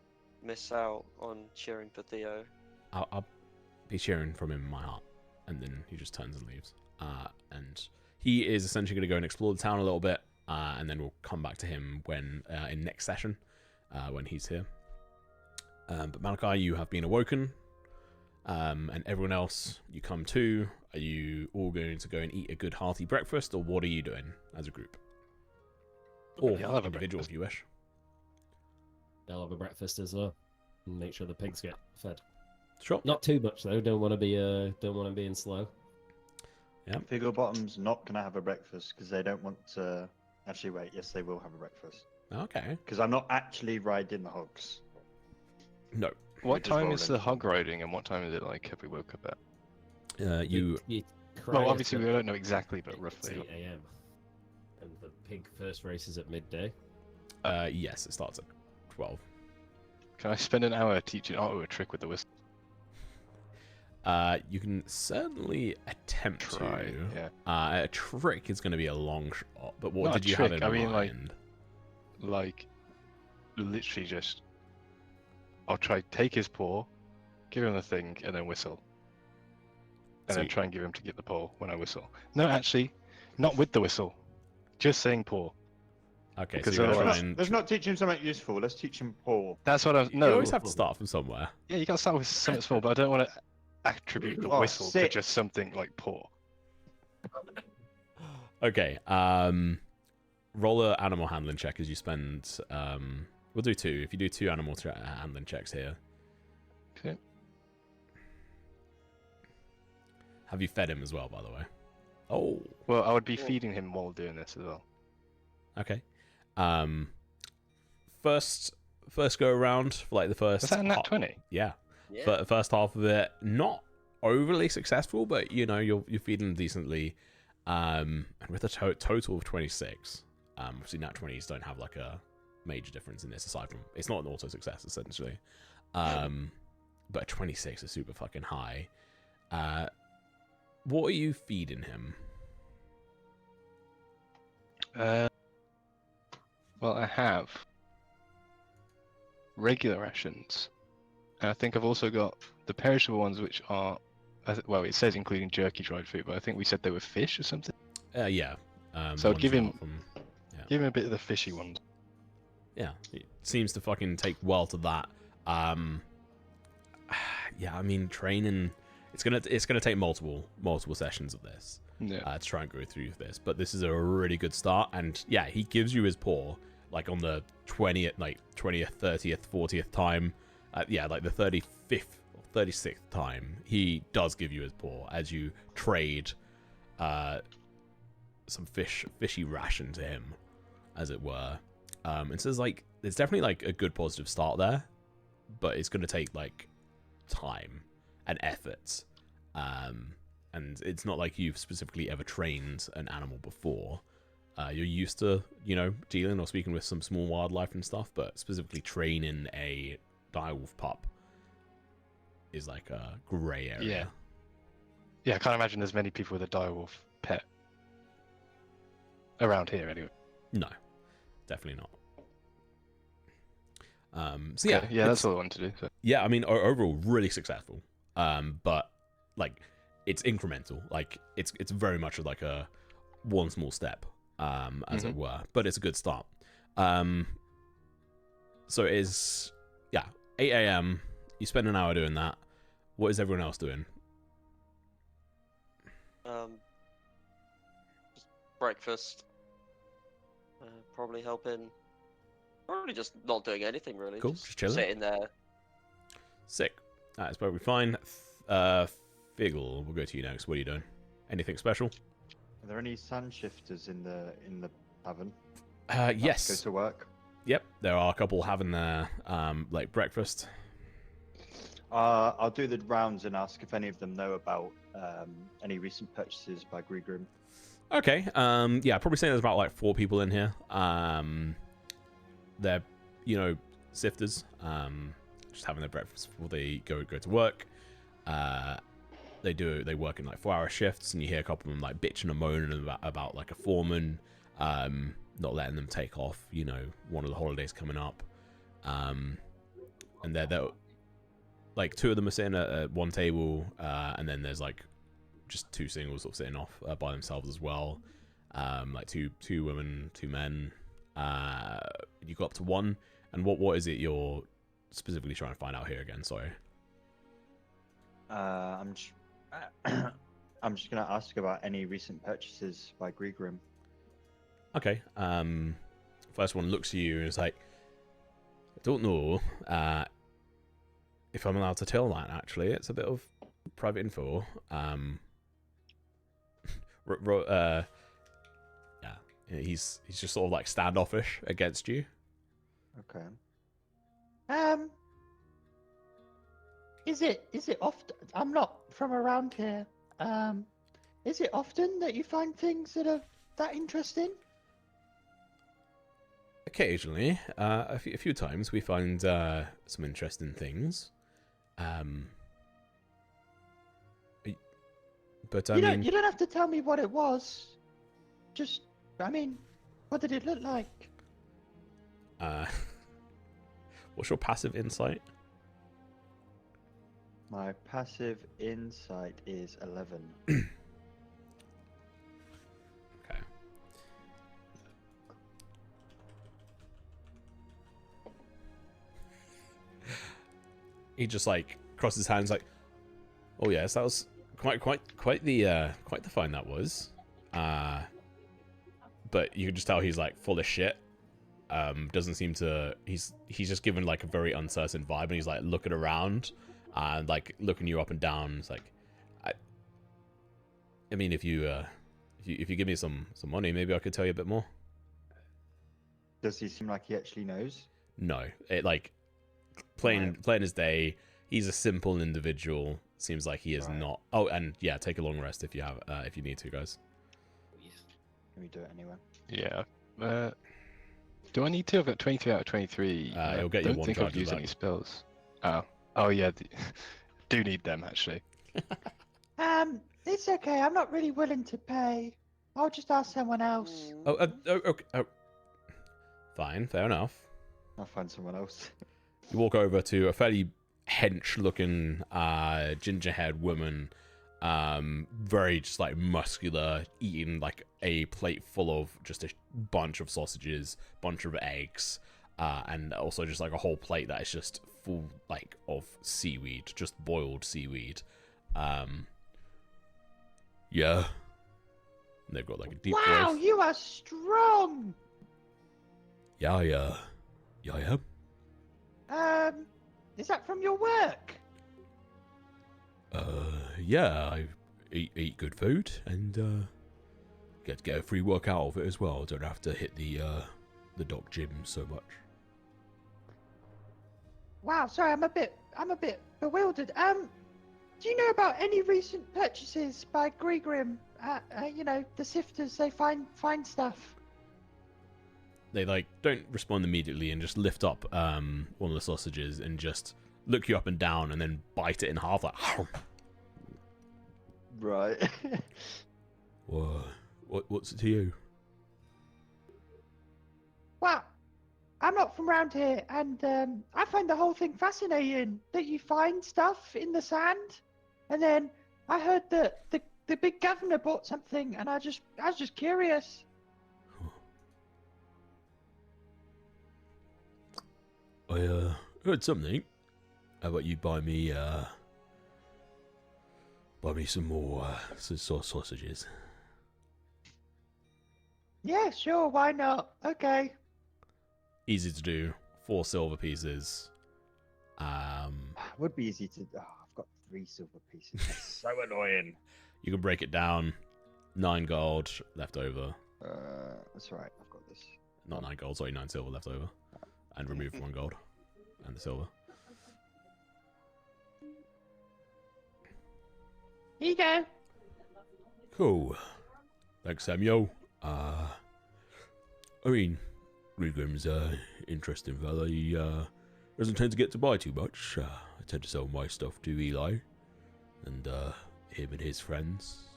miss out on cheering for Theo. I'll be cheering from him in my heart. And then he just turns and leaves. And he is essentially going to go and explore the town a little bit. And then we'll come back to him when in next session when he's here. But Malachi, you have been awoken. And everyone else, you come to. Are you all going to go and eat a good hearty breakfast, or what are you doing as a group? Or Yeah, I'll have a individual breakfast. if you wish. I'll have a breakfast as well. And make sure the pigs get fed. Sure. Not too much though. Don't want to be in slow. Yeah. Figglebottom's not going to have a breakfast because they don't want to. Actually, wait. Yes, they will have a breakfast Okay. because I'm not actually riding the hogs. No. What Which is time is the rolling. hog riding, and what time is it like have we woke up at? You Well, obviously we don't know exactly, but 8 roughly. a.m. And the pig first race is at midday. yes, it starts at 12. Can I spend an hour teaching Otto a trick with the whistle? You can certainly attempt Try, to. yeah. A trick is going to be a long shot, but what Not a did you have trick, in I mean, mind? Like, literally just. I'll try take his paw, give him the thing, and then whistle. And So then you- try and give him to get the paw when I whistle. No, actually, not with the whistle. Just saying paw. Okay, because so you're going to otherwise- try and... Let's not teach him something useful. Let's teach him paw. That's what I was. You No, always have to start from somewhere. yeah, you gotta start with something small, but I don't want to attribute the Oh, whistle to sit. just something like paw. Okay, roll a animal handling check as you spend... we'll do 2. If you do 2 animal handling checks here. Okay. Have you fed him as well, by the way? Oh, Well, I would be feeding him while doing this as well. okay. First go around for like the first... Was that a nat 20? Yeah. Yeah. First half of it, not overly successful, but you know you're feeding decently. And with a total of 26, obviously nat 20s don't have like a major difference in this aside from it's not an auto success essentially. But 26 is super fucking high. What are you feeding him? Well, I have regular rations, and I think I've also got the perishable ones, which are, well, it says including jerky dried food, but I think we said they were fish or something. Yeah. So I'd ones give you him- got from- Give him a bit of the fishy ones. Yeah, it seems to fucking take well to that. Yeah, I mean training. It's gonna take multiple sessions of this. Yeah. To try and go through this, but this is a really good start. And yeah, he gives you his paw like on the 20th, 30th, 40th time. Yeah, like the 35th or 36th time, he does give you his paw as you trade some fishy ration to him, as it were. And so there's definitely like a good positive start there, but it's going to take like time and effort. And it's not like you've specifically ever trained an animal before. You're used to, dealing or speaking with some small wildlife and stuff, but specifically training a direwolf pup is like a grey area. Yeah, I can't imagine there's many people with a direwolf pet around here anyway. No, definitely not. So Okay, yeah, that's all I wanted to do. So. yeah, I mean, overall, really successful. But like, it's incremental. Like, it's very much like a one small step, as it were. But it's a good start. So it is, 8 a.m. you spend an hour doing that. What is everyone else doing? Just breakfast. Probably helping. Probably just not doing anything really. Cool, just chilling. Sitting there. Sick. That's probably fine. Figgle, we'll go to you next. What are you doing? Anything special? Are there any sand shifters in the tavern? Yes. Go to work. Yep, there are a couple having their like breakfast. I'll do the rounds and ask if any of them know about any recent purchases by Grigrim. Okay. Yeah, probably saying there's about like 4 people in here. They're, you know, sifters. Just having their breakfast before they go to work. They work in like 4-hour shifts, and you hear a couple of them like bitching and moaning about like a foreman not letting them take off. You know, one of the holidays coming up. And they're like 2 of them are sitting at one table, and then there's like just 2 singles sort of sitting off by themselves as well. Like two women, 2 men. You go up to 1, and what is it you're specifically trying to find out here again? Sorry. I'm just gonna ask about any recent purchases by Grigrim. Okay. First one looks at you and is like, I don't know if I'm allowed to tell that. Actually, it's a bit of private info. Yeah, he's just sort of like standoffish against you. Okay. Is it often? I'm not from around here. Is it often that you find things that are that interesting? Occasionally, a few times we find some interesting things. But I mean, you don't have to tell me what it was. Just, I mean, what did it look like? what's your passive insight? My passive insight is 11. Okay. He just like crosses his hands like, oh yes, that was quite the find that was. But you can just tell he's like full of shit. Doesn't seem to. He's just given like a very uncertain vibe, and he's like looking around and like looking you up and down. It's like, I mean, if you give me some money, maybe I could tell you a bit more. Does he seem like he actually knows? No, it like plain as day. He's a simple individual. Seems like he is not. Oh, and yeah, take a long rest if you have if you need to, guys. Can we do it anyway? Yeah. Do I need to? I've got 23 out of 23. It'll get you don't one think I've charge used back. any spells. Oh yeah. Do need them actually. It's okay. I'm not really willing to pay. I'll just ask someone else. Okay. Oh. Fine, fair enough. I'll find someone else. You walk over to a fairly hench-looking ginger-haired woman, very just like muscular, eating like a plate full of just a bunch of sausages, bunch of eggs, and also just like a whole plate that is just full like of seaweed, just boiled seaweed. Yeah. And they've got like a deep Wow, voice. you are strong. Yeah. Is that from your work? Yeah, I eat good food and get a free workout of it as well. Don't have to hit the dock gym so much. Wow, sorry, I'm a bit bewildered. Do you know about any recent purchases by Grigrim? You know, the sifters, they find stuff. They like don't respond immediately and just lift up one of the sausages and just look you up and down and then bite it in half like. Right. What's it to you? Well, I'm not from around here, and I find the whole thing fascinating. That you find stuff in the sand, and then I heard that the big governor bought something, and I was just curious. I heard something. How about you buy me some more sausages? Yeah, sure, why not? Okay. Easy to do. 4 silver pieces. Would be easy to. Oh, I've got 3 silver pieces. That's so annoying. You can break it down. 9 gold left over. That's all right. I've got this. Not 9 gold, sorry, 9 silver left over. And remove 1 gold. And the silver. Here you go. Cool. Thanks, Samuel. I mean, Grigrim's interesting fella. He doesn't tend to get to buy too much. I tend to sell my stuff to Eli and him and his friends.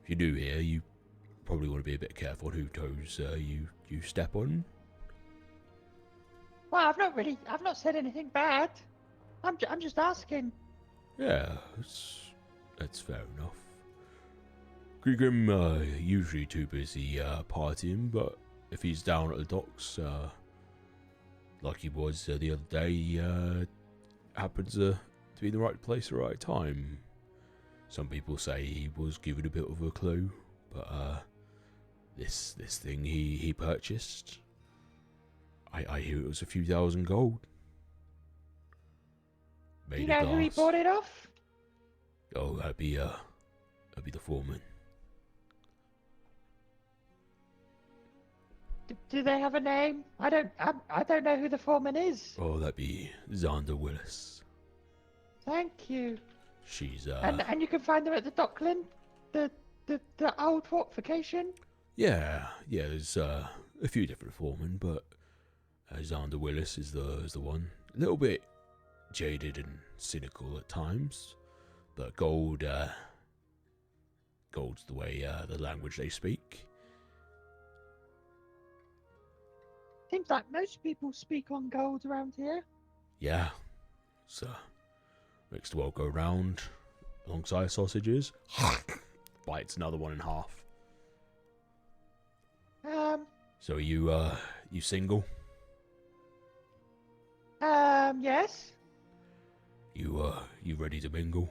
If you're new here, you probably want to be a bit careful on who toes you step on. Well, I've not said anything bad. I'm just asking. Yeah, that's fair enough. Grigrim usually too busy partying, but if he's down at the docks, like he was the other day, he happens to be in the right place at the right time. Some people say he was given a bit of a clue, but this thing he purchased, I hear it was a few thousand gold. Do you know who he bought it off? Oh, that'd be the foreman. Do they have a name? I don't know who the foreman is. Oh, that'd be Xander Willis. Thank you. She's And you can find them at the Dockland, the old fortification. Yeah, there's a few different foremen, but Xander Willis is the one. A little bit jaded and cynical at times, but gold's the way the language they speak. Seems like most people speak on gold around here. Yeah, so makes the world go round. Alongside sausages, bites another one in half. So you single? Yes. You ready to mingle?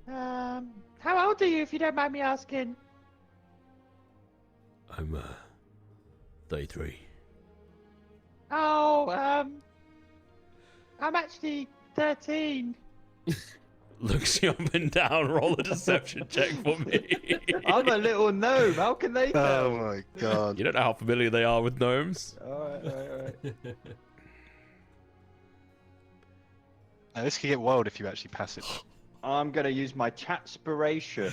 How old are you, if you don't mind me asking? I'm 33. Oh, I'm actually 13. Looks you up and down. Roll a deception check for me. I'm a little gnome. How can they tell? Oh my god. You don't know how familiar they are with gnomes. All right. This could get wild if you actually pass it. I'm gonna use my chatspiration,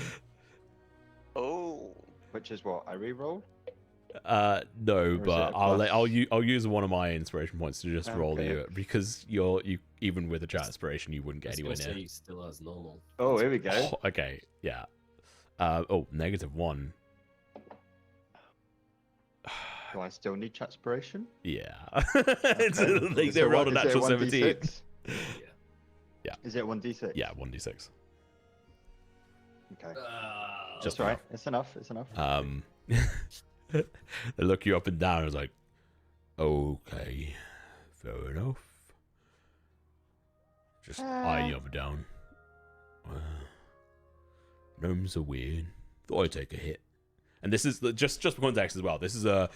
Oh. which is what I re-rolled. No, is but it a I'll plus? use one of my inspiration points to just roll Okay. you, because you even with a chat inspiration you wouldn't get I was anywhere gonna say near. he still has normal. Oh, here we go. Oh, okay, yeah. -1. Do I still need chatspiration? Yeah. It's Okay. like Is they it rolled a one- is it natural 17. 1d6? Yeah. Is it 1d6? Yeah, 1d6. Okay. Just That's right. It's enough. It's enough. They look you up and down and it's like, okay, fair enough. Just eye you up and down. Gnomes are weird. Thought I'd take a hit. And this is just for context as well. This is I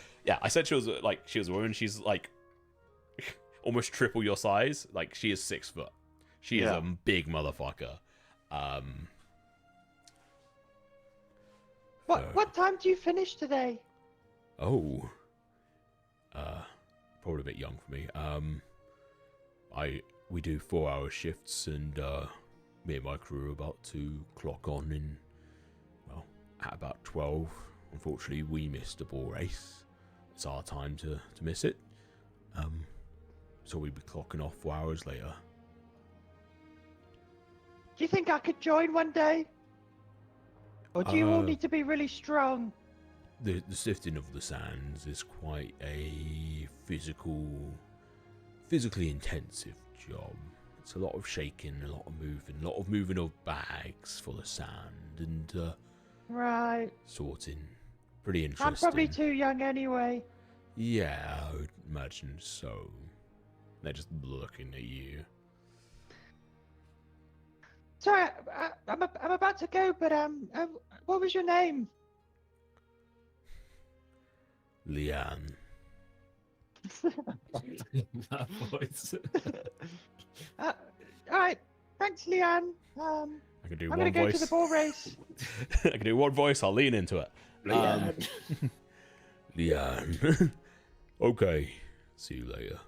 said she was a woman. She's like almost triple your size. Like she is 6 foot. She is a big motherfucker. What time do you finish today? Oh. Probably a bit young for me. We do 4-hour shifts, and me and my crew are about to clock on in, well, at about 12. Unfortunately, we missed the Boar race. It's our time to miss it. So we'll be clocking off 4 hours later. Do you think I could join one day? Or do you all need to be really strong? The sifting of the sands is quite a physically intensive job. It's a lot of shaking, a lot of moving of bags full of sand, and Right. sorting. Pretty interesting. I'm probably too young anyway. Yeah, I would imagine so. They're just looking at you. Sorry, I'm about to go, but what was your name? Leanne. That voice. All right, thanks, Leanne. I can do I'm one gonna go voice. to the bull race. I can do one voice. I'll lean into it. Leanne. Okay. See you later.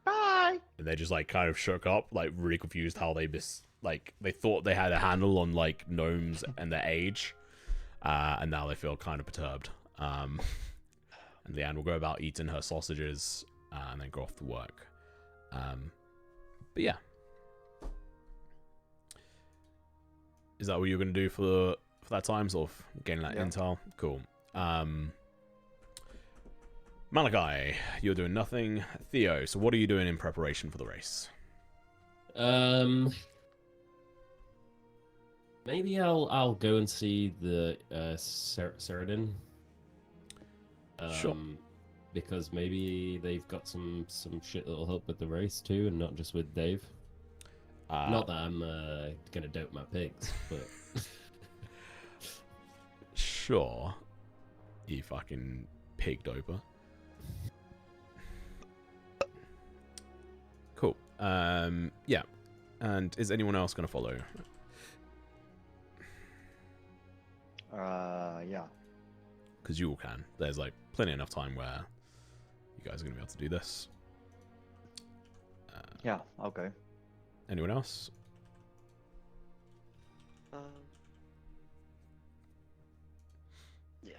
Bye. And they just like kind of shook up, like really confused how they they thought they had a handle on like gnomes and their age, and now they feel kind of perturbed. And Leanne will go about eating her sausages and then go off to work. But yeah, is that what you're gonna do for that time, sort of getting that intel? Cool. Malachi, you're doing nothing. Theo, so what are you doing in preparation for the race? Maybe I'll go and see the Seradin. Sure. Because maybe they've got some shit that'll help with the race too, and not just with Dave. Not that I'm gonna dope my pigs, but sure. You fucking pig doper. Cool. Yeah. And is anyone else gonna follow? Yeah. Because you all can. There's like plenty enough time where you guys are gonna be able to do this. Yeah, I'll go. Anyone else? Yeah.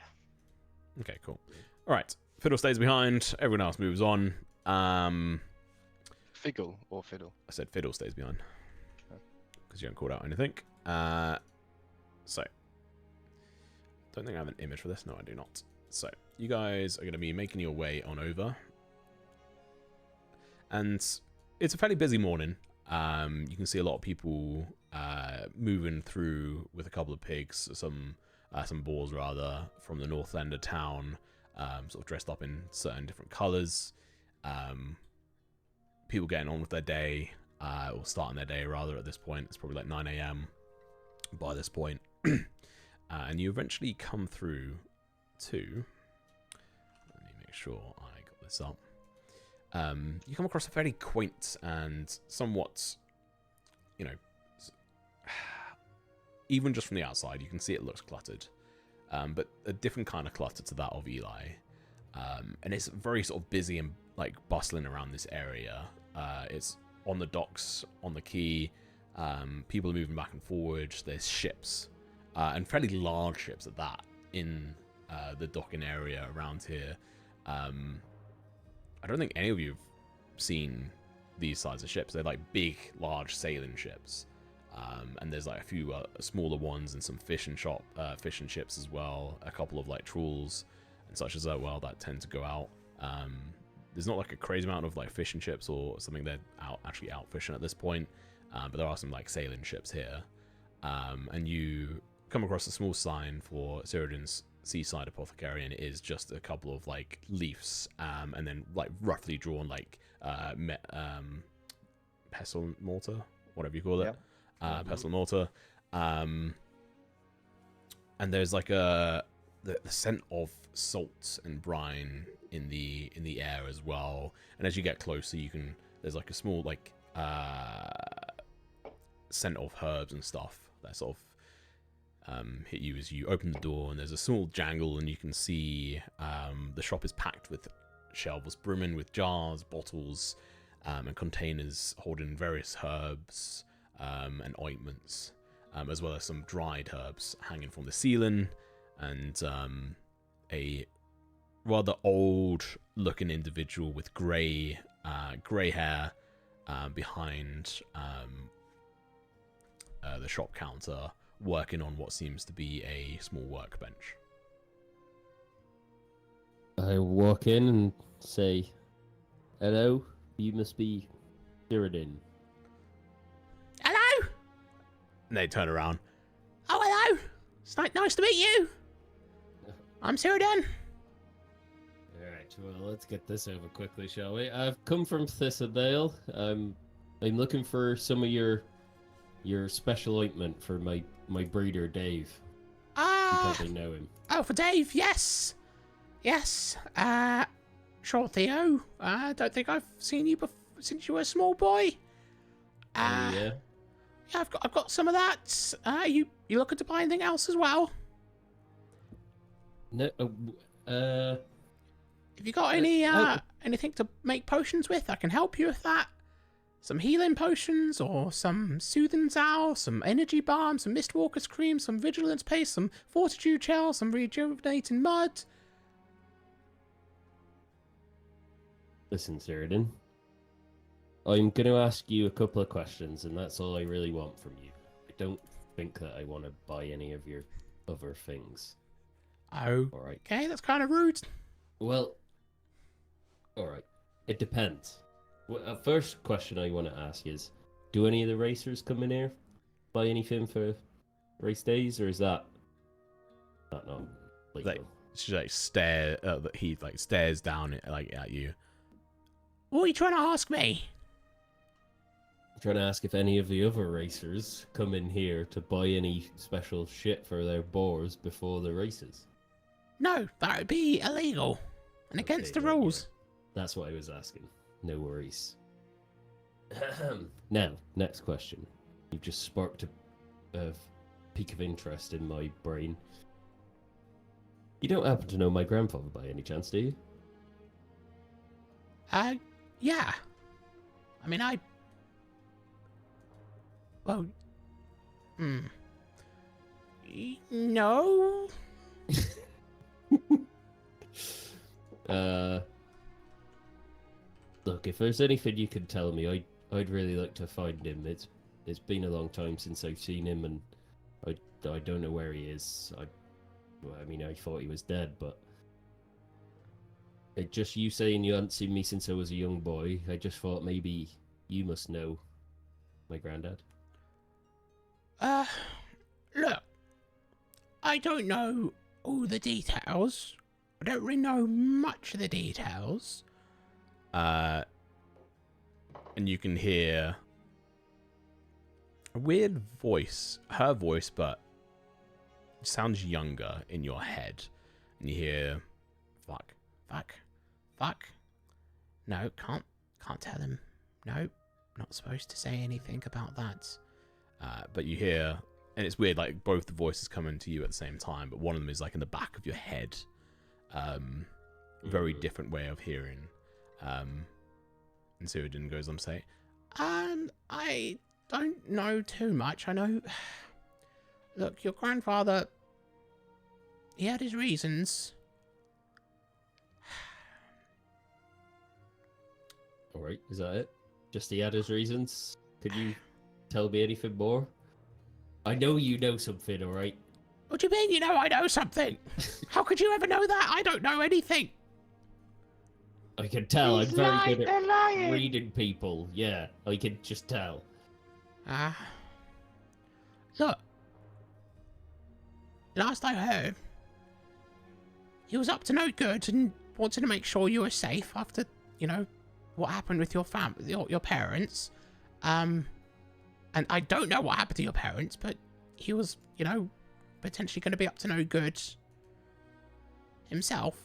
Okay, cool. All right. Fiddle stays behind. Everyone else moves on. Figgle or fiddle? I said Fiddle stays behind. Oh. Because you haven't called out anything. So. Don't think I have an image for this. No, I do not. So, you guys are going to be making your way on over. And it's a fairly busy morning. You can see a lot of people moving through with a couple of pigs, some boars rather, from the north end of town, sort of dressed up in certain different colours. People getting on with their day, or starting their day rather at this point. It's probably like 9 a.m. by this point. And you eventually come through to... Let me make sure I got this up. You come across a very quaint and somewhat, you know, even just from the outside, you can see it looks cluttered, but a different kind of clutter to that of Eli. And it's very sort of busy and like bustling around this area. It's on the docks, on the quay. People are moving back and forward. There's ships, and fairly large ships at that, in the docking area around here. I don't think any of you have seen these sizes of ships. They're like big, large sailing ships. And there's like a few smaller ones and some fishing ships as well. A couple of like trawls and such as well that tend to go out. There's not like a crazy amount of like fishing ships or something they're actually out fishing at this point. But there are some like sailing ships here. And you come across a small sign for Cyrodian's Seaside Apothecary, and it is just a couple of like leaves, and then like roughly drawn like pestle mortar, whatever you call it. Yeah. Pestle mortar. And there's like the scent of salt and brine in the air as well. And as you get closer, there's like a small like scent of herbs and stuff that sort of hit you as you open the door, and there's a small jangle, and you can see the shop is packed with shelves brimming with jars, bottles, and containers holding various herbs and ointments, as well as some dried herbs hanging from the ceiling, and a rather old-looking individual with grey hair behind the shop counter, working on what seems to be a small workbench. I walk in and say, "Hello, you must be Cyrodian." Hello! And they turn around. Oh, hello! It's nice to meet you! I'm Cyrodian. Alright. well, let's get this over quickly, shall we? I've come from Thistledale. I'm looking for some of your special ointment for my breeder, Dave. You probably know him. Oh, for Dave, yes. Yes. Sure, Theo. I don't think I've seen you since you were a small boy. Yeah. Yeah, I've got some of that. You looking to buy anything else as well? No. Have you got any anything to make potions with? I can help you with that. Some healing potions, or some soothing salve, some energy balm, some mistwalker's cream, some vigilance paste, some fortitude gel, some rejuvenating mud. Listen, Cyrodiil. I'm going to ask you a couple of questions, and that's all I really want from you. I don't think that I want to buy any of your other things. Oh, All right. okay, that's kind of rude. Well, all right. It depends. First question I want to ask is, do any of the racers come in here, buy anything for race days, or is that not legal? Like, she like he like stares down at you. What are you trying to ask me? I'm trying to ask if any of the other racers come in here to buy any special shit for their boars before the races. No, that would be illegal and against the Okay, right, rules. yeah. That's what I was asking. No worries. Now, next question. You've just sparked a peak of interest in my brain. You don't happen to know my grandfather by any chance, do you? Yeah. I mean, well, no. Look, if there's anything you can tell me, I'd really like to find him. It's been a long time since I've seen him, and I don't know where he is. I mean, I thought he was dead, but just you saying you hadn't seen me since I was a young boy, I just thought maybe you must know my granddad. Look, I don't know all the details. I don't really know much of the details. And you can hear a weird voice, her voice, but it sounds younger in your head. And you hear, fuck. No, can't tell him. No, not supposed to say anything about that. But you hear, and it's weird, like both the voices come into you at the same time, but one of them is like in the back of your head. Very different way of hearing. And Cyrodiil goes on to say, I don't know too much. I know. Look, your grandfather, he had his reasons. Alright, is that it? Just he had his reasons? Could you tell me anything more? I know you know something, alright? What do you mean you know I know something? How could you ever know that? I don't know anything. I can tell. He's I'm very lying, good they're at lying. reading people. Yeah, I can just tell. Look. Last I heard, he was up to no good and wanted to make sure you were safe after, what happened with your your parents. And I don't know what happened to your parents, but he was, potentially going to be up to no good himself.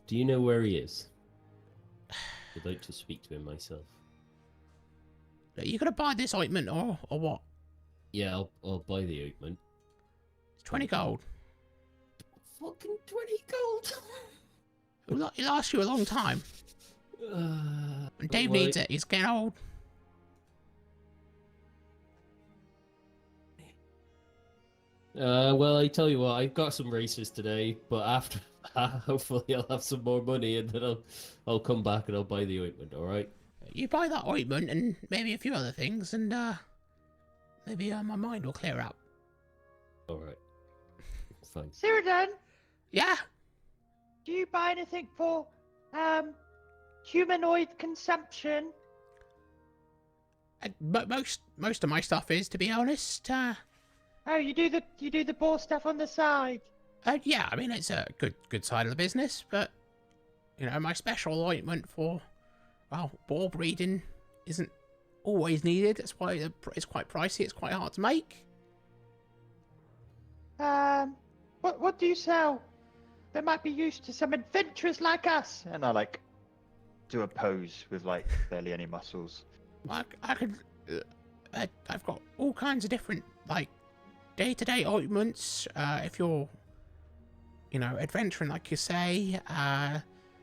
Do you know where he is? I'd like to speak to him myself. Are you going to buy this ointment or what? Yeah, I'll buy the ointment. It's 20 gold. Fucking 20 gold! It lasts you a long time. And Dave needs it. He's getting old. Well, I tell you what, I've got some races today, but after hopefully I'll have some more money, and then I'll come back and I'll buy the ointment. All right? You buy that ointment and maybe a few other things, and maybe my mind will clear up. All right. Fine. Cyrodiil, Yeah. do you buy anything for humanoid consumption? Most of my stuff is, to be honest. Oh, you do the boar stuff on the side. Yeah. I mean, it's a good side of the business, but my special ointment for, well, boar breeding isn't always needed. That's why it's quite pricey. It's quite hard to make. What do you sell that might be used to some adventurers like us? And I like do a pose with like barely any muscles. I could. I've got all kinds of different like day-to-day ointments. If you're, adventuring like you say.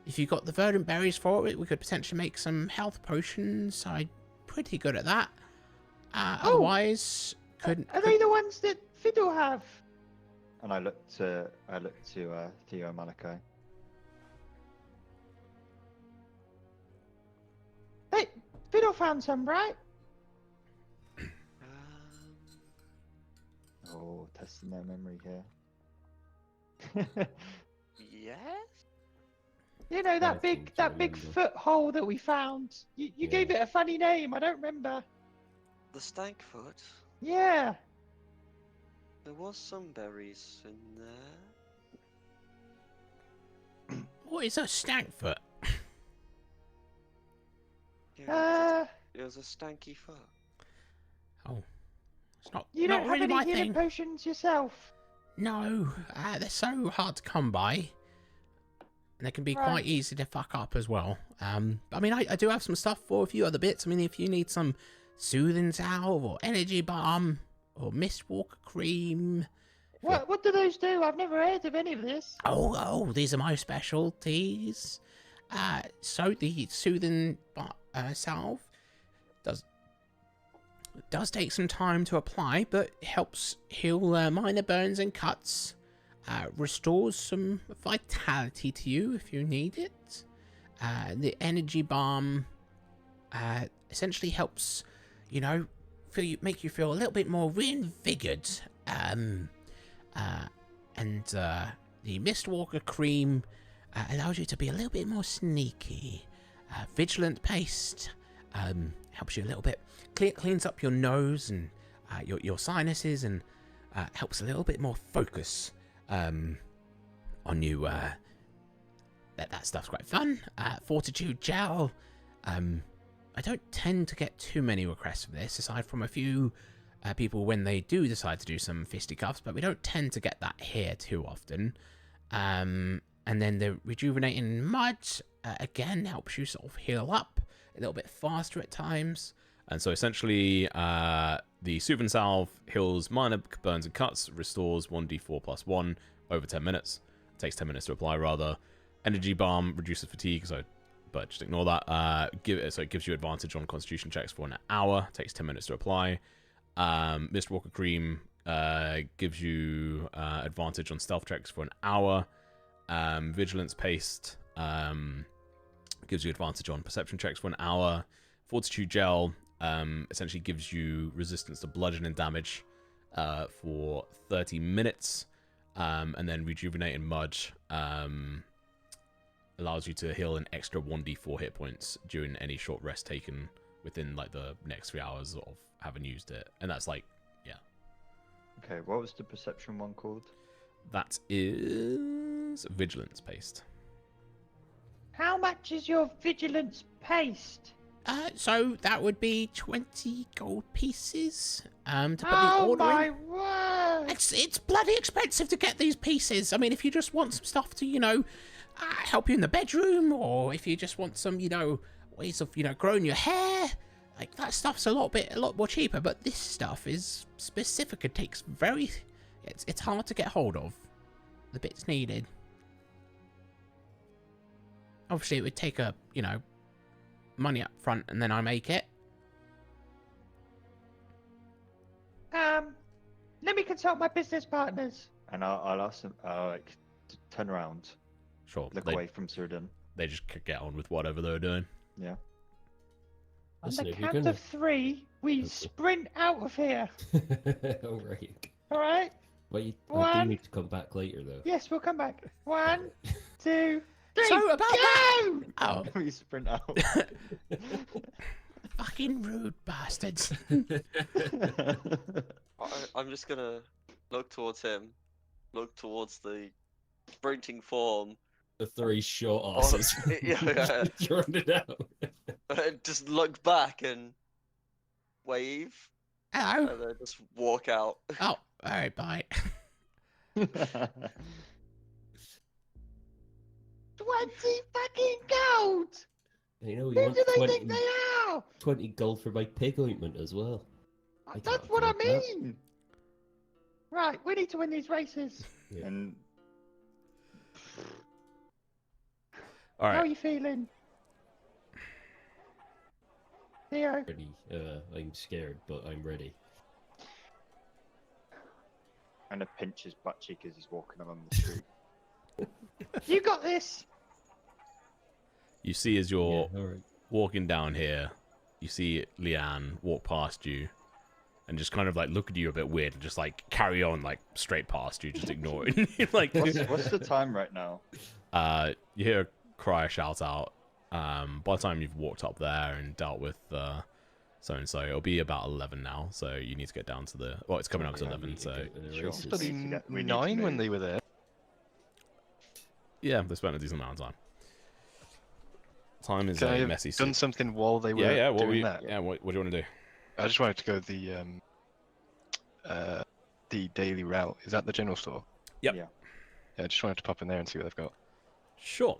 If you got the verdant berries for it, we could potentially make some health potions. I'm pretty good at that. Otherwise, Are they the ones that Fiddle have? And I look to Theo and Malachi. Hey, Fiddle found some, right? Oh, testing their memory here. Yes. You know I think I that big remember. foothold that we found. You gave it a funny name. I don't remember. The Stankfoot. Yeah. There was some berries in there. what is a stankfoot? Yeah, it was a stanky foot. Oh, it's not. You not don't have really any my healing thing. potions yourself. No, they're so hard to come by. And they can be Right. quite easy to fuck up as well. I mean, I do have some stuff for a few other bits. I mean, if you need some soothing salve or energy balm or mistwalker cream. What do those do? I've never heard of any of this. Oh, these are my specialties. So the soothing salve does take some time to apply, but it helps heal minor burns and cuts. Restores some vitality to you if you need it. The energy balm essentially helps, make you feel a little bit more reinvigorated. And the Mistwalker cream allows you to be a little bit more sneaky. Vigilant paste helps you a little bit. Cleans up your nose and your sinuses and helps a little bit more focus on you. That stuff's quite fun. Fortitude gel. I don't tend to get too many requests for this, aside from a few people when they do decide to do some fisticuffs, but we don't tend to get that here too often. And then the rejuvenating mud, again, helps you sort of heal up a little bit faster at times. And so essentially, the Soothing Salve heals minor burns and cuts, restores 1d4 plus 1 over 10 minutes. It takes 10 minutes to apply, rather. Energy Balm reduces fatigue, but just ignore that. So it gives you advantage on constitution checks for an hour. It takes 10 minutes to apply. Mistwalker Cream gives you advantage on stealth checks for an hour. Vigilance Paste gives you advantage on perception checks for an hour. Fortitude Gel essentially gives you resistance to bludgeoning damage for 30 minutes. And then Rejuvenating Mud allows you to heal an extra 1d4 hit points during any short rest taken within like the next 3 hours of having used it. And that's like, yeah. Okay, what was the perception one called? That is Vigilance Paste. How much is your vigilance paste? So that would be 20 gold pieces. To put the Oh order my in. word! It's bloody expensive to get these pieces. I mean, if you just want some stuff to, help you in the bedroom, or if you just want some, ways of, growing your hair, like that stuff's a lot more cheaper. But this stuff is specific. It takes it's hard to get hold of. The bits needed. Obviously, it would take money up front, and then I make it. Let me consult my business partners. And I'll ask them, turn around, Sure. look away from Cyrodiil. They just could get on with whatever they were doing. Yeah. On Listen, the if you're count gonna... of 3, we Okay. sprint out of here. All right. All right? Well, I do One. need to come back later, though. Yes, we'll come back. 1, 2, 3. So about go! Oh, We sprint out. fucking rude bastards. I'm just gonna look towards him, look towards the sprinting form, The 3 short Oh, asses yeah. running out. Just look back and wave, Hello. and then just walk out. Oh, all right, bye. 20 fucking gold! You know, Who you want do they 20, think they are? 20 gold for my pig ointment as well. I can't That's what I afford that. mean! Right, we need to win these races. Yeah. And All How are right. you feeling? Theo? Ready. I'm scared, but I'm ready. kind of pinch his butt cheek as he's walking along the street. You got this! You see as you're Yeah, all right. walking down here, you see Leanne walk past you and just kind of like look at you a bit weird and just like carry on like straight past you, just ignoring you. Like, What's the time right now? you hear a cry, a shout out. By the time you've walked up there and dealt with so and so, it'll be about 11 now. So you need to get down to the. Well, it's coming up to Yeah, 11. we need to So go to the Sure. races. Bloody We need to 9 when move. they were there. yeah, they spent a decent amount of time. Time is Could I a have messy. done something while they were Yeah. What doing that? Yeah. What do you want to do? I just wanted to go the daily route. Is that the general store? Yep. Yeah. Yeah, I just wanted to pop in there and see what they've got. Sure.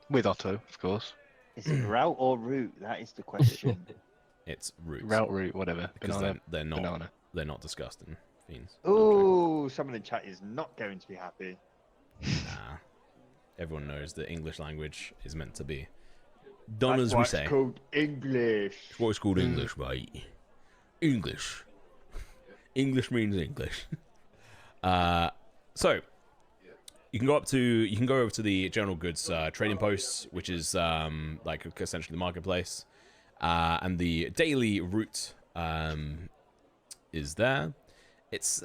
With Otto, of course. Is it route or route? That is the question. It's roots. Route, whatever. Because Banana. they're not Banana. they're not disgusting fiends. Ooh, someone in chat is not going to be happy. Nah. Everyone knows the English language is meant to be done That's as why we it's say. called English. It's what it's called English, mate. English. English means English. So you can go over to the general goods trading posts, which is like essentially the marketplace, and the daily route is there. It's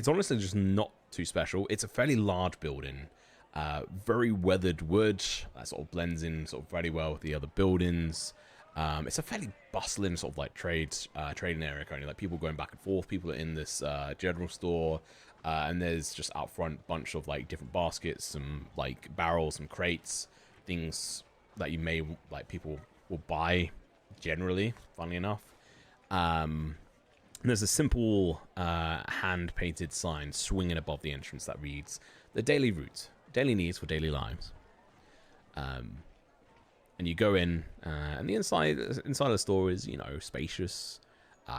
honestly just not too special. It's a fairly large building, very weathered wood that sort of blends in sort of very well with the other buildings. It's a fairly bustling sort of like trading area currently. Like people going back and forth. People are in this general store, and there's just out front bunch of like different baskets, some like barrels, some crates, things that you may like people will buy generally. Funnily enough, and there's a simple hand painted sign swinging above the entrance that reads "The Daily Route, Daily Needs for Daily Lives." And you go in, and the inside of the store is, you know, spacious.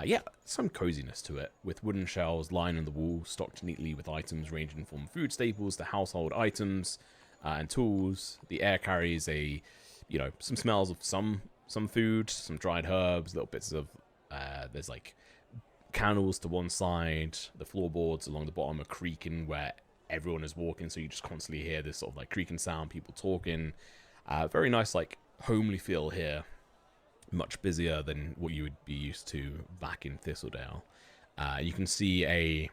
Yeah, some coziness to it, with wooden shelves lining the wall, stocked neatly with items ranging from food staples to household items and tools. The air carries some smells of some food, some dried herbs, little bits of. There's like candles to one side. The floorboards along the bottom are creaking where everyone is walking, so you just constantly hear this sort of like creaking sound, people talking. Very nice, like homely feel here. Much busier than what you would be used to back in Thistledale. You can see a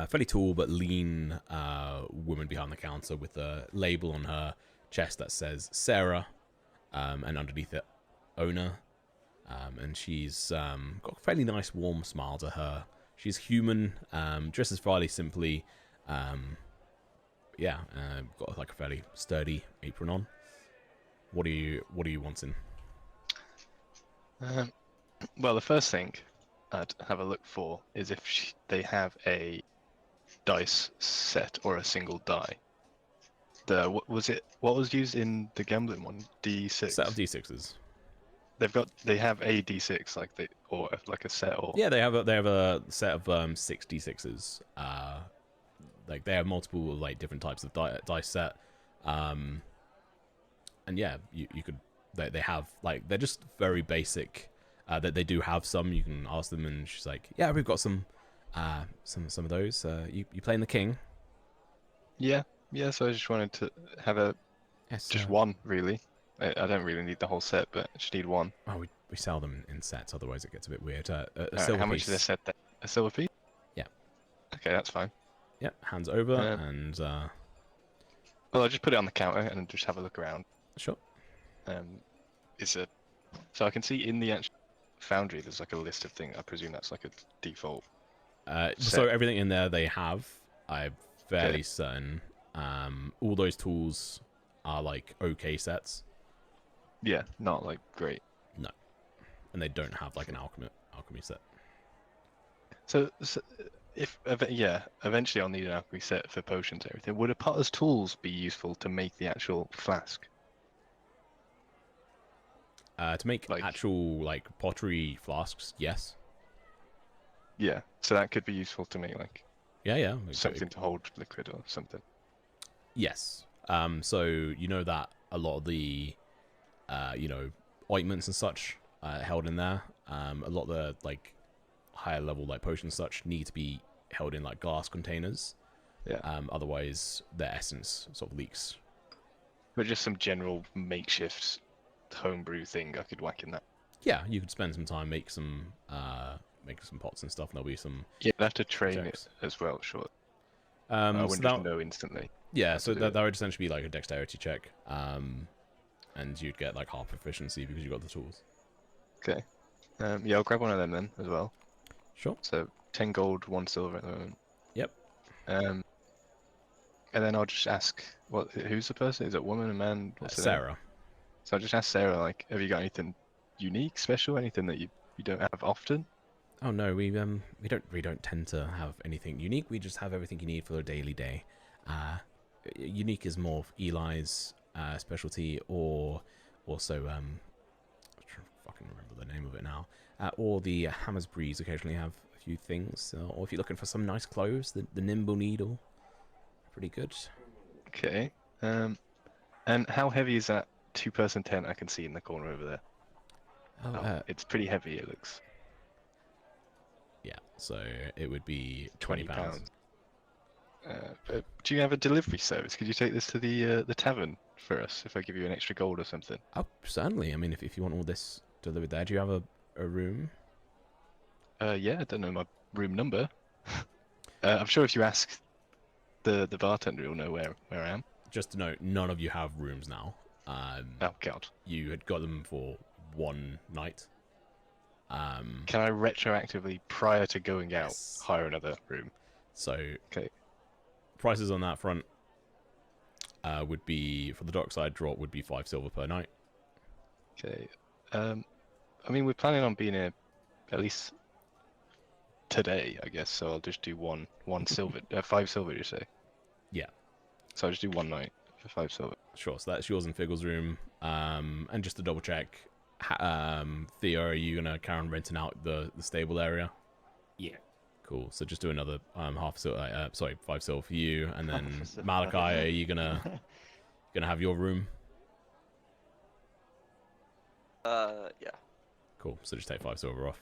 fairly tall but lean woman behind the counter with a label on her chest that says Sarah, and underneath it, owner. And she's got a fairly nice warm smile to her. She's human, dresses fairly simply. Got like a fairly sturdy apron on. What are you wanting? Well, the first thing I'd have a look for is if they have a dice set or a single die. What was used in the gambling one? D6. Set of D6s. They have a D6 or like a set or. Yeah, they have a set of 6 D6s. Like they have multiple like different types of dice set. And yeah, you could. They have like they're just very basic. That they do have some. You can ask them, and she's like, "Yeah, we've got some of those. You playing the king?" Yeah. So I just wanted to have just one really. I don't really need the whole set, but I just need one. Oh, we sell them in sets. Otherwise, it gets a bit weird. A Alright, silver how much piece. is a set? A silver piece? Yeah. Okay, that's fine. Yeah, hands over and Well, I'll just put it on the counter and just have a look around. sure. So I can see in the actual foundry there's like a list of things. I presume that's like a default. So everything in there they have. I'm fairly certain. All those tools are like okay sets. Yeah, not like great. No, and they don't have like an alchemy set. So if eventually I'll need an alchemy set for potions and everything. Would a potter's tools be useful to make the actual flask? To make Like- actual like pottery flasks, yes. Yeah, so that could be useful to make like Yeah. something to hold liquid or something. Yes. So you know that a lot of the, ointments and such held in there. A lot of the like higher level like potions and such need to be held in like glass containers. Yeah. Otherwise, their essence sort of leaks. But just some general makeshift homebrew thing I could whack in that. Yeah, you could spend some time make some pots and stuff. And there'll be some. Yeah, I'd have to train checks. it as well, sure. So I wouldn't that, just know instantly. yeah, how so to do that would essentially be like a dexterity check. And you'd get like half proficiency because you got the tools. Okay. Yeah, I'll grab one of them then as well. Sure. So 10 gold, 1 silver at the moment. Yep. And then I'll just ask, who's the person? Is it a woman, a man? What's her name? Sarah. So I'll just ask Sarah, like, have you got anything unique, special, anything that you don't have often? Oh no, we don't tend to have anything unique. We just have everything you need for a daily day. Unique is more of Eli's specialty, or also I'm trying to fucking remember the name of it now. Or the Hammersbreeze occasionally have a few things. Or if you're looking for some nice clothes, the Nimble Needle, pretty good. Okay. And how heavy is that 2-person tent I can see in the corner over there? Oh, It's pretty heavy, it looks. yeah. So it would be 20 pounds. Do you have a delivery service? Could you take this to the tavern for us if I give you an extra gold or something? Oh, certainly. I mean, if you want all this delivered there, do you have a room? Yeah, I don't know my room number. I'm sure if you ask the bartender, he'll know where I am. Just to note, none of you have rooms now. Oh god. You had got them for one night. Can I retroactively, prior to going out, Yes. hire another room? So Okay. prices on that front would be, for the dockside drop, would be 5 silver per night. Okay. I mean, we're planning on being here at least today, I guess. So I'll just do one silver, 5 silver. You say? Yeah. So I'll just do one night for 5 silver. Sure. So that's yours and Figgle's room. And just to double check, Theo, are you gonna carry on renting out the stable area? Yeah. Cool. So just do another 5 silver for you, and then Half a silver. Malachi, are you gonna have your room? Yeah. Cool. So just take 5 silver off,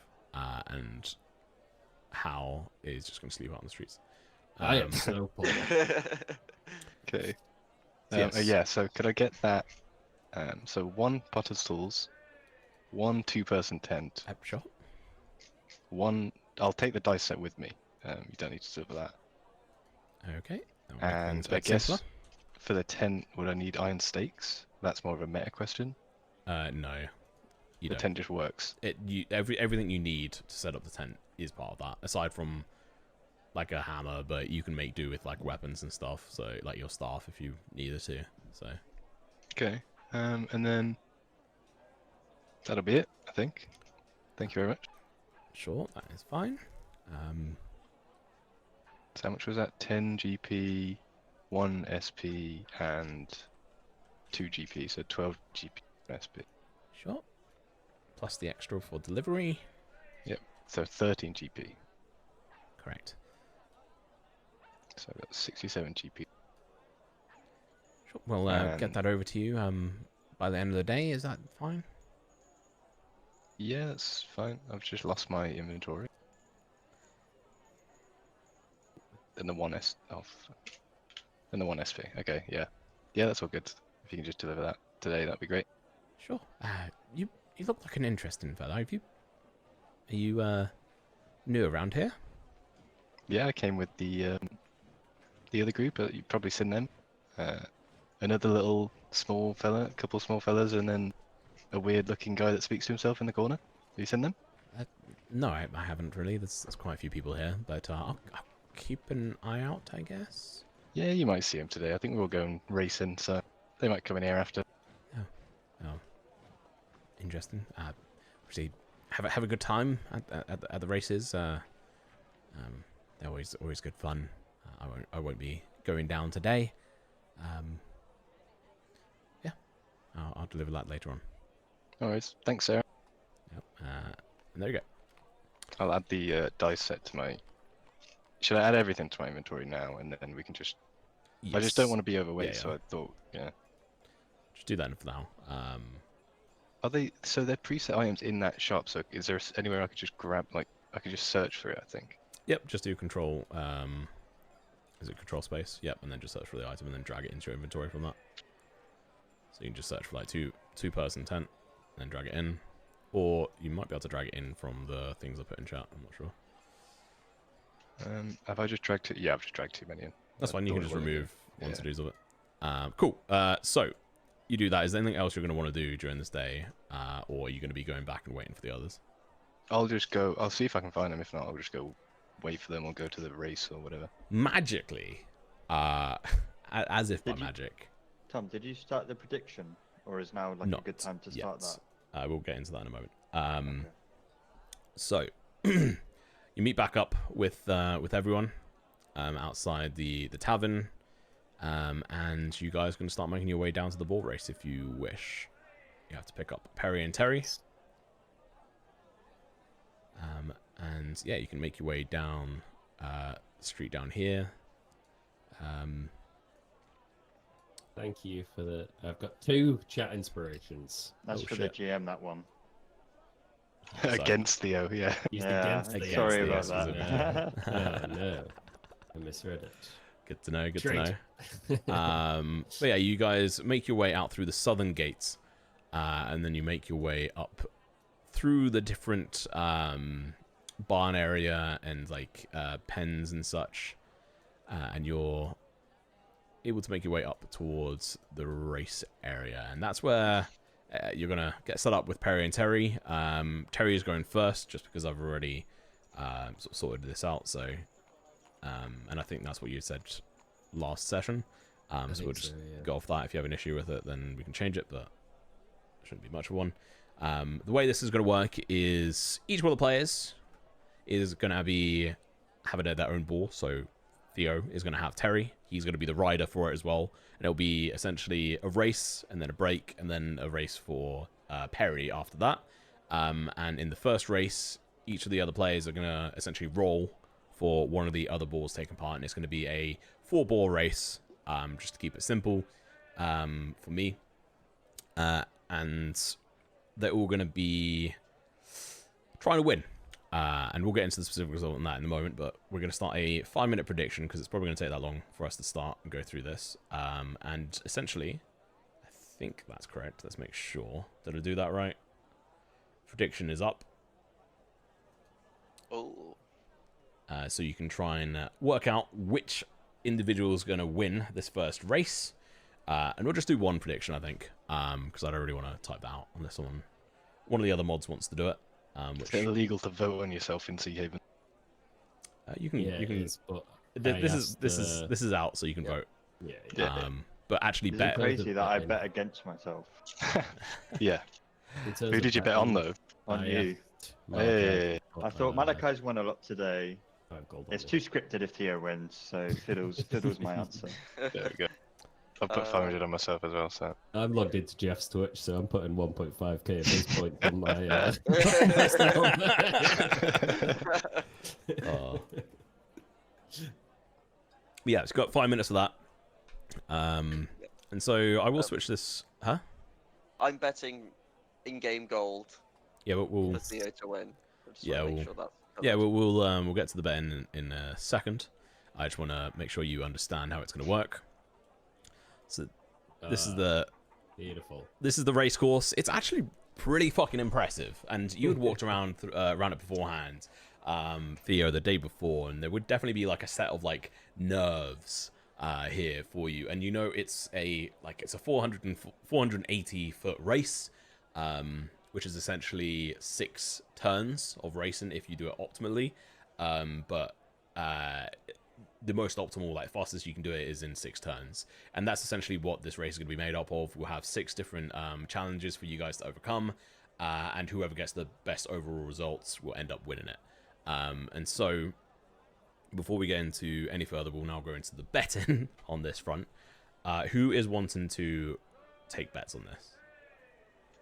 and Hal is just gonna sleep out on the streets. I am so poor. Okay. Yes. Yeah. So could I get that? So 1 potter's tools, 1 2-person tent, Sure. 1. I'll take the dice set with me. You don't need to silver that. Okay. That will make And things a I bit guess simpler. for the tent, would I need iron stakes? That's more of a meta question. No. You The don't. tent just works. Everything you need to set up the tent is part of that, aside from like a hammer, but you can make do with like weapons and stuff, so like your staff if you needed to. So Okay. And then that'll be it, I think. Thank you very much. sure, that is fine. So how much was that? 10 GP, 1 SP, and 2 GP, so 12 GP SP. Sure. Plus the extra for delivery. So 13 GP. Correct. So I've got 67 GP. Sure. We'll get And- that over to you by the end of the day. Is that fine? Yeah, that's fine. I've just lost my inventory. And the 1 and the 1 SP. Okay, yeah. Yeah, that's all good. If you can just deliver that today, that'd be great. Sure. You look like an interesting fellow. Are you new around here? Yeah, I came with the other group. You've probably seen them. Another little small fella, a couple small fellas, and then a weird-looking guy that speaks to himself in the corner. Have you seen them? No, I haven't really. There's quite a few people here, but I'll keep an eye out, I guess. Yeah, you might see them today. I think we're all going racing, so they might come in here after. Oh, interesting. Obviously, have a good time at the races. They're always good fun. I won't be going down today. Yeah, I'll deliver that later on. Alright, thanks, Sarah. Yep. And there you go. I'll add the dice set to my. Should I add everything to my inventory now, and then we can just. Yes. I just don't want to be overweight, Yeah. so I thought, yeah. Just do that for now. Are they? So they're preset items in that shop. So is there anywhere I could just grab? Like I could just search for it. I think. Yep. Just do control. Is it control space? Yep. And then just search for the item, and then drag it into your inventory from that. So you can just search for like two-person tent, and then drag it in, or you might be able to drag it in from the things I put in chat. I'm not sure. Have I just dragged two? Yeah, I've just dragged too many in. That's fine. You can just remove one Yeah. to do's of it. Cool. So you do that. Is there anything else you're going to want to do during this day, or are you going to be going back and waiting for the others? I'll just go. I'll see if I can find them. If not, I'll just go wait for them or go to the race or whatever. Magically, as if by magic. Tom, did you start the prediction, or is now like a good time to start that? We'll get into that in a moment. Okay. So you meet back up with everyone outside the tavern, and you guys are going to start making your way down to the boar race if you wish. You have to pick up Perry and Terry. And yeah, you can make your way down the street down here. Thank you for the. I've got 2 chat inspirations. That's for shit. the GM, that one. Against Theo, yeah. Used Yeah, against the sorry the about S's in that. No, I misread it. Good to know. Good Straight. to know. But yeah, you guys make your way out through the southern gates, and then you make your way up through the different barn area and like pens and such, and you're able to make your way up towards the race area, and that's where you're gonna get set up with Perry and Terry. Terry is going first just because I've already sort of sorted this out. So, and I think that's what you said last session. So we'll just go off that. If you have an issue with it, then we can change it, but shouldn't be much of one. The way this is going to work is each one of the players is going to be having their own boar. So Theo is going to have Terry. He's going to be the rider for it as well. And it'll be essentially a race and then a break and then a race for Perry after that. And in the first race, each of the other players are going to essentially roll for one of the other boars taking part. And it's going to be a 4-boar race, just to keep it simple for me. And they're all going to be trying to win. And we'll get into the specific result on that in a moment, but we're going to start a 5-minute prediction because it's probably going to take that long for us to start and go through this. And essentially, I think that's correct. Let's make sure. Did I do that right? Prediction is up. Oh. So you can try and work out which individual is going to win this first race. And we'll just do one prediction, I think, because I don't really want to type that out unless one of the other mods wants to do it. Is it illegal to vote on yourself in Sea Haven? You can. Yeah, you can. it is, but This is out, so you can vote. Yeah. But actually, Is bet. it crazy that I bet against myself? Yeah. Who did you bet on though? On you. Hey. I thought Malachi's won a lot today. It's too scripted if Theo wins, so Fiddle's my answer. There we go. I'll put 500 on myself as well, so. I'm logged into Jeff's Twitch, so I'm putting 1.5k at this point on my. Yeah, it's got 5 minutes for that. And so I will switch this. Huh? I'm betting in-game gold Yeah, but we'll. for Theo to win. I just Yeah, wanna make we'll- sure that's Yeah, covered. we'll get to the bet in a second. I just want to make sure you understand how it's going to work. So this is the beautiful. This is the race course. It's actually pretty fucking impressive. And you had walked around around it beforehand, Theo, the day before, and there would definitely be like a set of like nerves here for you. And you know it's a 480 foot race, which is essentially 6 turns of racing if you do it optimally. But the most optimal, like fastest you can do it is in 6 turns, and that's essentially what this race is going to be made up of. We'll have 6 different challenges for you guys to overcome, and whoever gets the best overall results will end up winning it. And so, before we get into any further, we'll now go into the betting on this front. Who is wanting to take bets on this?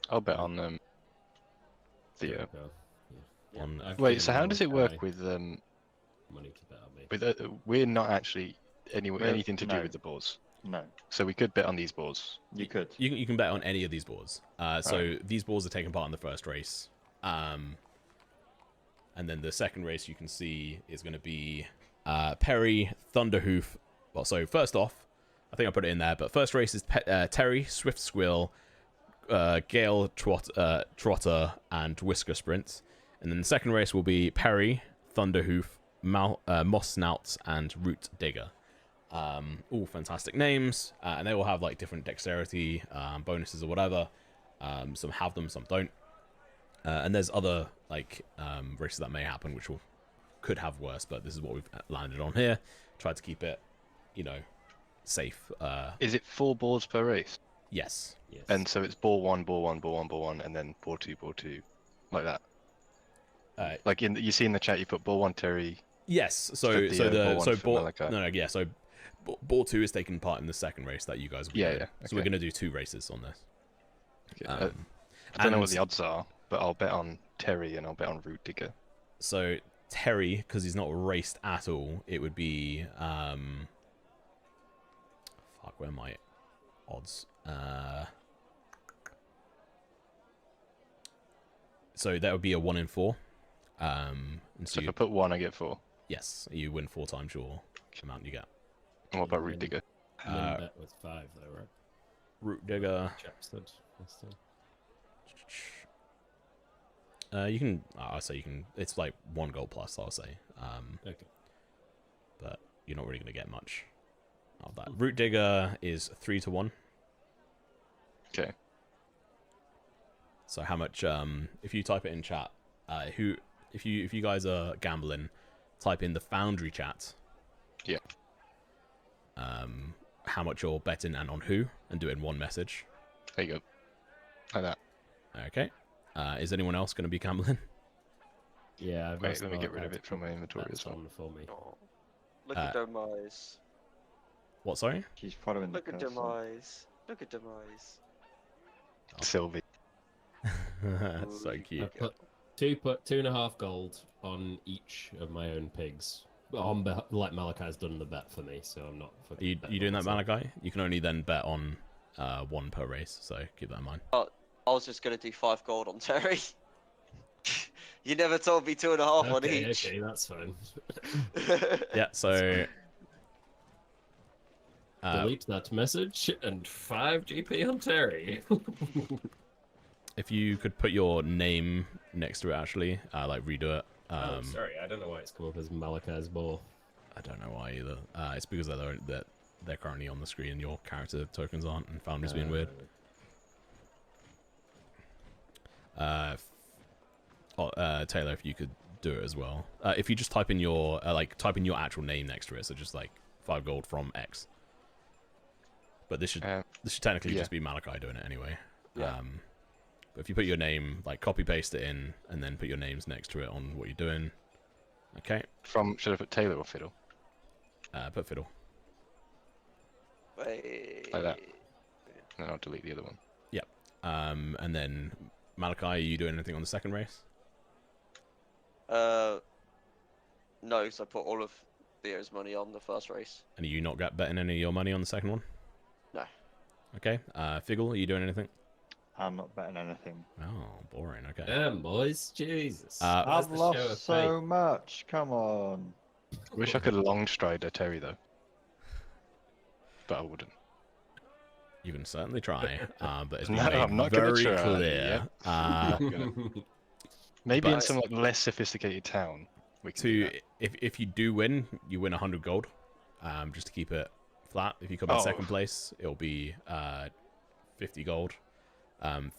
I'll bet on Theo. Yeah. On I've Wait, given so how him does a it work try. with Money to bet on me. we're not actually We're- anything to do no. with the boards, No, so we could bet on these boards. you could. You can bet on any of these boards. So Right. these boards are taking part in the first race. And then the second race you can see is going to be Perry, Thunderhoof. Well, so first off, I think I put it in there, but first race is Terry, Swift Squill, Gale, Trotter, and Whisker Sprint. And then the second race will be Perry, Thunderhoof, Moss Snout, and Root Digger. All fantastic names, and they all have like different dexterity bonuses or whatever. Some have them, some don't. And there's other like races that may happen which could have worse, but this is what we've landed on here. Tried to keep it, safe. Is it 4 boards per race? Yes. Yes. And so it's ball 1, ball 1, ball 1, ball 1, and then ball 2, like that. Like you see in the chat, you put ball 1 Terry. Yes. So ball 2 is taking part in the second race that you guys will be doing. So we're okay. going to do 2 races on this. Okay. I don't know what the odds are, but I'll bet on Terry and I'll bet on Root Digger. So Terry, because he's not raced at all, it would be where are my odds? So that would be a 1 in 4. And So if I put 1, I get 4. yes, you win 4 times your amount you get. And what about Root Digger? Min bet with 5 though, right? Root Digger. Chapstead last time. You can. I'll say you can. It's like 1 gold plus. I'll say. Okay. But you're not really gonna get much of that. Root Digger is 3 to 1. Okay. So how much? If you type it in chat, if you guys are gambling, type in the Foundry chat. Yeah. How much you're betting and on who, and do it in one message. There you go. Like that. Okay. Is anyone else going to be gambling? Yeah. I've Wait, asked let me get Mark rid of to it from my put inventory bets as well. on for me. Oh, look at Demise. What? Sorry. She's following Look the at cursor. Demise. Look at Demise. Sylvie. So cute. I put 2.5 gold on each of my own pigs. Like Malachi's done the bet for me, so I'm not. Are you doing that, Malachi? You can only then bet on 1 per race, so keep that in mind. I was just gonna do 5 gold on Terry. You never told me 2.5 on each. Okay, that's fine. Yeah. So. Delete that message and 5 GP on Terry. If you could put your name next to it, actually, like redo it. Oh, sorry, I don't know why it's come up as Malachi's Boar. I don't know why either. It's because they're currently on the screen. Your character tokens aren't, and Foundry's being weird. Taylor, if you could do it as well. If you just type in your actual name next to it, so just like 5 gold from X. But this should technically just be Malachi doing it anyway. Yeah. But if you put your name, like copy paste it in, and then put your names next to it on what you're doing. Okay. Should I put Taylor or Fiddle? Put Fiddle. Wait. Like that. And then I'll delete the other one. Yep. And then Malachi, are you doing anything on the second race? No, because I put all of Theo's money on the first race. And are you not betting any of your money on the second one? No. Okay. Figgle, are you doing anything? I'm not betting anything. Oh, boring. Okay. Damn, boys. Jesus. I've lost so much. Come on. Wish I could long strider Terry though. But I wouldn't. You can certainly try, but it's No, been made I'm not gonna very try, clear. Maybe in But- some like less sophisticated town. We can do that. If you do win, you win 100 gold, just to keep it flat. If you come in second place, it'll be 50 gold.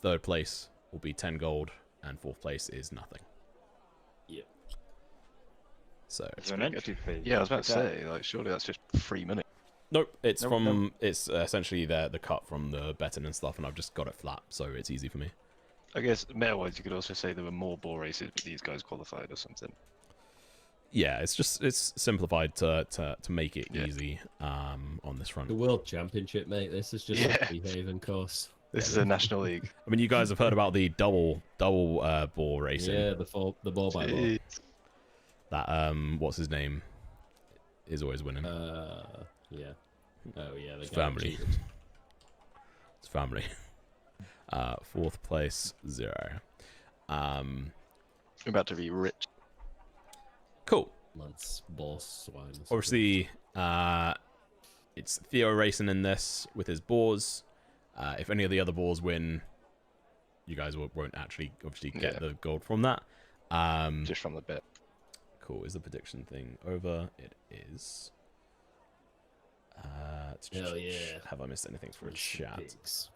Third place will be 10 gold, and fourth place is nothing. Yep. So Is there an entry fee? Yeah, I was about to Forget. say, like, surely that's just free money. nope, it's Nope, from nope. it's essentially the cut from the betting and stuff, and I've just got it flat, so it's easy for me. I guess meta-wise, you could also say there were more boar races, but these guys qualified or something. Yeah, it's simplified to make it Yeah. easy on this front. The World Championship, mate. This is just Yeah. a behaven course. This is a national league. I mean, you guys have heard about the double ball racing. Yeah, the ball by ball. Jeez. That what's his name is always winning. Yeah. Oh yeah, the It's guy family. cheated. It's family. Fourth place 0. I'm about to be rich. Cool. Lance boss swine. Obviously, it's Theo racing in this with his boars. If any of the other boars win, you guys won't actually obviously get Yeah. the gold from that. Just from the bet. Cool. Is the prediction thing over? It is. Hell yeah. Have I missed anything for a chat? Pigs.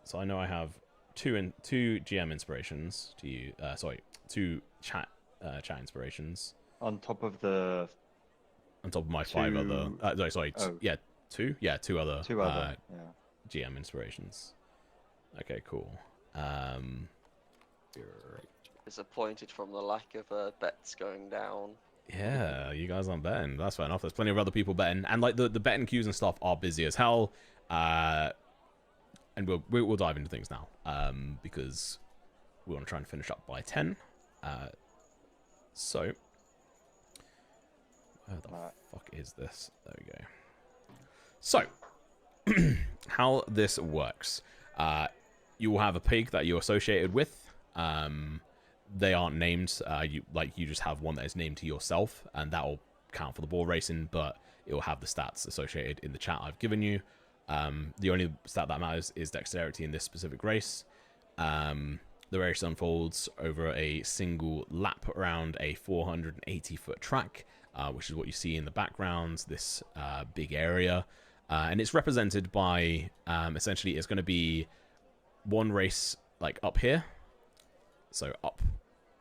So I know I have two GM inspirations to you. Sorry, 2 chat inspirations On top of the on top of my 5 other. Sorry. Oh. Yeah, 2. Yeah, 2 other. 2 other. Yeah. GM inspirations. Okay, cool. Great. Disappointed from the lack of bets going down. Yeah, you guys aren't betting. That's fair enough. There's plenty of other people betting, and like the betting queues and stuff are busy as hell. And we'll dive into things now, because we want to try and finish up by 10. So where the fuck is this? There we go. So how this works? You will have a pig that you're associated with. They aren't named. You just have one that is named to yourself, and that will count for the ball racing. But it will have the stats associated in the chat I've given you. The only stat that matters is dexterity in this specific race. The race unfolds over a single lap around a 480-foot track, which is what you see in the background. This big area, and it's represented by essentially it's going to be one race like up here. So up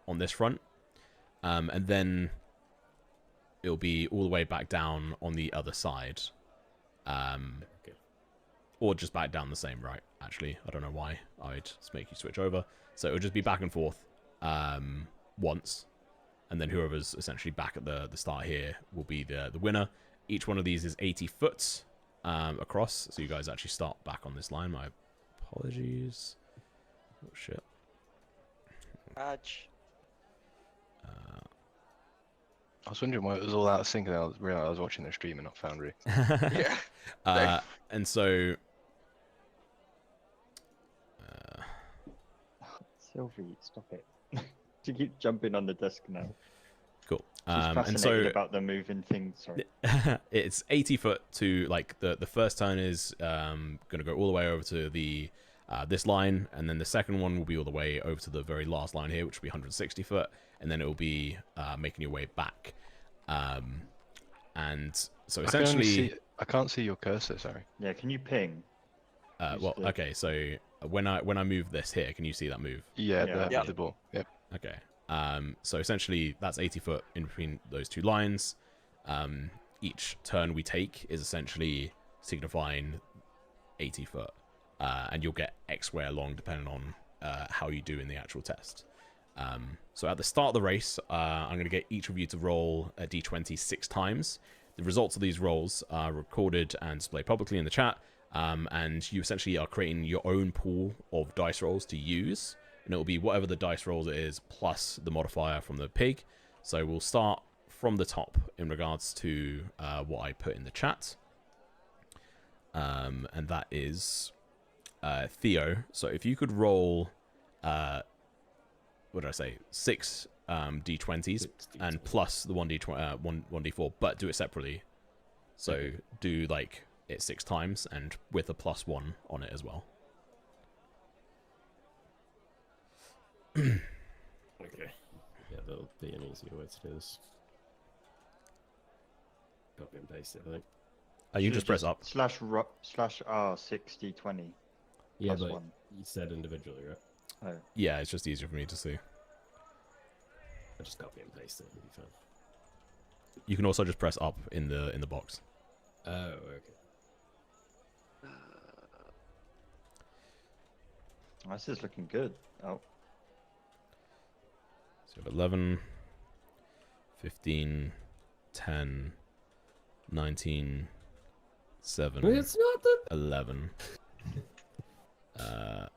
on this front, and then it'll be all the way back down on the other side, Okay. or just back down the same right. Actually, I don't know why I'd just make you switch over. So it'll just be back and forth once, and then whoever's essentially back at the start here will be the winner. Each one of these is 80 foot across, so you guys actually start back on this line. My apologies. Oh shit. Badge. I was wondering why it was all out of sync, and I realized I was watching the stream and not Foundry. Yeah. And so Sylvie, stop it. You keep jumping on the desk now. cool. She's And fascinated so about the moving thing. Sorry. it's 80 foot to like the first turn is going to go all the way over to the this line, and then the second one will be all the way over to the very last line here, which will be 160 foot, and then it will be making your way back. And so essentially, I can't see your cursor. Sorry. Yeah, can you ping? well, okay, so when I move this here, can you see that move? Yeah, Yeah. Yeah. the ball. Yep. Okay. So essentially, that's 80 foot in between those two lines. Each turn we take is essentially signifying 80 foot. And you'll get X square long depending on how you do in the actual test. So at the start of the race, I'm going to get each of you to roll a d20 6 times. The results of these rolls are recorded and displayed publicly in the chat. And you essentially are creating your own pool of dice rolls to use. And it will be whatever the dice rolls it is plus the modifier from the pig. So we'll start from the top in regards to what I put in the chat. And that is Theo. So if you could roll, what did I say? 6 d20s and plus the 1d4, but do it separately. So do like it 6 times and with a +1 on it as well. Okay. Yeah, that'll be an easier way to do this. Copy and paste it, I think. You just press up. /R 6020. Yeah, Plus but 1. you said individually, right? Oh. Yeah, it's just easier for me to see. I just copy and paste it, it'll be fine. You can also just press up in the box. Oh, okay. This is looking good. Oh, So you have 11, 15, 10, 19, 7, It's not the. 11.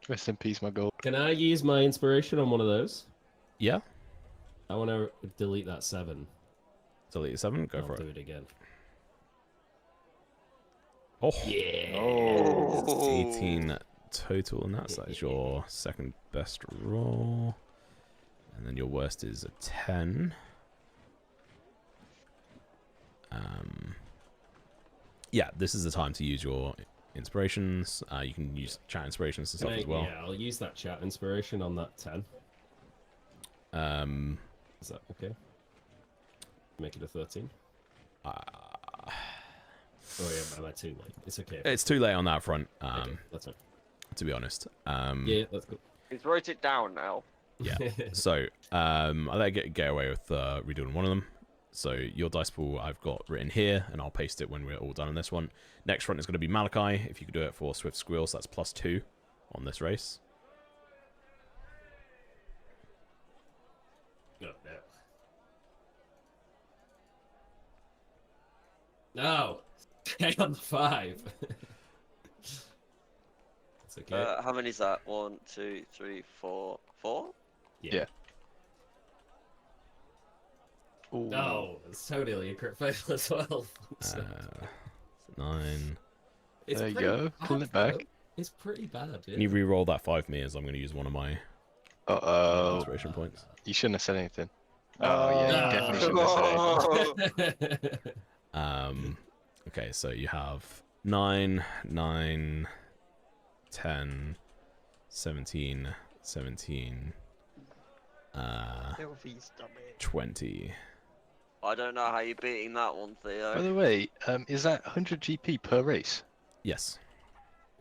Rest in peace, my gold. Can I use my inspiration on one of those? Yeah. I want to delete that 7. Delete 7. Go I'll for do it. it again. Oh. Yeah. Oh. 18 total, and that is your second best roll. And then your worst is a 10. Yeah, this is the time to use your inspirations. You can use chat inspirations and stuff as well. Yeah, I'll use that chat inspiration on that 10. Is that okay? Make it a 13. Oh yeah, am I too late? It's okay. It's too late on that front. Okay, that's right. To be honest. Yeah, that's cool. He's wrote it down now. Yeah. So I let it get away with redoing one of them. So your dice pool I've got written here, and I'll paste it when we're all done on this one. Next front is going to be Malachi. If you could do it for Swift Squeal, so that's +2 on this race. Oh, no. No! Stay on the 5. It's okay. How many is that? 1, 2, 3, 4, 4? Yeah. Ooh. No, it's totally a crit fail as well. 9. It's There you pretty go. bad, Pulling it back. though. It's pretty bad. Yeah. Can you re-roll that 5 for me, as I'm going to use one of my Uh-oh. inspiration points? You shouldn't have said anything. Oh, yeah, you definitely shouldn't have said anything. Okay, so you have 9, 9, 10, 17, 17, Filthy stomach. 20. I don't know how you're beating that one, Theo. By the way, is that 100 GP per race? Yes.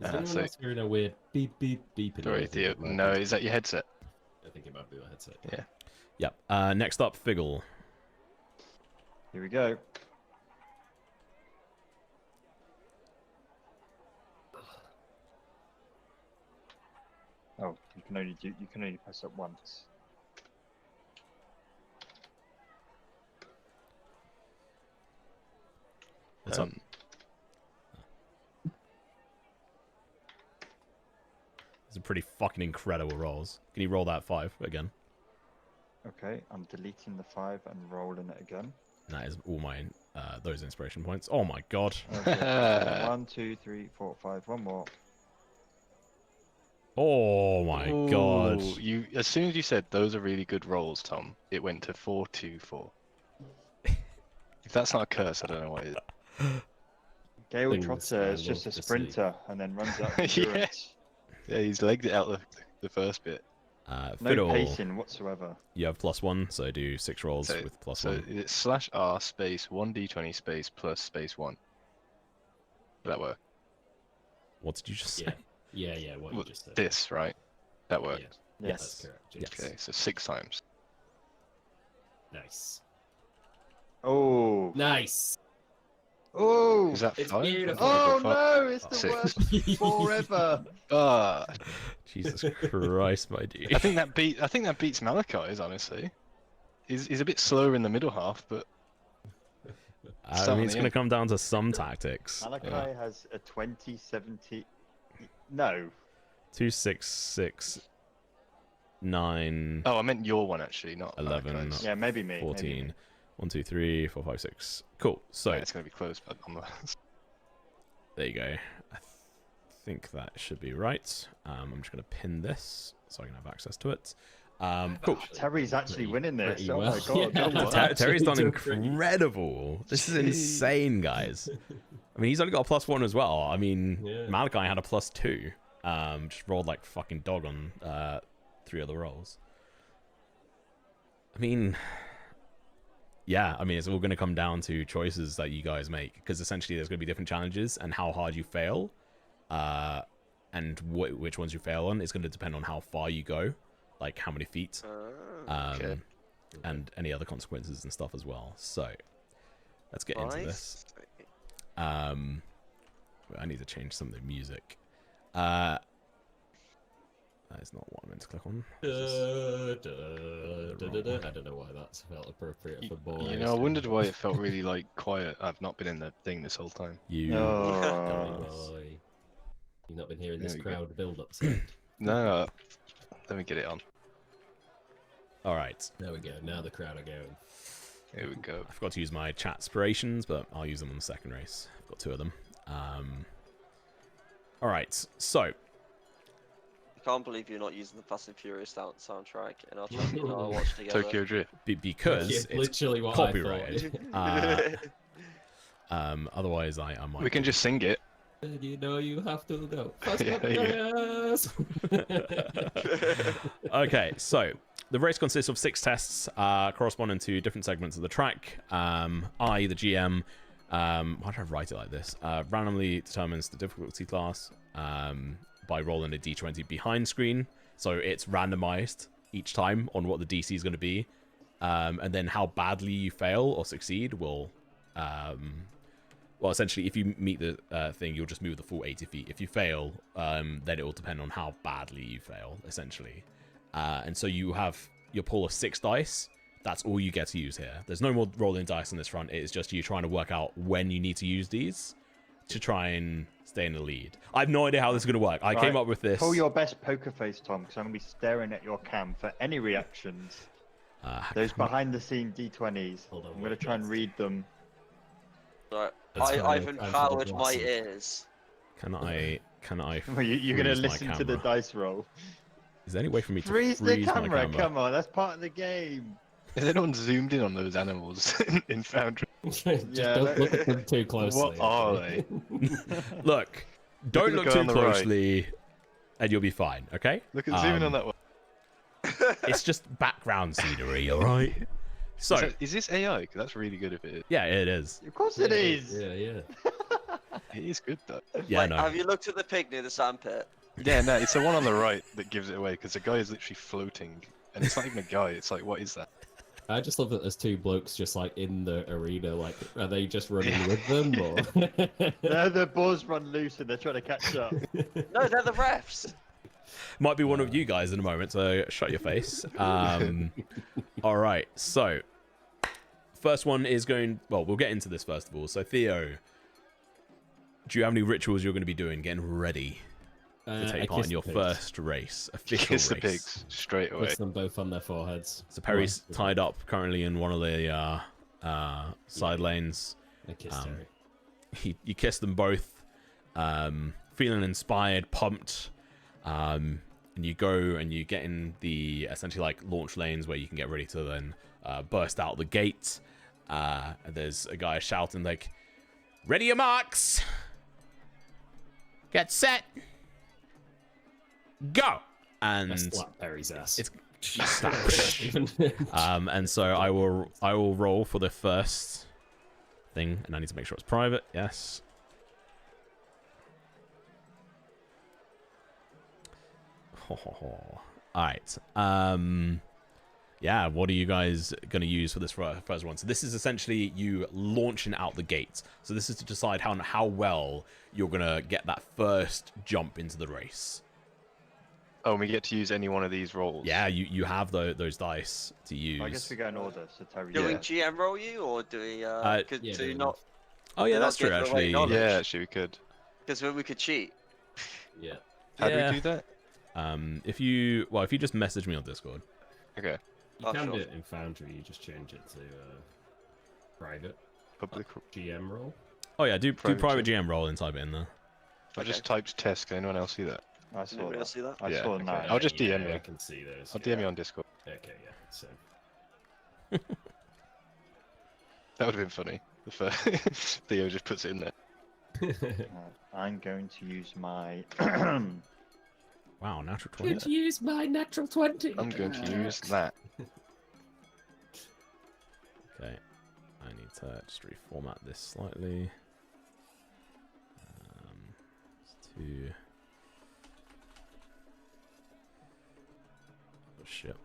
Is anyone else hearing a weird beep beep beeping? Sorry, noise? Theo. No, is that your headset? I think it might be my headset. Yeah. Yep. Next up, Figgle. here we go. Oh, you can only press it once. What's up? These are pretty fucking incredible rolls. Can you roll that 5 again? Okay, I'm deleting the 5 and rolling it again. That is all my those inspiration points. Oh my god. Okay, 1, 2, 3, 4, 5. One more. Oh my god. Ooh, you as soon as you said those are really good rolls, Tom, it went to 4, 2, 4. If that's not a curse, I don't know what is. Gale Things Trotter I is just a love to see. sprinter and then runs up Yeah. endurance. Yeah, he's legged it out the first bit. No Fiddle, pacing whatsoever. you have +1, so do 6 rolls So- with +1. So it's /R space 1d20 space plus space 1. Did that work? What did you just say? Yeah. What you just said. This, right? That worked. Yeah, Yes. that's correct. Yes. Okay, so 6 times. Nice. Oh. Nice. Oh. Is that It's 5? beautiful. Oh no, it's the 6. worst forever. Ah, Jesus Christ, my dude. I think that beats Malachi's, honestly. He's a bit slower in the middle half, but I mean, it's going to come down to some tactics. Malachi has a 2070. No. 2, 6, 6, 9, oh, I meant your one actually, not 11, Malachi's. Yeah, maybe me. 14. Maybe me. 1, 2, 3, 4, 5, 6. Cool. So Yeah, it's gonna be close, but on the there you go. I think that should be right. I'm just going to pin this so I can have access to it. Cool. Terry's actually winning this. pretty Oh well. my god. Yeah. no Ter- way. Terry's done Doing pretty- incredible. This is insane, guys. I mean, he's only got a +1 as well. I mean, Yeah. Malachi had a +2. Just rolled like fucking dog on 3 other rolls. I mean, yeah, I mean, it's all going to come down to choices that you guys make, because essentially there's going to be different challenges, and how hard you fail, and which ones you fail on is going to depend on how far you go, like how many feet, Okay. and any other consequences and stuff as well. So, let's get into this. I need to change some of the music. That is not what I meant to click on. I don't know why that felt appropriate for Boar. You know, I wondered why it felt really like quiet. I've not been in the thing this whole time. You. Boy. You've not been hearing this There we go. crowd build-up sound. No, let me get it on. All right. There we go. Now the crowd are going. Here we go. I forgot to use my chat aspirations, but I'll use them on the second race. I've got 2 of them. All right. So. I can't believe you're not using the Fast and Furious soundtrack in our chat that I watched together. Tokyo Drift. Because Yeah, it's literally what copyrighted. Otherwise, I might. We can just sing it. And you know you have to go. Fast Yeah, yes. Okay, so the race consists of 6 tests corresponding to different segments of the track. I, the GM, why did I write it like this? Randomly determines the difficulty class by rolling a d20 behind screen. So it's randomized each time on what the DC is going to be. And then how badly you fail or succeed will... well, essentially, if you meet the thing, you'll just move the full 80 feet. If you fail, then it will depend on how badly you fail, essentially. And so you have your pool of 6 dice. That's all you get to use here. There's no more rolling dice on this front. It is just you trying to work out when you need to use these to try and stay in the lead. I have no idea how this is going to work. I came up with this. Pull your best poker face, Tom, because I'm going to be staring at your cam for any reactions. Those behind-the-scene D20s. Hold on, I'm going to wait, try and guys. read them. Right. That's fine, I've I've empowered my glasses. ears. Can I Well, you're going to freeze my listen to the camera? dice roll. Is there any way for me to Freeze the my camera, come on, that's part of the game. Has anyone zoomed in on those animals in Foundry? Just Yeah, don't look at them too closely. What are okay? they? Look, don't at the look guy too on the right. closely, and you'll be fine, okay? Look at zooming on that one. It's just background scenery, all right? So, Is this AI? Because that's really good if it is. yeah, it is. Of course it is. Yeah. It is good though. Yeah, Like, no. have you looked at the pig near the sandpit? Yeah, no, it's the one on the right that gives it away because the guy is literally floating, and it's not even a guy. It's like, what is that? I just love that there's 2 blokes just like in the arena. Like, are they just running with them or? No, the boars run loose and they're trying to catch up. No, they're the refs. Might be one of you guys in a moment, so shut your face. All right, so first one is going... Well, we'll get into this first of all. So, Theo, do you have any rituals you're going to be doing, getting ready to take part in your first race, official Kiss race? the pigs straight away. Kiss them both on their foreheads. So Perry's tied up currently in one of the side lanes. I kissed Terry. You kiss them both, feeling inspired, pumped, and you go and you get in the essentially like launch lanes where you can get ready to then burst out the gate. And there's a guy shouting like, "Ready your marks! Get set! Go!" And I slapped Perry's ass. it's and so I will roll for the first thing, and I need to make sure it's private. Yes. All right. Yeah, what are you guys going to use for this first one? So this is essentially you launching out the gate. So this is to decide how well you're going to get that first jump into the race. Oh, and we get to use any one of these rolls. Yeah, you have those dice to use. I guess we go in order, so Terry. Do we Yeah. GM roll you, or do we? Could, yeah, do you do not? Oh yeah, They're that's not true giving away actually. knowledge. Yeah, actually we could. Because we could cheat. Yeah. How Yeah. do we do that? If you just message me on Discord. Okay. You Oh, can sure. do it in Foundry, you just change it to private Public. GM role. Oh yeah, do Private private GM roll and type it in there. I just typed test. Can anyone else see that? I Did saw anybody else that. see that? I Yeah, saw okay. that. I'll just DM yeah, you. I can see those. I'll DM you on Discord. Okay, yeah. So That would have been funny. If Theo just puts it in there. I'm going to use my. Wow, natural 20. could use my natural 20. I'm going to use that. Okay, I need to just reformat this slightly. To oh shit.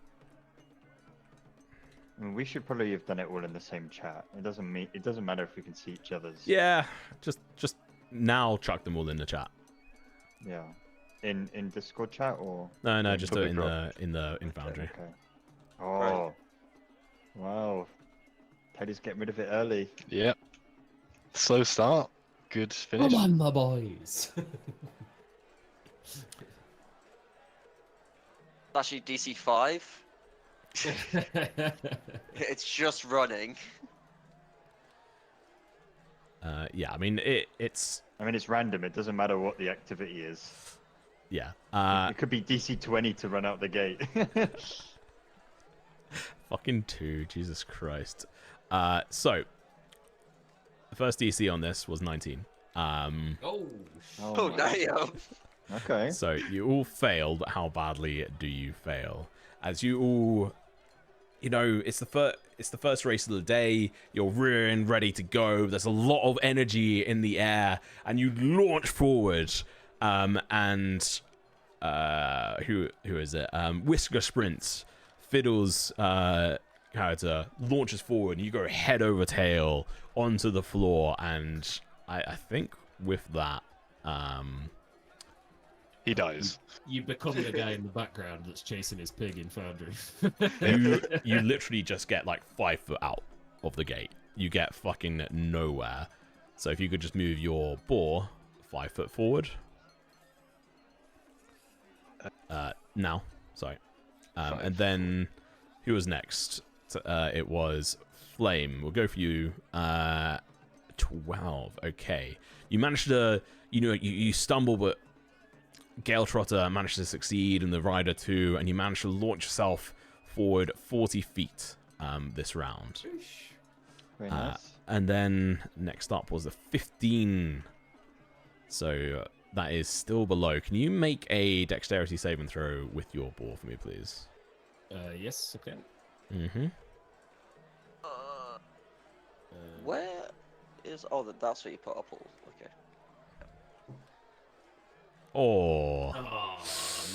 I mean, we should probably have done it all in the same chat. It doesn't matter if we can see each other's. Yeah, just now chuck them all in the chat. Yeah. In Discord chat or? No, just do it public in roll? Foundry. Okay. Oh. Wow. Teddy's getting rid of it early. Yep. Slow start. Good finish. Come on, my boys. Actually, DC 5. It's just running. Yeah, I mean it's It's random. It doesn't matter what the activity is. yeah. It could be DC 20 to run out the gate. Fucking 2, Jesus Christ. So the first DC on this was 19. Oh my. damn! Okay. So you all failed. How badly do you fail? As you all, it's the first race of the day. You're rearing, ready to go. There's a lot of energy in the air, and you launch forward. And who is it? Whisker sprints. Fiddle's character launches forward, and you go head over tail onto the floor. And I think with that, He dies. You become the guy in the background that's chasing his pig in Foundry. you literally just get like 5 foot out of the gate. You get fucking nowhere. So if you could just move your boar 5 foot forward. Now, sorry. And then who was next? It was Flame. We'll go for you. 12. Okay. You managed to, you stumble, but Gale Trotter managed to succeed, and the rider too, and you managed to launch yourself forward 40 feet this round. Very nice. And then next up was the 15. So that is still below. Can you make a dexterity saving throw with your boar for me, please? Yes, okay. Mm-hmm. Where is? Oh, that's where you put up all. Okay. Oh. Oh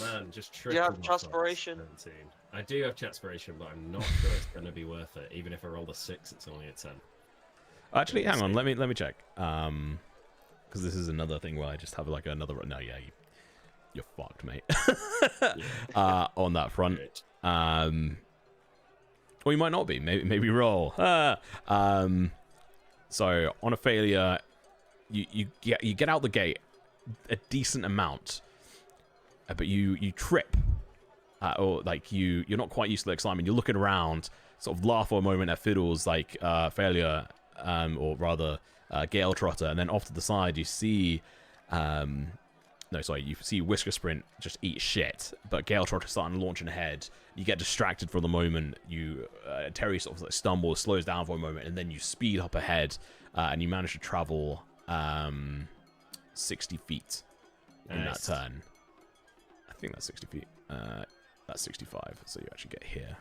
man, just Do you have tripping off transpiration? 17. I do have transpiration, but I'm not sure it's going to be worth it. Even if I roll a 6, it's only a 10. Actually, hang on. Let me check. Because this is another thing where I just have like another. No, yeah, you're fucked, mate. On that front. Or you might not be. Maybe roll. So on a failure, you get out the gate a decent amount, but you trip, or like you're not quite used to the climbing. You're looking around, sort of laugh for a moment at Fiddle's like failure, or rather Gale Trotter, and then off to the side you see, you see Whisker Sprint just eat shit, but Gale Trotter starting launching ahead. You get distracted for the moment. Terry sort of like stumbles, slows down for a moment, and then you speed up ahead, and you manage to travel 60 feet in that turn. I think that's 60 feet. That's 65, so you actually get here.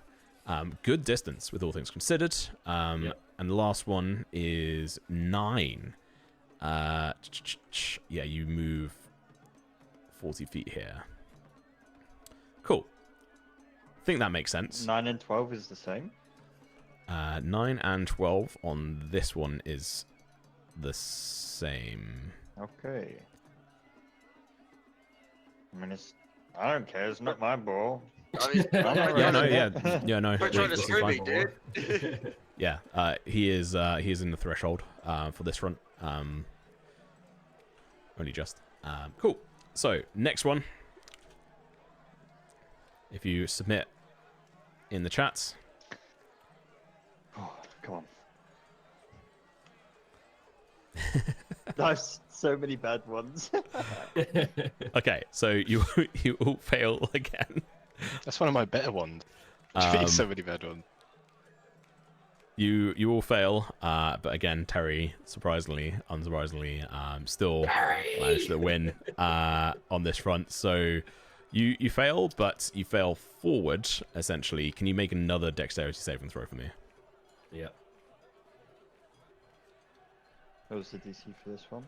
Good distance with all things considered. And the last one is 9. Yeah, you move 40 feet here. Cool. I think that makes sense. 9 and 12 is the same? 9 and 12 on this one is the same. Okay. I don't care. It's not my ball. I mean, No. Quit trying to this is screw fine. me, dude. Yeah, he is in the threshold for this front. Only just. Cool. So next one. If you submit in the chats. Oh, come on. There's so many bad ones. Okay, so you all fail again. That's one of my better ones. So many bad ones. You all fail, but again, Terry, unsurprisingly, still managed to win on this front. So you fail, but you fail forward, essentially. Can you make another dexterity saving throw for me? Yeah. What was the DC for this one?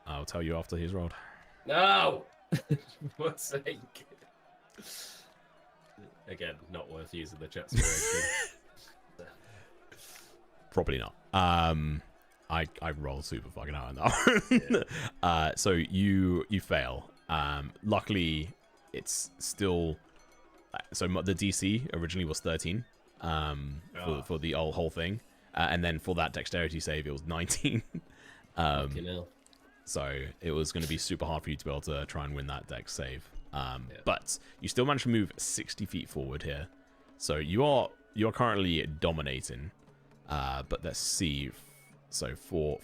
I'll tell you after he's rolled. No! For God's sake. Again, not worth using the chat spiration. Probably not. I roll super fucking high on that one. So you fail. Luckily, it's still so the DC originally was 13 for the whole thing, and then for that dexterity save it was 19. So it was going to be super hard for you to be able to try and win that dex save. But you still managed to move 60 feet forward here, so you are currently dominating. But let's see. So for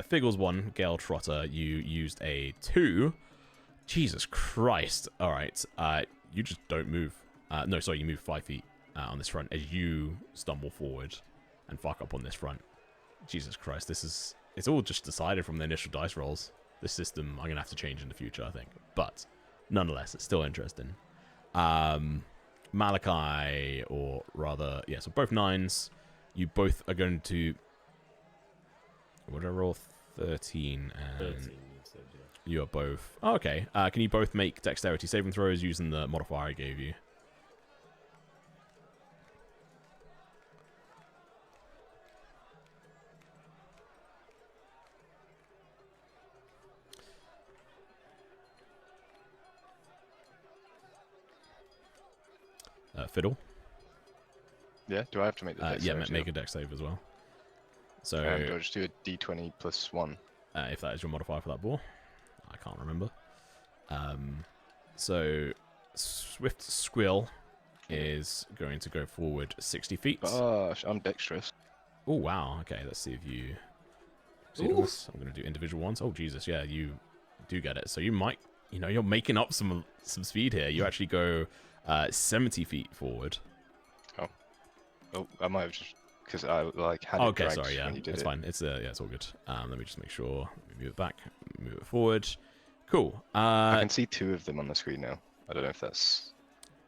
Figgles 1, Gale Trotter, you used a 2. Jesus Christ. All right. You just don't move. No, sorry, you move 5 feet on this front as you stumble forward and fuck up on this front. Jesus Christ, it's all just decided from the initial dice rolls. This system I'm going to have to change in the future, I think. But nonetheless, it's still interesting. Malachi, or rather, yeah, so both 9s. You both are going to... What did I roll? 13 and... 13, you said, yeah. You are both... Oh, okay. Can you both make dexterity saving throws using the modifier I gave you? Fiddle? Yeah, do I have to make the dex yeah, save? make a dex save as well. So do I just do a d20 plus 1? If that is your modifier for that boar. I can't remember. So Swift Squill is going to go forward 60 feet. Gosh, I'm dexterous. Oh, wow. Okay, let's see if you see this. I'm going to do individual ones. Oh, Jesus. Yeah, you do get it. So you might, you're making up some speed here. You actually go 70 feet forward. Oh, I might have just because I had it okay, dragged sorry, yeah, when you did it's it. fine. It's it's all good. Let me just make sure. Move it back, move it forward. Cool. I can see 2 of them on the screen now. I don't know if that's.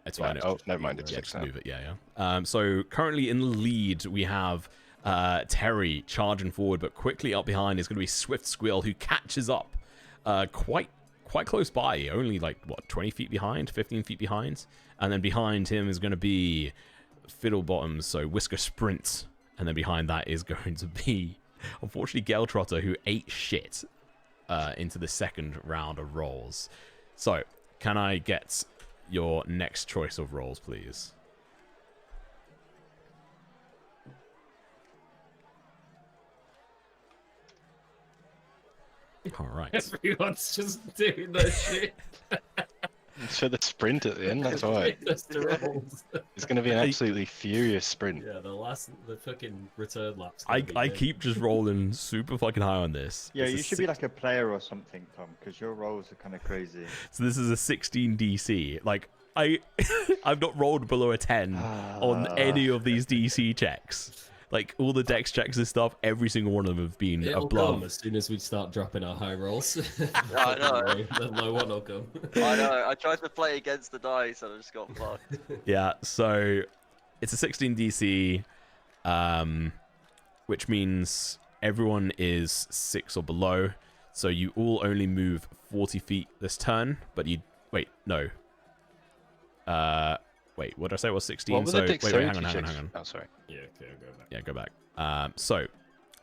It's fine. Oh, never mind. It's yeah, fixed just now. move it. Yeah. So currently in the lead, we have Terry charging forward, but quickly up behind is going to be Swift Squill, who catches up quite close by, only like what 20 feet behind, 15 feet behind, and then behind him is going to be Fiddle Bottoms, so Whisker Sprint, and then behind that is going to be, unfortunately, Gale Trotter, who ate shit into the second round of rolls. So, can I get your next choice of rolls, please? All right. Everyone's just doing that shit. So the sprint at the end, that's why. It's going to be an absolutely furious sprint. Yeah, the fucking return lap's I keep just rolling super fucking high on this. Yeah, It's you a should be like a player or something, Tom, because your rolls are kind of crazy. So this is a 16 DC. Like, I've not rolled below a 10 on any of these DC checks. Like, all the dex checks and stuff, every single one of them have been It'll above. come as soon as we start dropping our high rolls. I know. The low one will come. I know. I tried to play against the dice and I just got fucked. Yeah, so it's a 16 DC, which means everyone is 6 or below. So you all only move 40 feet this turn, but you... Wait, no. Wait, what did I say? It was 16? What were So the dexterity hang on. checks? Oh, sorry. Yeah, okay, I'll go back. Yeah, go back. So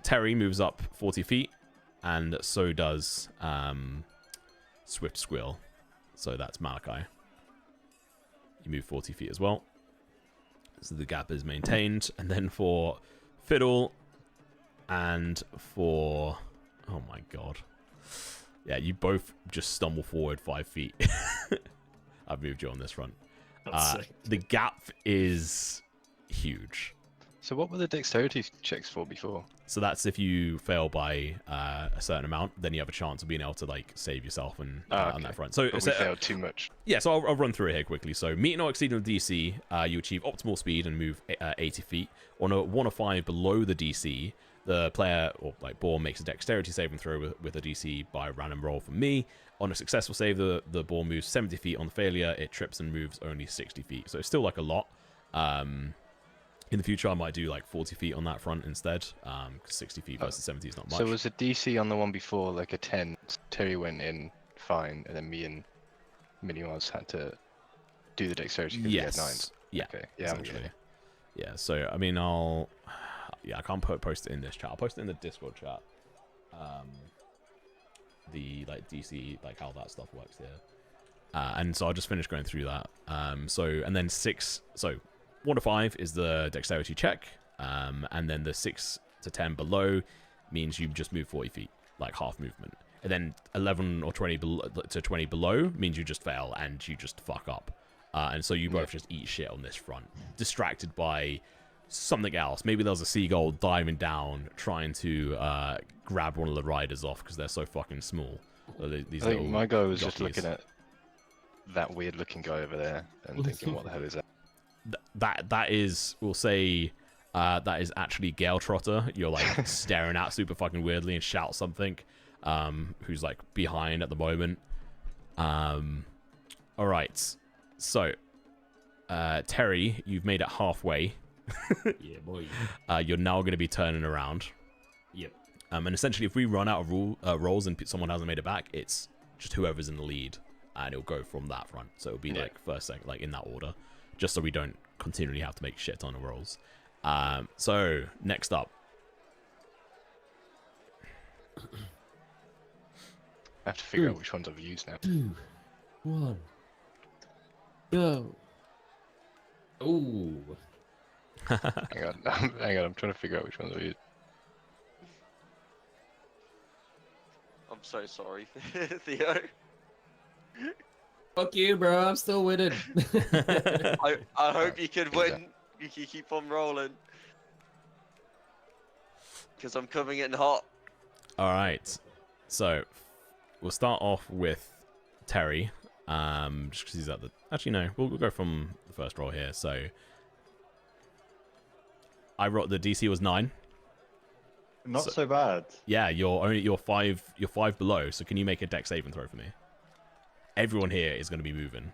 Terry moves up 40 feet, and so does Swift Squill. So that's Malachi. You move 40 feet as well. So the gap is maintained. And then for Fiddle and for... Oh my god. Yeah, you both just stumble forward 5 feet. I've moved you on this front. The gap is huge. So what were the dexterity checks for before? So that's if you fail by a certain amount, then you have a chance of being able to like save yourself and on that front. So But we failed too much. yeah, so I'll run through it here quickly. So meeting or exceeding the DC, you achieve optimal speed and move 80 feet. On a 1 or 5 below the DC, the player, or like Boar, makes a dexterity saving throw with a DC by random roll from me. On a successful save, the Boar moves 70 feet. On failure, it trips and moves only 60 feet. So it's still like a lot. In the future, I might do like 40 feet on that front instead, because 60 feet versus 70 is not much. So was the DC on the one before like a 10? Terry went in fine, and then me and Minimals had to do the dexterity because we had 9s. Yeah. Okay. Yeah. I'm Essentially. good. Yeah. So I mean, I can't post it in this chat. I'll post it in the Discord chat. The like DC, like how that stuff works here. And so I'll just finish going through that. And then 6, so 1 to 5 is the dexterity check. And then the 6 to 10 below means you just move 40 feet, like half movement. And then 11 or 20 to 20 below means you just fail and you just fuck up. And so you both just eat shit on this front, distracted by something else. Maybe there's a seagull diving down, trying to grab one of the riders off because they're so fucking small. These I think my guy was just jockeys. looking at that weird looking guy over there and thinking, what the hell is that? That is, we'll say, that is actually Gale Trotter. You're like staring at super fucking weirdly and shout something. Who's like behind at the moment. All right. So, Terry, you've made it halfway. Yeah, boy. You're now going to be turning around. Yep. And essentially, if we run out of rolls and someone hasn't made it back, it's just whoever's in the lead, and it'll go from that front. So it'll be like first, second, like in that order, just so we don't continually have to make shit ton of rolls. So next up, I have to figure out which ones I've used now. 2, 1, go. Ooh. Hang on, I'm trying to figure out which ones I've used. I'm so sorry, Theo. Fuck you, bro. I'm still winning. I hope you can win. You can keep on rolling. Because I'm coming in hot. all right. So we'll start off with Terry. Just because he's at the. Actually, no. We'll go from the first roll here. So I wrote the DC was 9. Not so bad. Yeah, you're 5 below. So can you make a dex saving throw for me? Everyone here is going to be moving.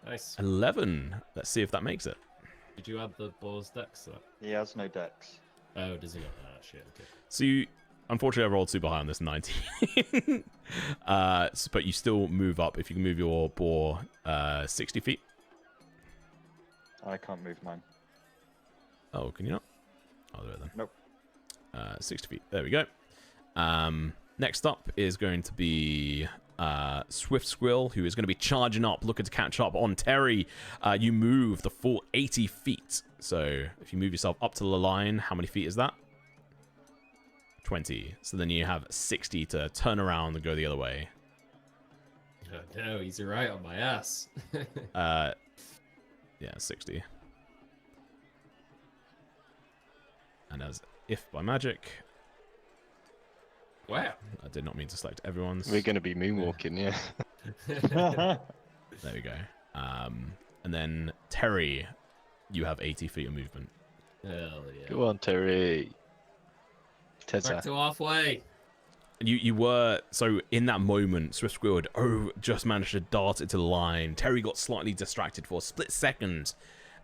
Nice. 11. Let's see if that makes it. Did you add the Boar's dex? He has no dex. Oh, does he not? Ah, shit. Okay. So you, unfortunately, I rolled super high on this 19. But you still move up. If you can move your boar 60 feet. I can't move mine. Oh, can you not? I'll do it then. Nope. 60 feet. There we go. Next up is going to be Swift Squill, who is going to be charging up, looking to catch up on Terry. You move the full 80 feet. So if you move yourself up to the line, how many feet is that? 20. So then you have 60 to turn around and go the other way. Oh, no, he's right on my ass. Yeah, 60. And as if by magic, Wow. I did not mean to select everyone's. We're going to be moonwalking, yeah. There we go. And then Terry, you have 80 feet of movement. Hell yeah. Go on, Terry. Back Tezza. to halfway. And you were, so in that moment, Swift Squill just managed to dart into the line. Terry got slightly distracted for a split second.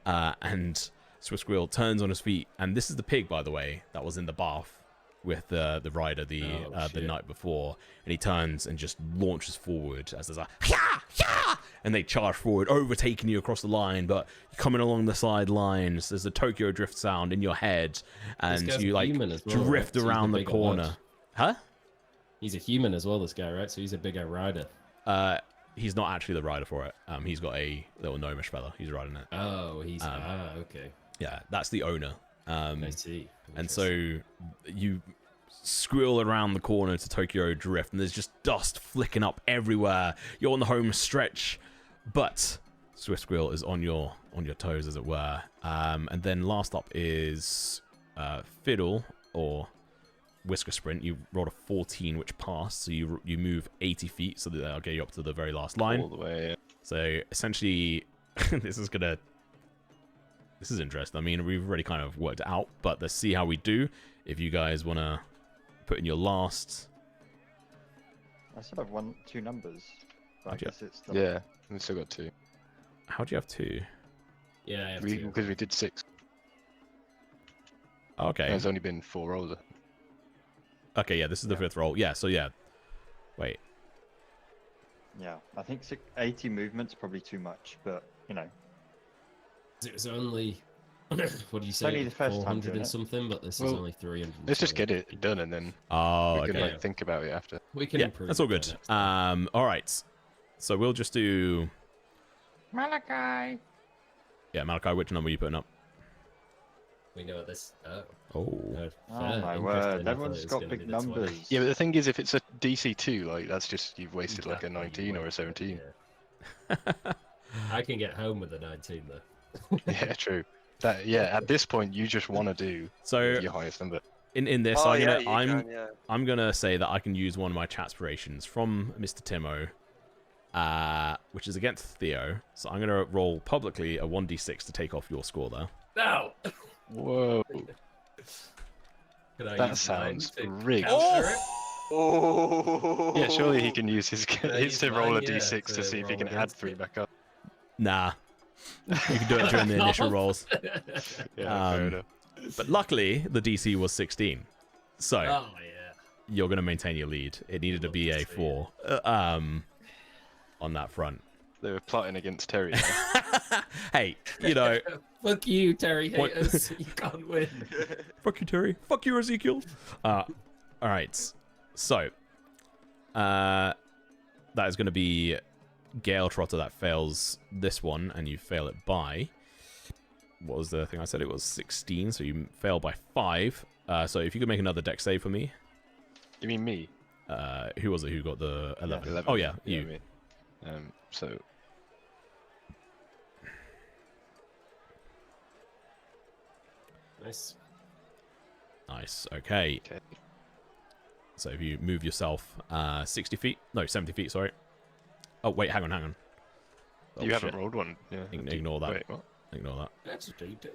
And Swift Squill turns on his feet. And this is the pig, by the way, that was in the bath with the rider the night before. And he turns and just launches forward as there's a yeah, and they charge forward, overtaking you across the line. But you're coming along the sidelines, there's a Tokyo Drift sound in your head, and you like human as well, drift right? So he's around a the bigger corner. lad. Huh? He's a human as well, this guy, right? So he's a bigger rider. He's not actually the rider for it. He's got a little gnomish fella. He's riding it. Oh, he's okay. Yeah, that's the owner. I see. And so you squirrel around the corner to Tokyo Drift, and there's just dust flicking up everywhere. You're on the home stretch, but Swift Squirrel is on your toes, as it were. And then last up is Fiddle or Whisker Sprint. You rolled a 14, which passed, so you move 80 feet, so that'll get you up to the very last line. All the way, yeah. So essentially, this is interesting. I mean, we've already kind of worked it out, but let's see how we do. If you guys want to put in your last... I still have 2 numbers. But I How'd you guess it's the... Yeah, we still got 2. How do you have 2? Yeah, I have Because we did 6. Okay. There's only been 4 rolls. Okay, yeah, this is the 5th roll. Yeah, so yeah. Wait. Yeah, I think 80 movement's probably too much, but you know, It was only what do you say? only the first time 400 doing and it. something, but this is Well, only 300. Let's just get it done and then Oh, we can okay. like think about it after. We can Yeah, improve. that's all it good. for next time. All right. So we'll just do. Malachi. Yeah, Malachi, which number are you putting up? We know this. Oh, Oh. Oh fair, my interesting. word, I thought everyone's it was got gonna be big the 20. numbers. Yeah, but the thing is, if it's a DC2, like that's just you've wasted like a Exactly, 19 or a wait, 17. yeah. I can get home with a 19 though. Yeah, true. That at this point you just want to do So your highest number. in this, Oh I'm yeah, gonna you can, yeah. I'm gonna say that I can use one of my chatspirations from Mr. Timo, which is against Theo. So I'm gonna roll publicly a 1d6 to take off your score there. No. Whoa, Could I that use sounds mine to rigged. counter it? Oh. Yeah, surely he can use his Can I his use to roll a mine, yeah, d6 to to see if he roll can add against 3 it? back up. Nah, you can do it during the initial rolls. Yeah, fair enough. But luckily, the DC was 16, so Oh yeah. you're gonna maintain your lead. It needed to be a 4, on that front. They were plotting against Terry. Hey, you know, Fuck you, Terry What- haters. You can't win. fuck you, Terry. Fuck you, Ezekiel. All right. So, that is going to be Gale Trotter that fails this one, and you fail it by. What was the thing I said? It was 16, so you fail by 5. So if you could make another deck save for me. You mean me? Who was it who got the 11? 11. Oh, yeah, you. Me. So Nice. Nice. Okay. okay. So if you move yourself 60 feet. No, 70 feet, sorry. Oh, wait, hang on. Oh, You haven't shit. rolled one. Yeah. Ignore that. Wait, what? Ignore that. That's a D2.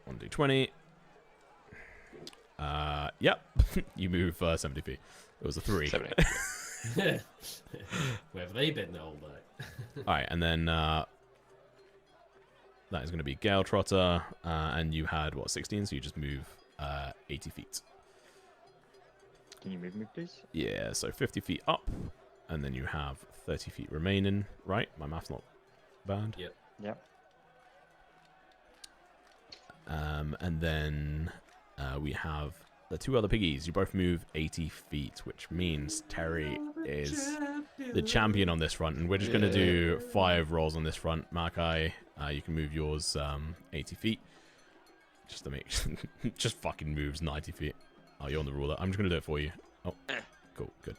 1d20. Yep. You move 70 feet. It was a 3. 70. Where have they been all night? Alright, and then that is going to be Gale Trotter. And you had, what, 16? So you just move 80 feet. Can you move me, please? Yeah, so 50 feet up. And then you have 30 feet remaining. Right? My math's not bad. Yep. Yep. And then we have the 2 other piggies. You both move 80 feet, which means Terry is the champion on this front. And we're just going to do 5 rolls on this front. Malachi, you can move yours 80 feet. Just to make... just fucking moves 90 feet. Oh, you're on the ruler. I'm just going to do it for you. Oh, cool. Good.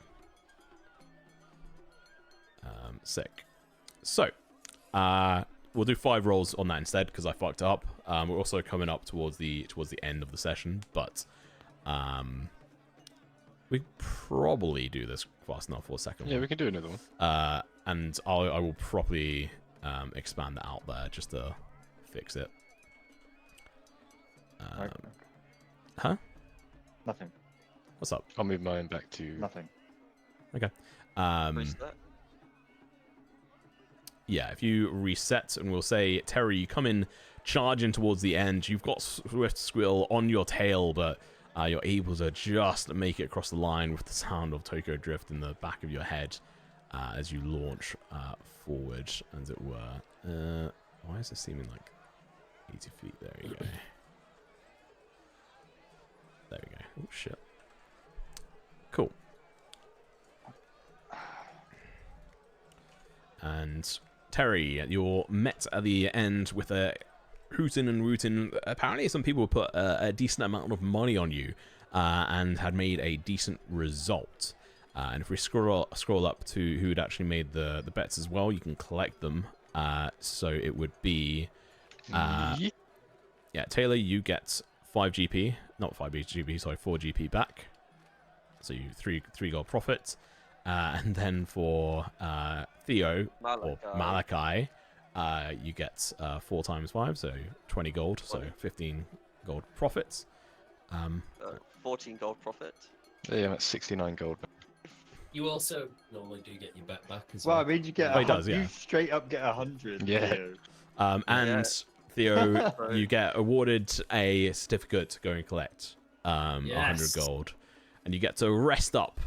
Sick. So, we'll do 5 rolls on that instead because I fucked up. We're also coming up towards the end of the session, but we probably do this fast enough for a second. Yeah, we can do another one. And I will probably expand that out there just to fix it. Right. Huh? Nothing. What's up? I'll move mine back to. Nothing. Okay. Reset. Yeah, if you reset, and we'll say, Terry, you come in charging towards the end. You've got Swift Squill on your tail, but you're able to just make it across the line with the sound of Toko Drift in the back of your head as you launch forward, as it were. Why is this seeming like 80 feet? There you go. There we go. Oh, shit. Cool. And Terry, you're met at the end with a hootin' and rootin'. Apparently, some people put a decent amount of money on you and had made a decent result. And if we scroll up to who had actually made the bets as well, you can collect them. So it would be, yeah, Taylor, you get 5 GP, not 5 GP, sorry, 4 GP back. So you 3 gold profit. And then for Theo or Malachi, you get 4 times 5, so 20 gold, so 15 gold profits. 14 gold profit. Yeah, that's 69 gold. You also normally do get your bet back as Well, well. I mean, you get. Oh, he does, yeah. You straight up get 100. Yeah. Theo. And Theo, Right. you get awarded a certificate to go and collect 100 Yes. gold. And you get to rest up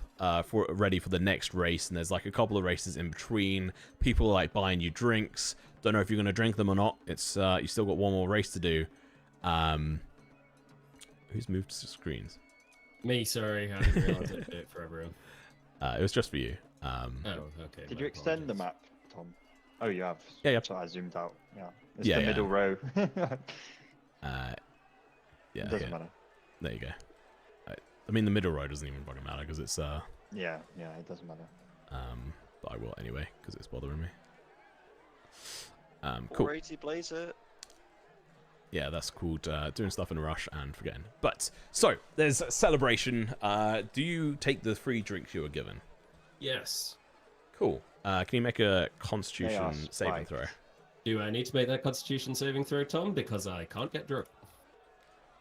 ready for the next race, and there's like a couple of races in between. People are like buying you drinks. Don't know if you're gonna drink them or not. It's you still got one more race to do. Who's moved screens? Me, sorry, I didn't realize I'd do it for everyone. It was just for you. Oh, okay. Did my you extend the apologies. map, Tom? Oh, you have. Yeah. So I zoomed out. Yeah. It's Yeah, the yeah. middle row. Yeah, It doesn't here. matter. There you go. I mean, the middle row doesn't even fucking matter because it's Yeah, it doesn't matter. but I will anyway because it's bothering me. Cool. 480 blazer. Yeah, that's called doing stuff in a rush and forgetting. But so there's a celebration. Do you take the free drinks you were given? Yes. Cool. Can you make a They are Constitution saving spiked. throw? Do I need to make that Constitution saving throw, Tom? Because I can't get drunk.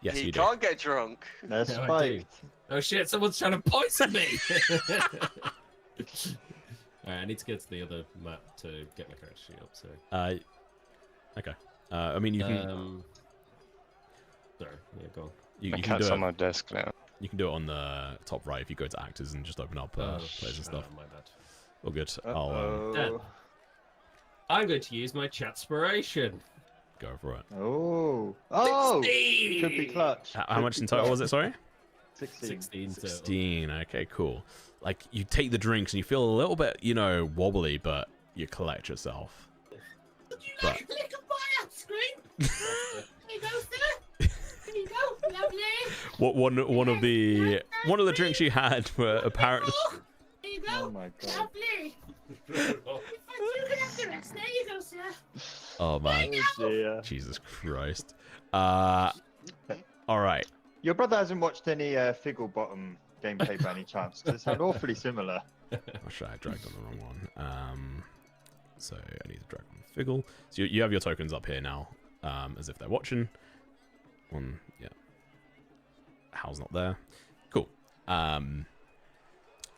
Yes, he you do. can't get drunk. They're No, I spiked. Oh shit! Someone's trying to poison me. Alright, I need to get to the other map to get my character sheet up. So. Okay. I mean, you can. Sorry. Yeah, go on. You My can do cat's it. on my desk now. You can do it on the top right if you go to actors and just open up players and stuff. My bad. All good. I'll Uh-oh. Dan. I'm going to use my chatspiration. go for it. Oh, 16! could be clutch. How Could much be in total clutch. was it? Sorry. 16. 16 total. 16. Okay, cool. Like you take the drinks and you feel a little bit, wobbly, but you collect yourself. Would you But- like a lick of my screen? Here you go, sir. Here you go. Lovely. One of the drinks you had were apparently. Here you go. Oh my god. Lovely. You can have the rest. There you go, sir. Oh man, Oh dear. Jesus Christ. All right. Your brother hasn't watched any Figglebottom gameplay by any chance. They sound awfully similar. Oh shit, I dragged on the wrong one. So I need to drag on Figgle. So you have your tokens up here now, as if they're watching. One, yeah. Hal's not there. Cool.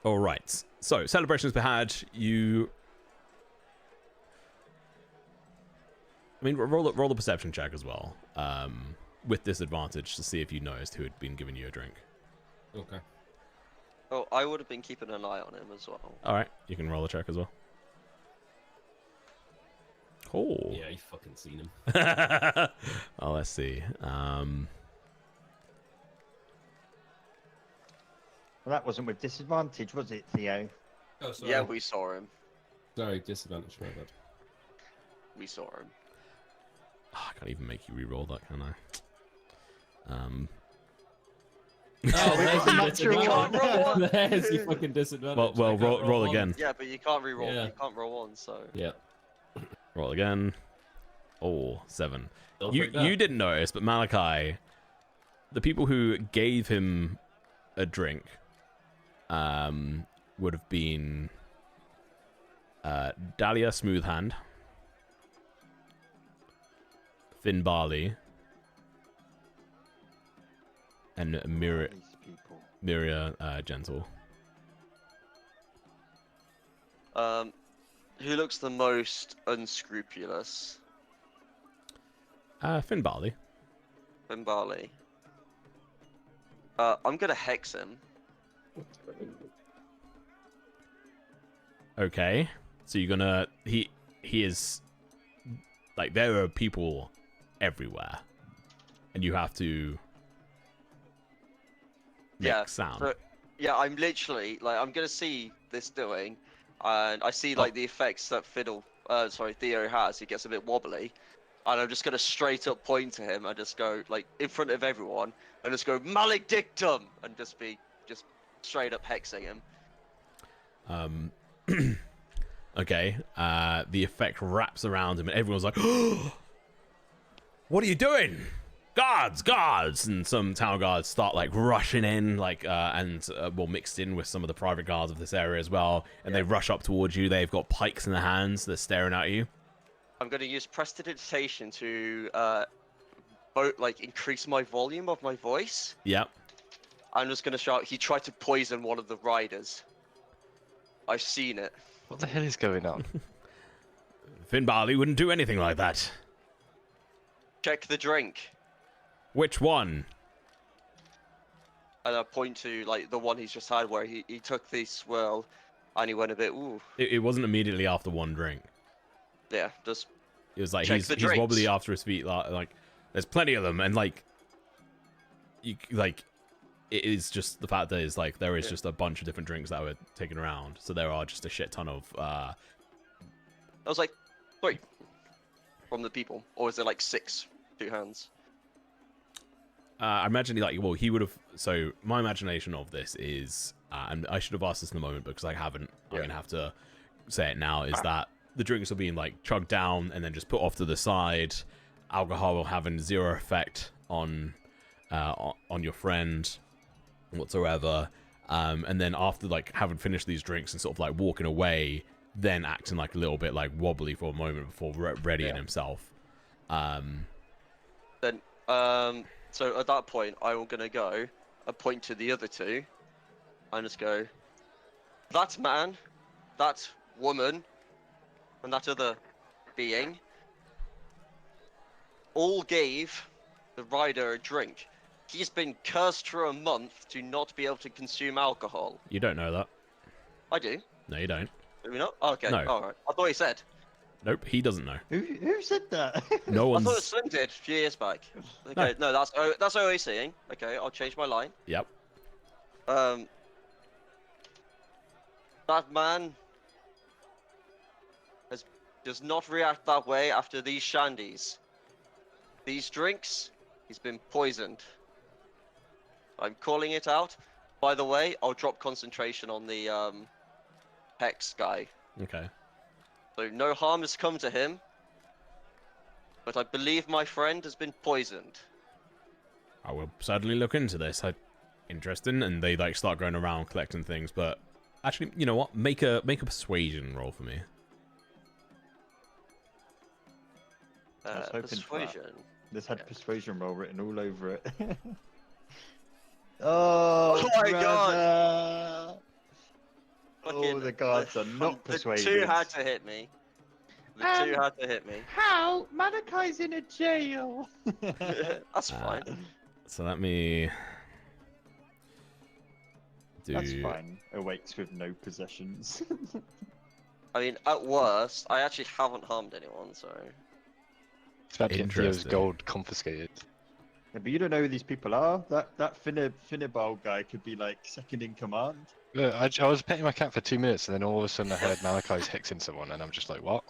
All right. So celebrations we had. I mean, roll the perception check as well. With disadvantage to see if you noticed who had been giving you a drink. Okay. Oh, I would have been keeping an eye on him as well. All right, you can roll a check as well. Cool. Yeah, you fucking seen him. Oh, let's see. Well, that wasn't with disadvantage, was it, Theo? Oh, sorry. Yeah, we saw him. Sorry, disadvantage, my bad. We saw him. Oh, I can't even make you re-roll that, can I? Oh, there's your natural disadvantage. one. There's your fucking disadvantage. Well, I can't roll one. again. Yeah, but you can't re-roll. Yeah. You can't roll one, so. Yeah. Roll again. Oh, 7. Don't You break that. you didn't notice, but Malachi, the people who gave him a drink, would have been Dahlia Smoothhand, Finn Barley, and These people. Miria Gentle. Who looks the most unscrupulous? Finn Barley. Ben Barley. I'm gonna hex him. Okay. So you're gonna he is like there are people everywhere. And you have to make Yeah, sound. but yeah, I'm literally like I'm gonna see this doing, and I see like the effects that Theo has. He gets a bit wobbly, and I'm just gonna straight up point to him and just go like in front of everyone and just go maledictum and just straight up hexing him. Okay. The effect wraps around him and everyone's like, what are you doing? Guards! And some town guards start like rushing in, like mixed in with some of the private guards of this area as well. And they rush up towards you. They've got pikes in their hands. They're staring at you. I'm gonna use prestidigitation to increase my volume of my voice. Yep. I'm just gonna shout. He tried to poison one of the riders. I've seen it. What the hell is going on? Finn Barley wouldn't do anything like that. Check the drink. Which one? and I point to like the one he's just had, where he took the swirl, and he went a bit ooh. It wasn't immediately after one drink. Yeah, just It was like check he's the drinks. wobbly after his feet. Like there's plenty of them, and like it is just the fact that is like there is just a bunch of different drinks that were taken around, so there are just a shit ton of. I was like 3 from the people, or is it like 6? 2 hands. I imagine he would have. So my imagination of this is, and I should have asked this in the moment because I haven't. I'm gonna have to say it now. Is that the drinks are being like chugged down and then just put off to the side. Alcohol will having 0 effect on your friend whatsoever. And then after like having finished these drinks and sort of like walking away, then acting like a little bit like wobbly for a moment before readying himself. Then so at that point, I'm gonna go and point to the other 2, and just go, that man, that woman, and that other being all gave the rider a drink. He's been cursed for a month to not be able to consume alcohol. You don't know that. I do. No, you don't. Do we not? Oh, okay. No. All right. I thought he said. Nope, he doesn't know. Who said that? No I thought one's. Slim did a few years back. Okay, no, that's OACing. Okay, I'll change my line. Yep. That man does not react that way after these shandies. These drinks, he's been poisoned. I'm calling it out. By the way, I'll drop concentration on the Hex guy. Okay. So no harm has come to him, but I believe my friend has been poisoned. I will certainly look into this. Interesting, and they like start going around collecting things. But actually, you know what? Make a persuasion roll for me. I was hoping for that. Persuasion. This had persuasion roll written all over it. Oh my God! Oh, Fucking- the guards are not The persuaded. 2 had to hit me. The 2 had to hit me. How? Malakai's in a jail. That's fine. So let me do. That's fine. Awakes with no possessions. I mean, at worst, I actually haven't harmed anyone, so. It's about to get Theo's Interesting. gold confiscated. Yeah, but you don't know who these people are. That Finnibal guy could be like second in command. Look, I was petting my cat for 2 minutes, and then all of a sudden I heard Malachi's hexing someone, and I'm just like, what?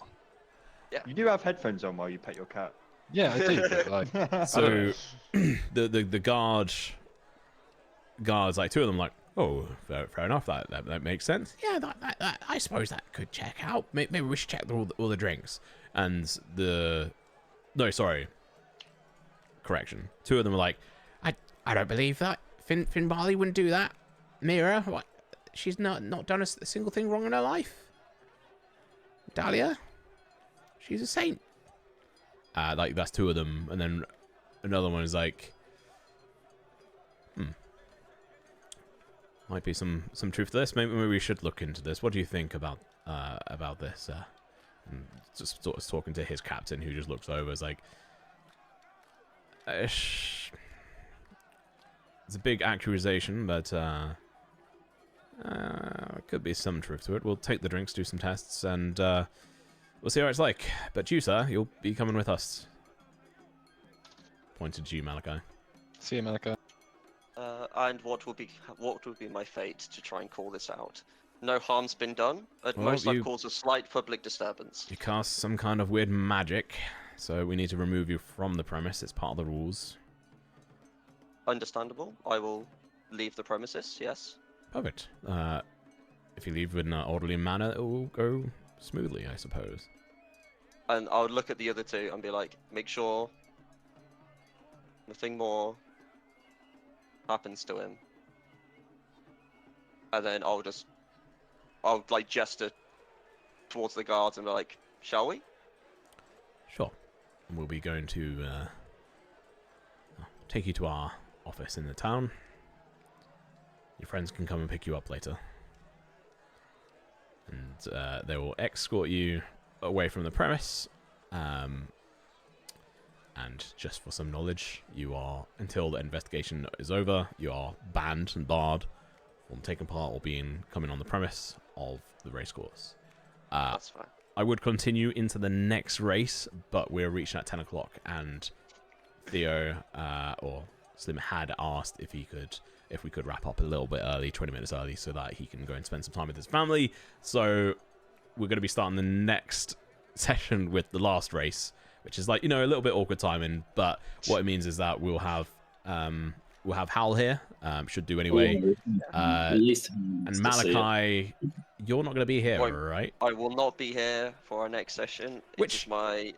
You do have headphones on while you pet your cat. Yeah, I do. But like, So the guards like 2 of them like, oh, fair enough. That makes sense. Yeah, that I suppose that could check out. Maybe we should check all the drinks. And no, sorry. Correction. 2 of them are like, I don't believe that. Finn Barley wouldn't do that. Mira, what? She's not done a single thing wrong in her life. Dahlia, she's a saint. like that's 2 of them, and then another one is like, might be some truth to this. Maybe we should look into this. What do you think about this? And just sort of talking to his captain, who just looks over, is like, it's a big accusation, but could be some truth to it. We'll take the drinks, do some tests, and we'll see how it's like. But you, sir, you'll be coming with us. Pointed to you, Malachi. see you, Malachi. And what will be my fate to try and call this out? No harm's been done. At Well, most, I've you- caused a slight public disturbance. You cast some kind of weird magic, so we need to remove you from the premise. It's part of the rules. Understandable. I will leave the premises. Yes. Perfect. If you leave in an orderly manner, it will go smoothly, I suppose. And I would look at the other 2 and be like, make sure nothing more happens to him. And then I'll like gesture towards the guards and be like, shall we? Sure. And we'll be going to take you to our office in the town. Your friends can come and pick you up later. And they will escort you away from the premise. And just for some knowledge, you are, until the investigation is over, you are banned and barred from taking part or coming on the premise of the race course. That's fine. I would continue into the next race, but we're reaching at 10 o'clock, and Theo or Slim had asked if we could wrap up a little bit early, 20 minutes early, so that he can go and spend some time with his family. So we're going to be starting the next session with the last race, which is like, a little bit awkward timing, but what it means is that we'll have Hal here, should do anyway. At least And Malachi, you're not going to be here, right? I will not be here for our next session. Which- It is my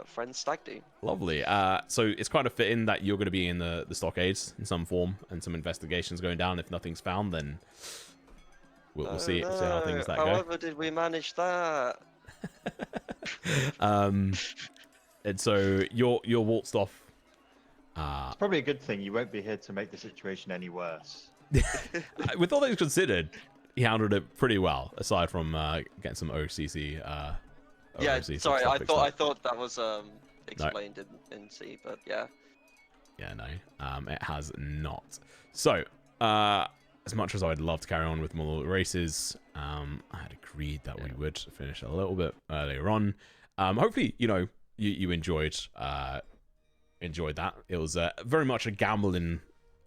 friend's stag do. Lovely. So it's kind of fitting that you're going to be in the stockades in some form, and some investigations going down. If nothing's found, then we'll see how things that go. However, did we manage that? And so you're waltzed off. It's probably a good thing you won't be here to make the situation any worse. With all things considered, he handled it pretty well, aside from getting some OCC. Yeah, OCC sorry, stuff I fixed up. thought that was explained in C, but yeah. Yeah, no, it has not. So, as much as I'd love to carry on with more races, I had agreed that we would finish a little bit earlier on. Hopefully, you enjoyed that. It was very much a gambling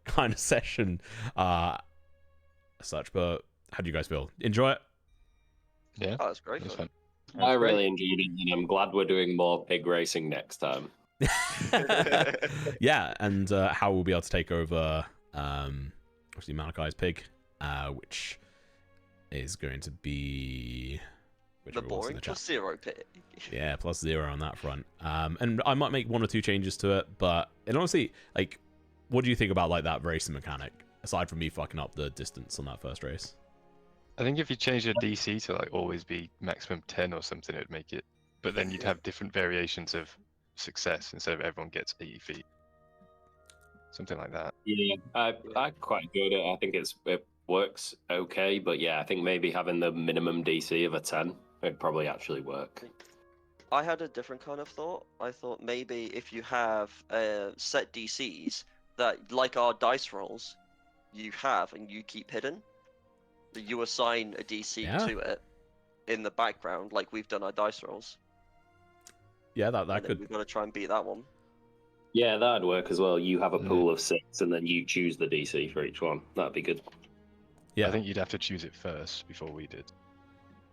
kind of session, such. But how do you guys feel? Enjoy it? Yeah, Oh, that's great. that's fun. I really enjoyed it, and I'm glad we're doing more pig racing next time. Yeah, and how we'll be able to take over, obviously Malachi's pig, which is going to be The boring plus 0 pig. Yeah, +0 on that front. And I might make 1 or 2 changes to it, but honestly, like, what do you think about like that racing mechanic? Aside from me fucking up the distance on that first race. I think if you change your DC to like always be maximum 10 or something, it would make it. But then you'd have different variations of success instead of everyone gets 80 feet. Something like that. Yeah, I quite enjoyed it. I think it works okay, but yeah, I think maybe having the minimum DC of a 10 would probably actually work. I had a different kind of thought. I thought maybe if you have set DCs that, like our dice rolls, you have and you keep hidden, that you assign a DC to it in the background, like we've done our dice rolls. Yeah, that could. We've got to try and beat that one. Yeah, that'd work as well. You have a pool of 6, and then you choose the DC for each one. That'd be good. Yeah, I think you'd have to choose it first before we did.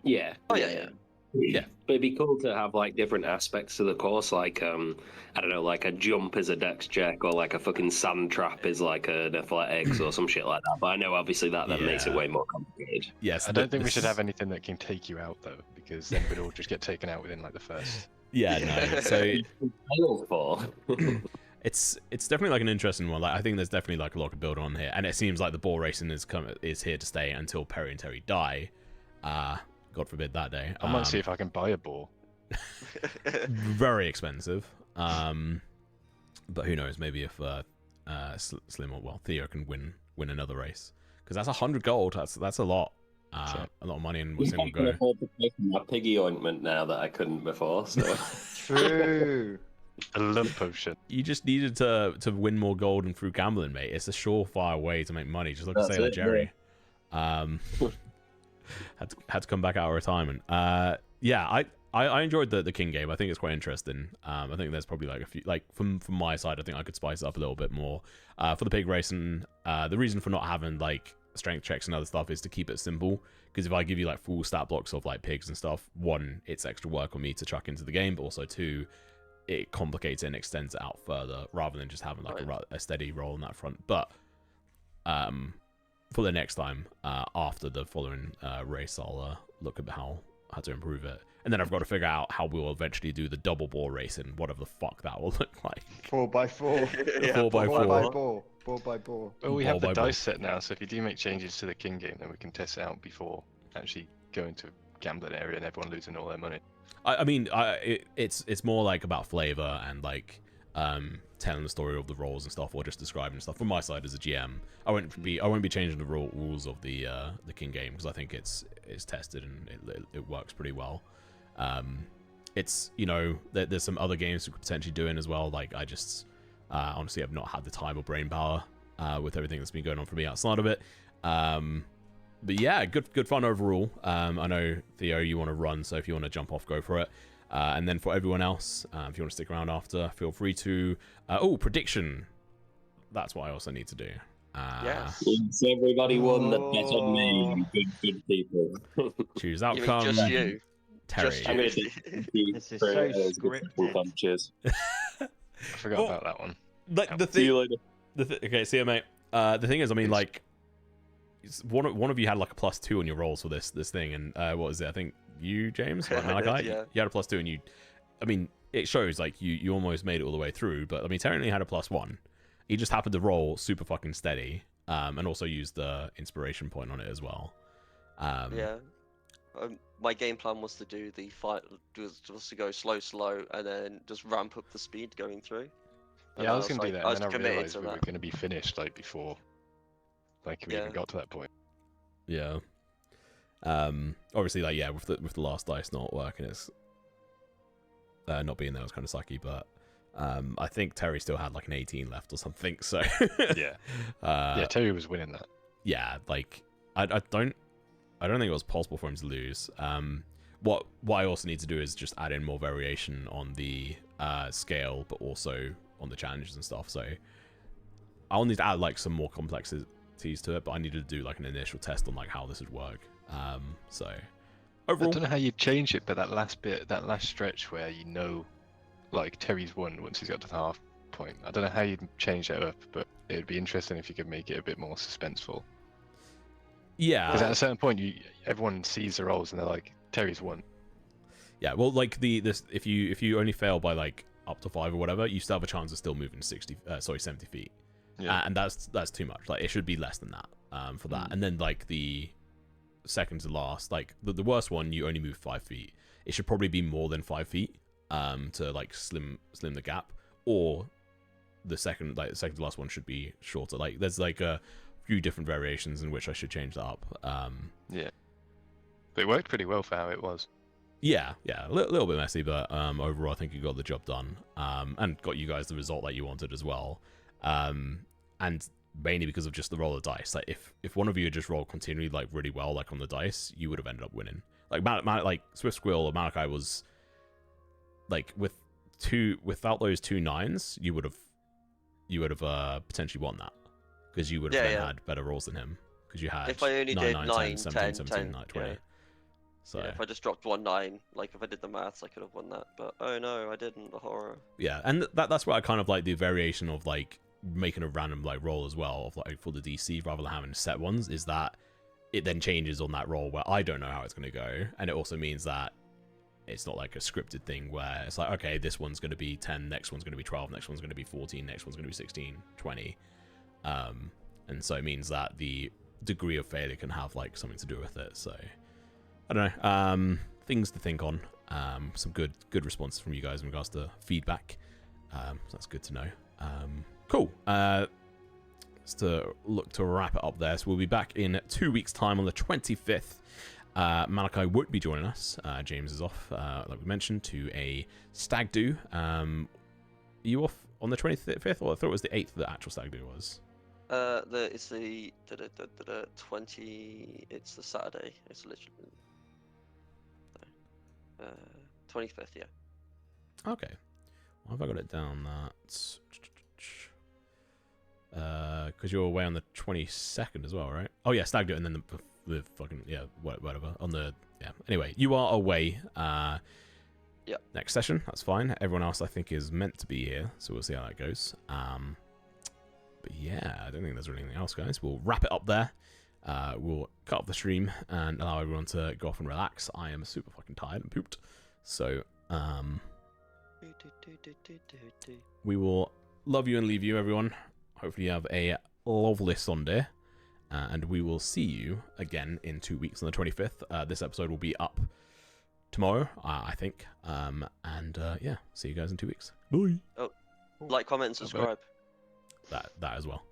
Yeah. Oh, yeah. Yeah. But it'd be cool to have like different aspects to the course, like I don't know, like a jump is a dex check, or like a fucking sand trap is like an athletics or some shit like that. But I know obviously that makes it way more complicated. Yes, I don't think we should have anything that can take you out though, because then we'd all just get taken out within like the first. Yeah, no. So for. it's definitely like an interesting one. Like I think there's definitely like a lot to build on here, and it seems like the boar racing is here to stay until Perry and Terry die. God forbid that day. I might see if I can buy a boar. Very expensive. But who knows? Maybe if Slim or Theo can win another race, because that's 100 gold. That's a lot. A lot of money in a single go. I can afford to pay for my piggy ointment now that I couldn't before. So. True. A lump potion. You just needed to win more gold and through gambling, mate. It's a surefire way to make money. Just look at Sailor Jerry. Had to come back out of retirement. Yeah, I enjoyed the King game. I think it's quite interesting. I think there's probably like a few, like from my side, I think I could spice it up a little bit more. For the pig racing, the reason for not having like strength checks and other stuff is to keep it simple. Because if I give you like full stat blocks of like pigs and stuff, 1, it's extra work on me to chuck into the game, but also 2, it complicates it and extends it out further rather than just having like a steady roll on that front. But for the next time, after the following race, I'll look at how to improve it. And then I've got to figure out how we'll eventually do the double boar race and whatever the fuck that will look like. 4x4. Yeah, 4x4. 4x4. Well, we Ball have the by ball. dice set now, so if you do make changes to the King game, then we can test it out before actually going to a gambling area and everyone losing all their money. I mean, it's more like about flavor and like telling the story of the roles and stuff, or just describing stuff. From my side as a GM, I won't be changing the rules of the King game, because I think it's tested and it works pretty well. it's, you know, there's some other games we could potentially do in as well. Like, I just honestly have not had the time or brain power with everything that's been going on for me outside of it. But yeah, good fun overall. I know, Theo, you want to run, so if you want to jump off, go for it. And then for everyone else, if you want to stick around after, feel free to... prediction. That's what I also need to do. Yes. Yes, everybody won the bet on me, good people. Choose You mean outcome. just you? Terry. Just I mean, you. This is so Football scripted. Cheers. I forgot Well, about that one. Like, the See you thing... later. Okay, see you, mate. The thing is, I mean, Peace. like... One of you had like a +2 on your rolls for this thing, and what was it? I think you, James, like Malachi, Yeah. you had a +2, and you, I mean, it shows like you almost made it all the way through. But I mean, technically had a +1. He just happened to roll super fucking steady, and also used the inspiration point on it as well. Yeah. My game plan was to do the fight, was to go slow, and then just ramp up the speed going through. And Yeah, I was gonna do like, that, I and was then I committed realised to we were that. gonna be finished like before, like we Yeah. even got to that point. Yeah. Obviously, like, yeah, with the last dice not working, it's not being there was kind of sucky, but I think Terry still had like an 18 left or something. So Yeah. Yeah, Terry was winning that. yeah, like I don't think it was possible for him to lose. What I also need to do is just add in more variation on the scale, but also on the challenges and stuff. So I'll need to add like some more complexities to it, but I needed to do like an initial test on like how this would work. So I overall, don't know how you'd change it, but that last bit, that last stretch where you know, like Terry's won once he's got to the half point. I don't know how you'd change that up, but it'd be interesting if you could make it a bit more suspenseful. yeah, Because at a certain point, everyone sees the rolls and they're like, Terry's won. yeah. Well, like this, if you only fail by like up to 5 or whatever, you still have a chance of still moving 70 feet. Yeah. And that's too much. Like, it should be less than that for that. And then like the second to last, like the worst one, you only move 5 feet. It should probably be more than 5 feet to like slim the gap. Or the second to last one should be shorter. Like, there's like a few different variations in which I should change that up. Yeah. But it worked pretty well for how it was. Yeah, a little bit messy, but overall I think you got the job done, and got you guys the result that you wanted as well. And mainly because of just the roll of dice. Like, if one of you had just rolled continually like really well, like on the dice, you would have ended up winning. Like like Swift Squill or Malachi was like without those 2 9s, you would have potentially won that, because you would have had better rolls than him, because you had If I only 9, did 9, 9, 10, 10, 17, 17, 10, 20. yeah. So Yeah, if I just dropped 1 9, like if I did the maths, I could have won that. But oh no, I didn't. The horror. yeah, and that's why I kind of like the variation of like making a random like roll as well, of like for the DC rather than having set ones, is that it then changes on that roll where I don't know how it's going to go, and it also means that it's not like a scripted thing where it's like, okay, this one's going to be 10, next one's going to be 12, next one's going to be 14, next one's going to be 16, 20. And so it means that the degree of failure can have like something to do with it. So I don't know, things to think on. Some good responses from you guys in regards to feedback. So that's good to know. Cool. Just to look to wrap it up there. So we'll be back in 2 weeks' time on the 25th. Malachi won't be joining us. James is off, like we mentioned, to a stag do. Are you off on the 25th? Or I thought it was the 8th the actual stag do was. It's the 20. It's the Saturday. It's literally 25th. Yeah. Okay. Why have I got it down that? Because you're away on the 22nd as well, right? Oh yeah, stag do, and then the fucking whatever on the Anyway, you are away. Yeah. Next session, that's fine. Everyone else I think is meant to be here, so we'll see how that goes. But yeah, I don't think there's really anything else, guys. We'll wrap it up there. We'll cut off the stream and allow everyone to go off and relax. I am super fucking tired and pooped, so we will love you and leave you, everyone. Hopefully you have a lovely Sunday, and we will see you again in 2 weeks on the 25th. This episode will be up tomorrow, I think. Yeah, see you guys in 2 weeks. Bye. Like, comment, and subscribe. That as well.